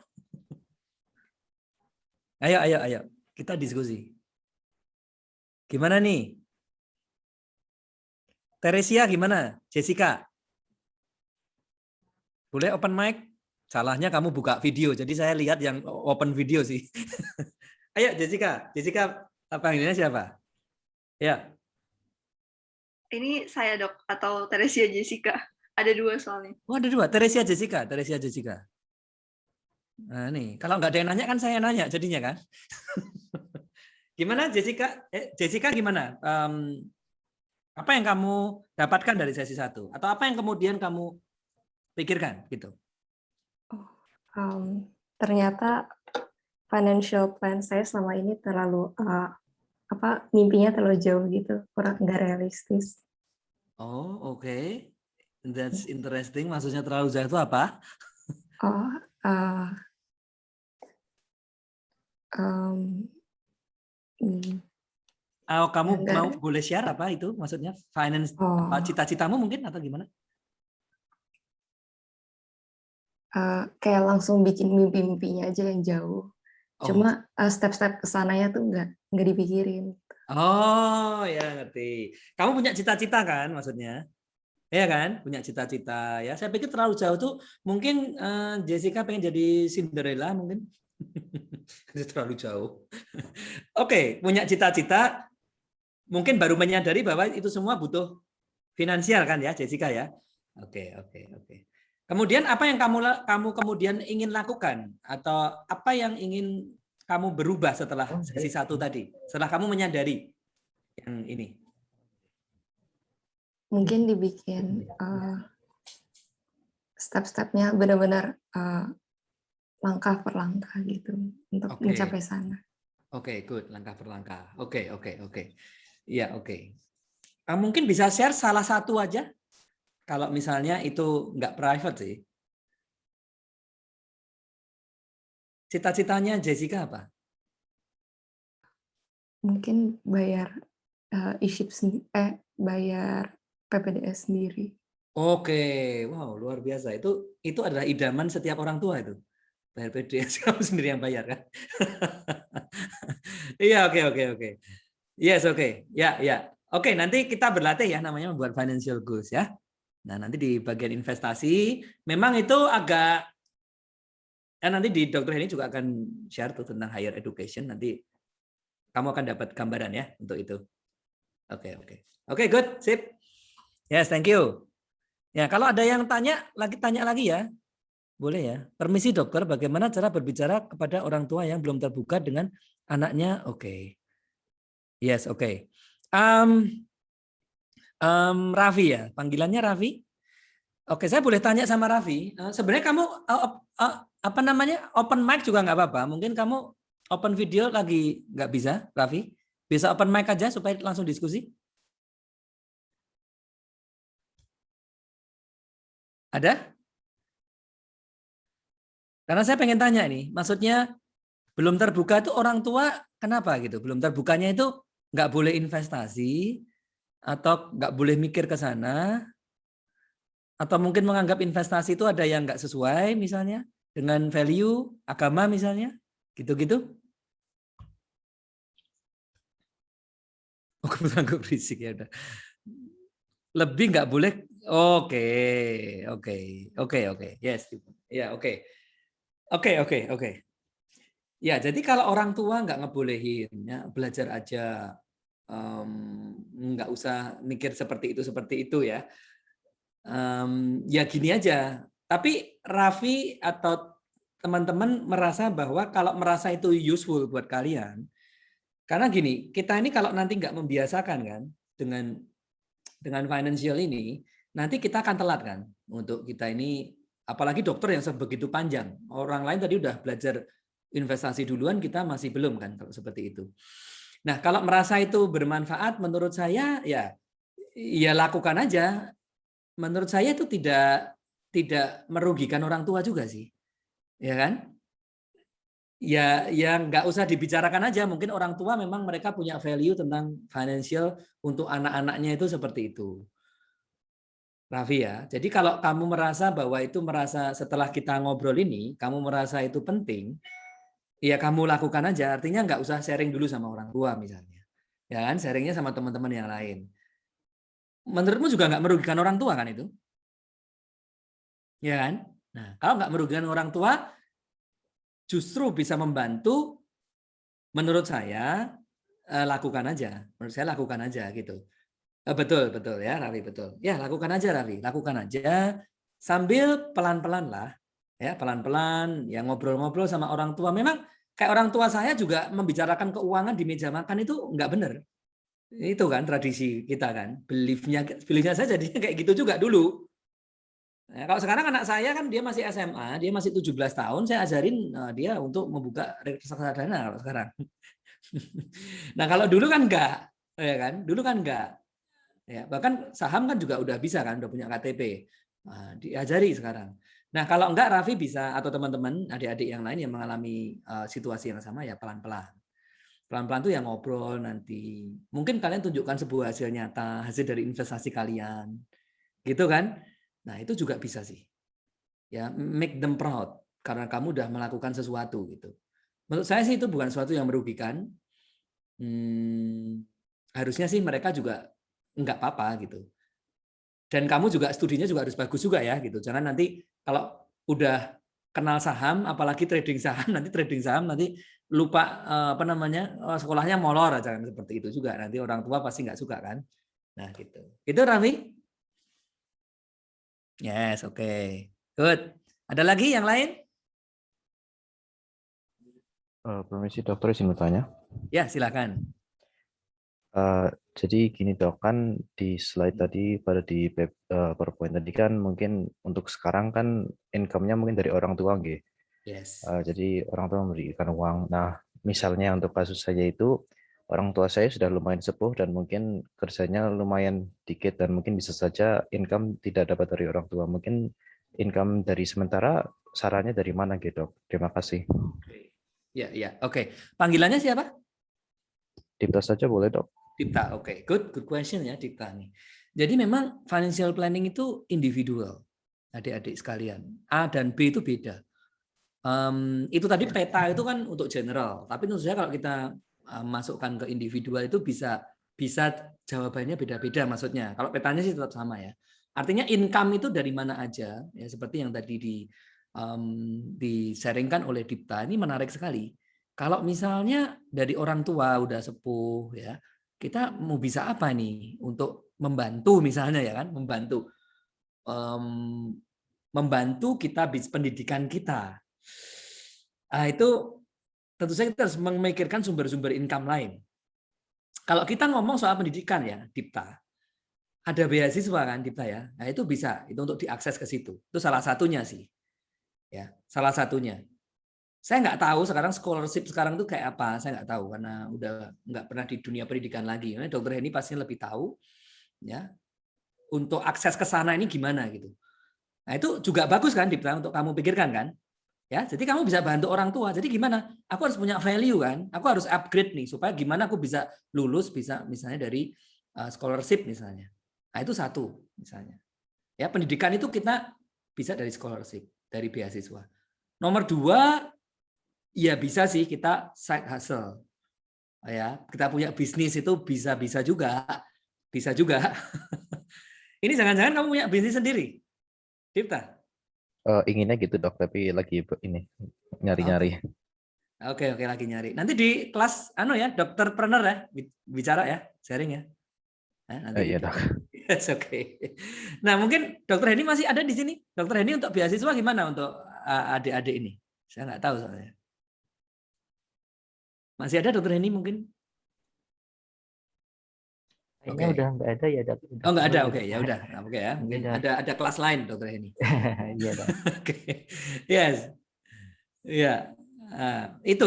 Speaker 1: Ayo. Kita diskusi. Gimana nih? Teresia gimana? Jessica? Boleh open mic? Salahnya kamu buka video, jadi saya lihat yang open video sih. Ayo Jessica. Jessica panggilannya siapa? Ya.
Speaker 6: Ini saya dok, atau Teresia Jessica. Ada 2 soalnya.
Speaker 1: Oh, ada 2. Teresia Jessica. Nah nih, kalau nggak ada yang nanya kan saya nanya jadinya kan. Gimana Jessica? Jessica gimana? Apa yang kamu dapatkan dari sesi 1? Atau apa yang kemudian kamu pikirkan gitu?
Speaker 7: Ternyata financial plan saya selama ini terlalu mimpinya terlalu jauh gitu, kurang nggak realistis.
Speaker 1: Oh, oke. That's interesting. Maksudnya terlalu jauh itu apa? Kamu mau boleh share apa itu? Maksudnya finance, cita-citamu mungkin atau gimana?
Speaker 7: Kayak langsung bikin mimpi-mimpinya aja yang jauh. Cuma step-step kesananya tuh nggak dipikirin.
Speaker 1: Oh ya ngerti. Kamu punya cita-cita kan maksudnya? Ya kan? Punya cita-cita ya. Saya pikir terlalu jauh tuh mungkin Jessica pengen jadi Cinderella mungkin. Terlalu jauh. Oke, punya cita-cita mungkin baru menyadari bahwa itu semua butuh finansial kan ya Jessica ya. Oke. Kemudian apa yang kamu kemudian ingin lakukan atau apa yang ingin kamu berubah setelah sesi 1 tadi? Setelah kamu menyadari yang ini.
Speaker 7: Mungkin dibikin step-stepnya benar-benar langkah per langkah gitu untuk mencapai sana.
Speaker 1: Oke, good, langkah per langkah. Oke. Iya, oke. Mungkin bisa share salah satu aja. Kalau misalnya itu nggak private sih. Cita-citanya Jessica apa?
Speaker 7: Mungkin bayar bayar PPDS sendiri.
Speaker 1: Oke, wow luar biasa. Itu adalah idaman setiap orang tua itu. Bayar PPDS kamu sendiri yang bayar kan? Iya, oke. Yes, oke. Ya. Oke, nanti kita berlatih ya namanya membuat financial goals ya. Nah, nanti di bagian investasi memang itu agak nanti di Dr. Henny juga akan share tuh tentang higher education, nanti kamu akan dapat gambaran ya untuk itu. Oke, good, sip. Yes, thank you. Ya, kalau ada yang tanya lagi ya. Boleh ya. Permisi dokter, bagaimana cara berbicara kepada orang tua yang belum terbuka dengan anaknya? Oke. Yes, oke. Raffi ya, panggilannya Raffi. Oke, saya boleh tanya sama Raffi. Sebenarnya kamu open mic juga nggak apa-apa. Mungkin kamu open video lagi nggak bisa, Raffi. Bisa open mic aja supaya langsung diskusi. Ada? Karena saya pengen tanya nih, maksudnya belum terbuka itu orang tua kenapa gitu? Belum terbukanya itu nggak boleh investasi atau nggak boleh mikir ke sana, atau mungkin menganggap investasi itu ada yang nggak sesuai misalnya dengan value agama misalnya, gitu-gitu. Oh, kebetulan gue berisik ya udah. Lebih nggak boleh. Oke. Yes. Ya, oke. Ya, jadi kalau orang tua nggak ngebolehin, ya, belajar aja, nggak usah mikir seperti itu ya. Ya gini aja. Tapi Raffi atau teman-teman merasa bahwa kalau merasa itu useful buat kalian, karena gini, kita ini kalau nanti nggak membiasakan kan dengan financial ini, nanti kita akan telat kan untuk kita ini, apalagi dokter yang sebegitu panjang. Orang lain tadi udah belajar investasi duluan, kita masih belum kan kalau seperti itu. Nah, kalau merasa itu bermanfaat menurut saya ya lakukan aja. Menurut saya itu tidak merugikan orang tua juga sih. Ya kan? Ya nggak usah dibicarakan aja, mungkin orang tua memang mereka punya value tentang financial untuk anak-anaknya itu seperti itu. Raffi ya. Jadi kalau kamu merasa bahwa itu setelah kita ngobrol ini, kamu merasa itu penting, ya kamu lakukan aja. Artinya nggak usah sharing dulu sama orang tua misalnya. Ya kan, sharingnya sama teman-teman yang lain. Menurutmu juga nggak merugikan orang tua kan itu? Ya kan? Nah, kalau nggak merugikan orang tua, justru bisa membantu. Menurut saya lakukan aja. Menurut saya lakukan aja gitu. Betul, betul ya, Raffi, betul. Ya, lakukan aja, Raffi. Lakukan aja sambil pelan-pelan lah. Ya, pelan-pelan, ya ngobrol-ngobrol sama orang tua. Memang kayak orang tua saya juga membicarakan keuangan di meja makan itu nggak benar. Itu kan tradisi kita kan. Beliefnya saya jadinya kayak gitu juga dulu. Nah, kalau sekarang anak saya kan dia masih SMA, dia masih 17 tahun, saya ajarin dia untuk membuka reksadana kalau sekarang. Nah, kalau dulu kan enggak, ya kan? Dulu kan enggak. Ya, bahkan saham kan juga udah bisa kan, udah punya KTP. Nah, diajari sekarang. Nah, kalau enggak Raffi bisa atau teman-teman, adik-adik yang lain yang mengalami situasi yang sama ya pelan-pelan. Pelan-pelan tuh yang ngobrol nanti. Mungkin kalian tunjukkan sebuah hasil nyata, hasil dari investasi kalian. Gitu kan? Nah, itu juga bisa sih. Ya, make them proud karena kamu udah melakukan sesuatu gitu. Menurut saya sih itu bukan sesuatu yang merugikan. Harusnya sih mereka juga enggak apa-apa gitu. Dan kamu juga studinya juga harus bagus juga ya gitu. Jangan nanti kalau udah kenal saham, apalagi trading saham, nanti lupa sekolahnya molor aja kan, seperti itu juga. Nanti orang tua pasti nggak suka kan. Nah gitu. Itu Raffi? Yes, oke. Good. Ada lagi yang lain?
Speaker 8: Permisi dokter, izin bertanya.
Speaker 1: Ya, silakan.
Speaker 8: Jadi gini dok, kan di slide tadi pada di PowerPoint tadi kan mungkin untuk sekarang kan income-nya mungkin dari orang tua nggih.
Speaker 1: Yes.
Speaker 8: Jadi orang tua memberikan uang. Nah, misalnya untuk kasus saya itu orang tua saya sudah lumayan sepuh dan mungkin kerjanya lumayan dikit dan mungkin bisa saja income tidak dapat dari orang tua. Mungkin income dari sementara sarannya dari mana gitu, dok? Terima kasih.
Speaker 1: Ya, oke. Panggilannya siapa?
Speaker 8: Dipta saja boleh dok?
Speaker 1: Dipta, oke. Good question ya Dipta nih. Jadi memang financial planning itu individual, adik-adik sekalian. A dan B itu beda. Itu tadi peta itu kan untuk general, tapi menurut saya kalau kita masukkan ke individual itu bisa jawabannya beda-beda maksudnya. Kalau petanya sih tetap sama ya. Artinya income itu dari mana aja ya, seperti yang tadi di-sharingkan oleh Dipta, ini menarik sekali. Kalau misalnya dari orang tua udah sepuh ya, kita mau bisa apa nih untuk membantu misalnya ya kan, membantu kita pendidikan kita. Nah, itu tentu saja kita harus memikirkan sumber-sumber income lain. Kalau kita ngomong soal pendidikan ya, Dipta, ada beasiswa kan Dipta ya, nah itu bisa, itu untuk diakses ke situ. Itu salah satunya sih, ya salah satunya. Saya nggak tahu sekarang scholarship sekarang itu kayak apa, saya nggak tahu karena udah nggak pernah di dunia pendidikan lagi. Dokter Henny pasti lebih tahu, ya untuk akses ke sana ini gimana gitu. Nah itu juga bagus kan Dipta untuk kamu pikirkan kan. Ya, jadi kamu bisa bantu orang tua. Jadi gimana? Aku harus punya value kan. Aku harus upgrade nih supaya gimana aku bisa lulus bisa misalnya dari scholarship misalnya. Nah, itu satu misalnya. Ya, pendidikan itu kita bisa dari scholarship, dari beasiswa. Nomor 2 ya bisa sih kita side hustle. Ya, kita punya bisnis itu bisa juga. Bisa juga. Ini jangan-jangan kamu punya bisnis sendiri. Dipta?
Speaker 8: Inginnya gitu dok, tapi lagi ini nyari-nyari.
Speaker 1: Oke, lagi nyari. Nanti di kelas ya, dokterpreneur ya, bicara ya, sharing ya. Nanti
Speaker 8: Iya dok.
Speaker 1: Yes, oke. Nah mungkin Dokter Henny masih ada di sini. Dokter Henny untuk beasiswa gimana untuk adik-adik ini? Saya nggak tahu soalnya. Masih ada Dokter Henny mungkin?
Speaker 3: Kayaknya udah nggak ada ya dok.
Speaker 1: Oh nggak ada, oke ya udah, oke ya. Mungkin ada kelas lain Dokter Henny.
Speaker 3: Iya dok.
Speaker 1: Oke, yes, ya. Itu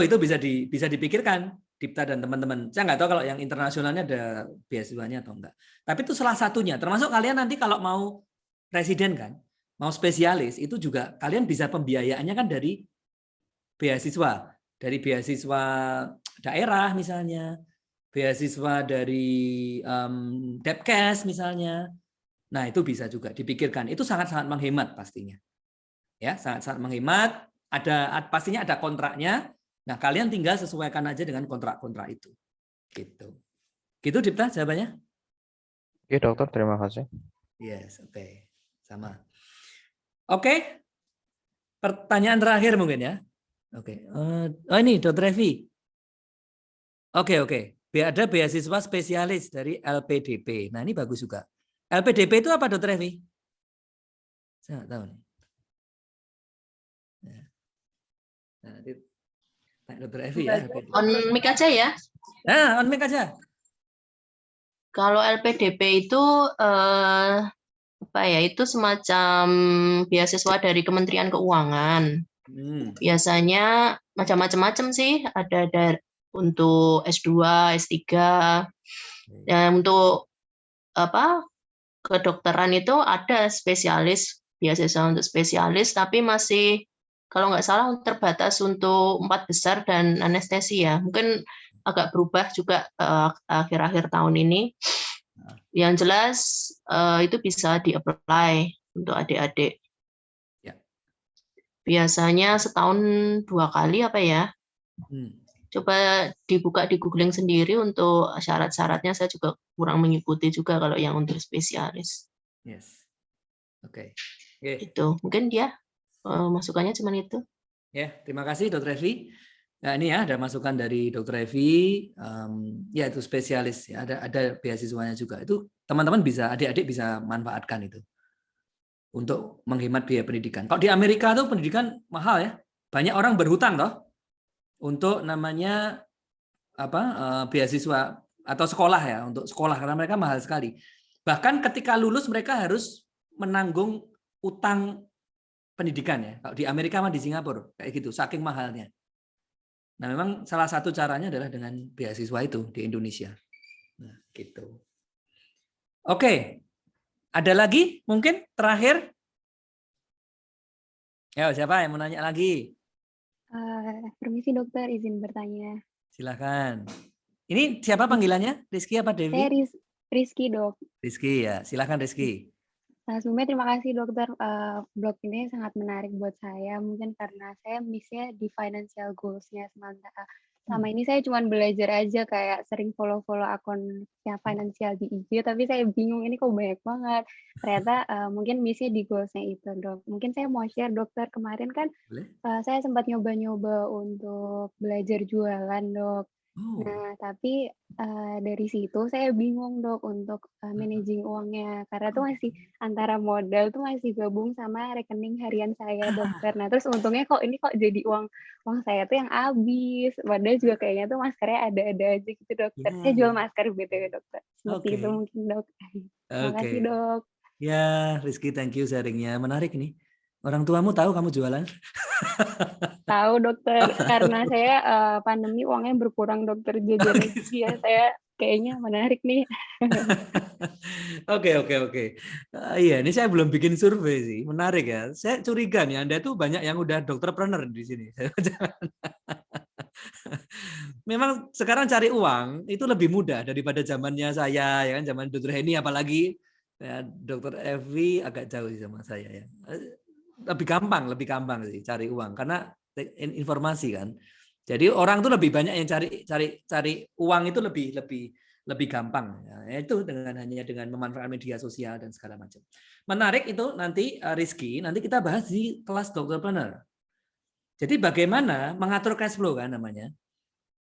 Speaker 1: bisa dipikirkan Dipta dan teman-teman. Saya nggak tahu kalau yang internasionalnya ada beasiswanya atau enggak. Tapi itu salah satunya. Termasuk kalian nanti kalau mau residen kan, mau spesialis itu juga kalian bisa pembiayaannya kan dari beasiswa daerah misalnya. Beasiswa dari Depkes misalnya. Nah, itu bisa juga dipikirkan. Itu sangat-sangat menghemat pastinya. Ya, sangat-sangat menghemat. Pastinya ada kontraknya. Nah, kalian tinggal sesuaikan aja dengan kontrak-kontrak itu. Gitu. Gitu Dipta jawabannya?
Speaker 8: Oke, dokter, terima kasih.
Speaker 1: Yes, oke. Sama. Oke. Pertanyaan terakhir mungkin ya. Oke. Oh ini Dr. Evi. Oke. Ada beasiswa spesialis dari LPDP. Nah, ini bagus juga. LPDP itu apa Dr. Evi? Saya nggak tahu nih. Nah, nanti tanya Dr. Evi ya. LPDP.
Speaker 9: On mic aja ya.
Speaker 1: Nah, on mic aja.
Speaker 9: Kalau LPDP itu apa ya? Itu semacam beasiswa dari Kementerian Keuangan. Biasanya macam-macam sih. Ada untuk S2, S3. Dan untuk apa? Kedokteran itu ada spesialis, beasiswa untuk spesialis, tapi masih kalau nggak salah terbatas untuk 4 besar dan anestesi ya. Mungkin agak berubah juga akhir-akhir tahun ini. Yang jelas itu bisa di-apply untuk adik-adik.
Speaker 1: Ya.
Speaker 9: Biasanya setahun 2 kali apa ya? Coba dibuka di googling sendiri untuk syarat-syaratnya. Saya juga kurang mengikuti juga kalau yang untuk spesialis.
Speaker 1: Yes. Oke.
Speaker 9: Itu mungkin dia masukannya cuma itu.
Speaker 1: Ya, terima kasih Dr. Evi. Nah, ini ya ada masukan dari Dr. Evi. Ya itu spesialis ya, ada beasiswanya juga. Itu teman-teman bisa, adik-adik bisa manfaatkan itu untuk menghemat biaya pendidikan. Kalau di Amerika tuh pendidikan mahal ya. Banyak orang berhutang toh untuk namanya beasiswa atau sekolah ya, untuk sekolah karena mereka mahal sekali. Bahkan ketika lulus mereka harus menanggung utang pendidikan ya. Kalau di Amerika sama di Singapura kayak gitu, saking mahalnya. Nah, memang salah satu caranya adalah dengan beasiswa itu di Indonesia. Nah, gitu. Oke. Ada lagi mungkin terakhir? Ya, siapa yang mau nanya lagi?
Speaker 10: Permisi dokter, izin bertanya.
Speaker 1: Silakan. Ini siapa panggilannya? Rizky apa Devi?
Speaker 10: Saya Rizky dok.
Speaker 1: Rizky ya, silakan Rizky.
Speaker 10: Sebelumnya terima kasih dokter, blog ini sangat menarik buat saya. Mungkin karena saya miss-nya di financial goals-nya sementara. Selama ini saya cuma belajar aja kayak sering follow akun yang financial di IG, tapi saya bingung ini kok banyak banget. Ternyata mungkin miss-nya di goals-nya itu dok. Mungkin saya mau share dokter, kemarin kan saya sempat nyoba-nyoba untuk belajar jualan dok. Nah, tapi dari situ saya bingung dok untuk managing uangnya karena tuh masih antara modal tuh masih gabung sama rekening harian saya dokter. Nah, terus untungnya kok jadi uang saya tuh yang habis. Padahal juga kayaknya tuh maskernya ada aja gitu dokter. Saya jual masker BTW dokter. Seperti itu mungkin dok. Terima kasih dok.
Speaker 1: Ya, Rizky, thank you sharingnya. Menarik nih. Orang tuamu tahu kamu jualan?
Speaker 10: Tahu dokter, karena saya pandemi uangnya berkurang dokter, jajan ya saya kayaknya menarik nih.
Speaker 1: Oke. Iya, ini saya belum bikin survei sih, menarik ya. Saya curiga nih, Anda tuh banyak yang udah dokterpreneur di sini. Memang sekarang cari uang itu lebih mudah daripada zamannya saya, ya kan, zaman Dr. Heni apalagi. Ya, Dr. Evi agak jauh sih sama saya ya. Lebih gampang sih cari uang karena informasi kan. Jadi orang tuh lebih banyak yang cari uang itu lebih gampang. Ya, itu hanya dengan memanfaatkan media sosial dan segala macam. Menarik itu nanti Rizky, nanti kita bahas di kelas Dokterpreneur. Jadi bagaimana mengatur cash flow kan namanya.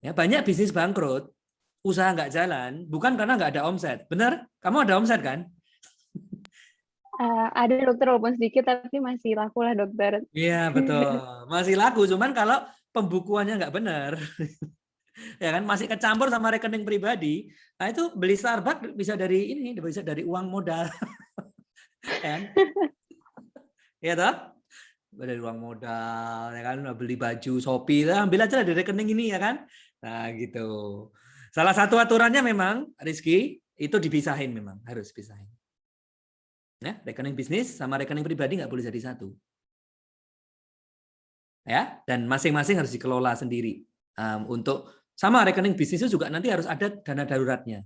Speaker 1: Ya, banyak bisnis bangkrut, usaha nggak jalan, bukan karena nggak ada omset. Benar? Kamu ada omset kan?
Speaker 10: Ada dokter walaupun sedikit tapi masih laku lah dokter.
Speaker 1: Iya betul, masih laku. Cuman kalau pembukuannya nggak benar, ya kan masih kecampur sama rekening pribadi. Nah itu beli Starbucks bisa dari uang modal, kan? Ya toh? Dari uang modal, ya kan? Beli baju Shopee, ambil aja dari rekening ini ya kan? Nah gitu. Salah satu aturannya memang Rizky itu dipisahin, memang harus pisahin. Ya, rekening bisnis sama rekening pribadi nggak boleh jadi satu. Ya, dan masing-masing harus dikelola sendiri. Untuk sama rekening bisnis itu juga nanti harus ada dana daruratnya.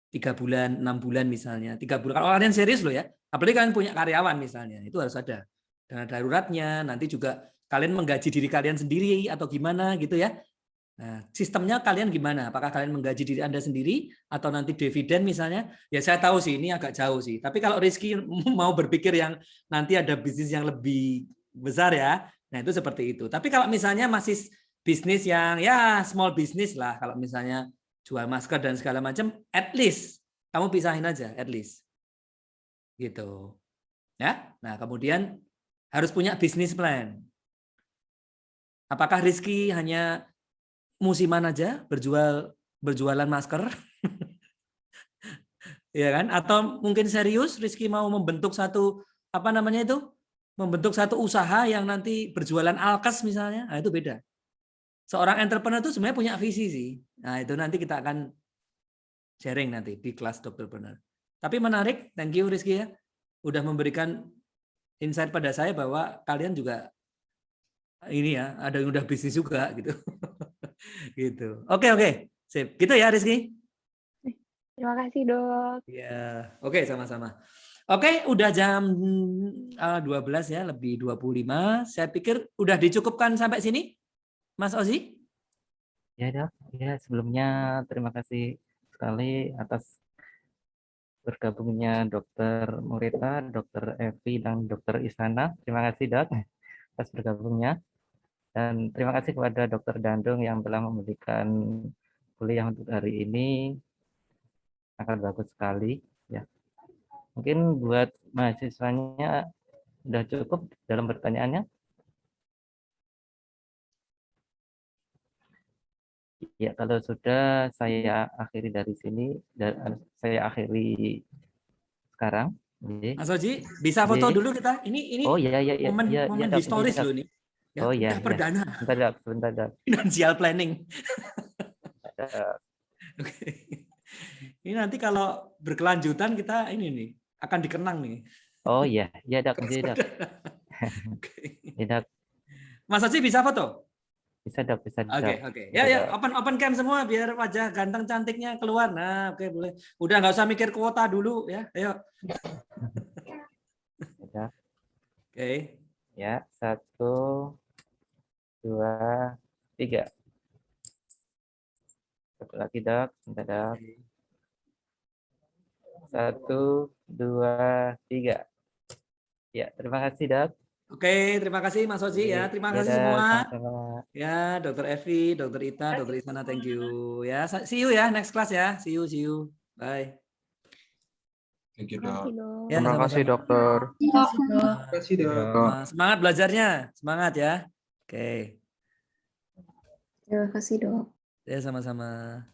Speaker 1: 3 bulan, 6 bulan misalnya. 3 bulan. Kalau kalian serius loh ya, apalagi kalian punya karyawan misalnya, itu harus ada dana daruratnya. Nanti juga kalian menggaji diri kalian sendiri atau gimana gitu ya. Nah, sistemnya kalian gimana? Apakah kalian menggaji diri Anda sendiri atau nanti dividen misalnya? Ya saya tahu sih ini agak jauh sih. Tapi kalau Rizky mau berpikir yang nanti ada bisnis yang lebih besar ya, nah itu seperti itu. Tapi kalau misalnya masih bisnis yang ya small business lah, kalau misalnya jual masker dan segala macam, at least kamu pisahin aja, at least. Gitu. Ya. Nah, kemudian harus punya bisnis plan. Apakah Rizky hanya musiman aja berjualan masker? Ya kan? Atau mungkin serius Rizky mau membentuk satu membentuk satu usaha yang nanti berjualan alkes misalnya. Nah, itu beda. Seorang entrepreneur itu sebenarnya punya visi sih. Nah, itu nanti kita akan sharing nanti di kelas Dokterpreneur. Tapi menarik, thank you Rizky ya. Udah memberikan insight pada saya bahwa kalian juga ini ya, ada yang udah bisnis juga gitu. Gitu. Oke. Sip. Gitu ya Rizky?
Speaker 10: Terima kasih, Dok.
Speaker 1: Ya, oke sama-sama. Oke, udah jam 12 ya, lebih 25. Saya pikir udah dicukupkan sampai sini, Mas Ozi?
Speaker 3: Ya, Dok. Ya, sebelumnya terima kasih sekali atas bergabungnya Dr. Murita, Dr. Evi, dan Dr. Isana. Terima kasih, Dok, atas bergabungnya. Dan terima kasih kepada Dr. Dandung yang telah memberikan kuliah untuk hari ini. Sangat bagus sekali. Ya. Mungkin buat mahasiswanya sudah cukup dalam pertanyaannya. Ya, kalau sudah saya akhiri dari sini. Saya akhiri sekarang.
Speaker 1: Mas Oji, bisa foto dulu kita? Ini
Speaker 3: oh, ya,
Speaker 1: momen historis loh ini. Ya,
Speaker 3: oh iya,
Speaker 1: perdana.
Speaker 3: Sebentar, Dok.
Speaker 1: Financial planning. Oke. Ini nanti kalau berkelanjutan kita ini nih akan dikenang nih.
Speaker 3: Oh iya, Dok. Iya, Dok. Ya, Dok.
Speaker 1: Mas Oji bisa foto?
Speaker 3: Bisa, Dok.
Speaker 1: Oke. Ya, open cam semua biar wajah ganteng cantiknya keluar. Nah, oke boleh. Udah nggak usah mikir kuota dulu ya. Ayo.
Speaker 3: Ya.
Speaker 1: Oke.
Speaker 3: Ya, 1, 2, 3. Satu lagi, Dok. Bentar, Dok. 1, 2, 3. Ya, terima kasih, Dok.
Speaker 1: Oke, terima kasih Mas Oji ya. Terima kasih semua.
Speaker 3: Sama-sama.
Speaker 1: Ya, Dr. Evi, Dr. Ita, Dr. Isana, thank you. Ya, see you ya next class ya. See you. Bye.
Speaker 11: Thank you,
Speaker 10: Terima
Speaker 11: Dok.
Speaker 10: kasih, Dok.
Speaker 1: Ya,
Speaker 2: Terima kasih,
Speaker 1: sama-sama.
Speaker 2: Dokter.
Speaker 11: Terima kasih, Dok.
Speaker 1: Semangat belajarnya. Semangat ya. Oke.
Speaker 7: Terima kasih, Dok.
Speaker 1: Ya, sama-sama.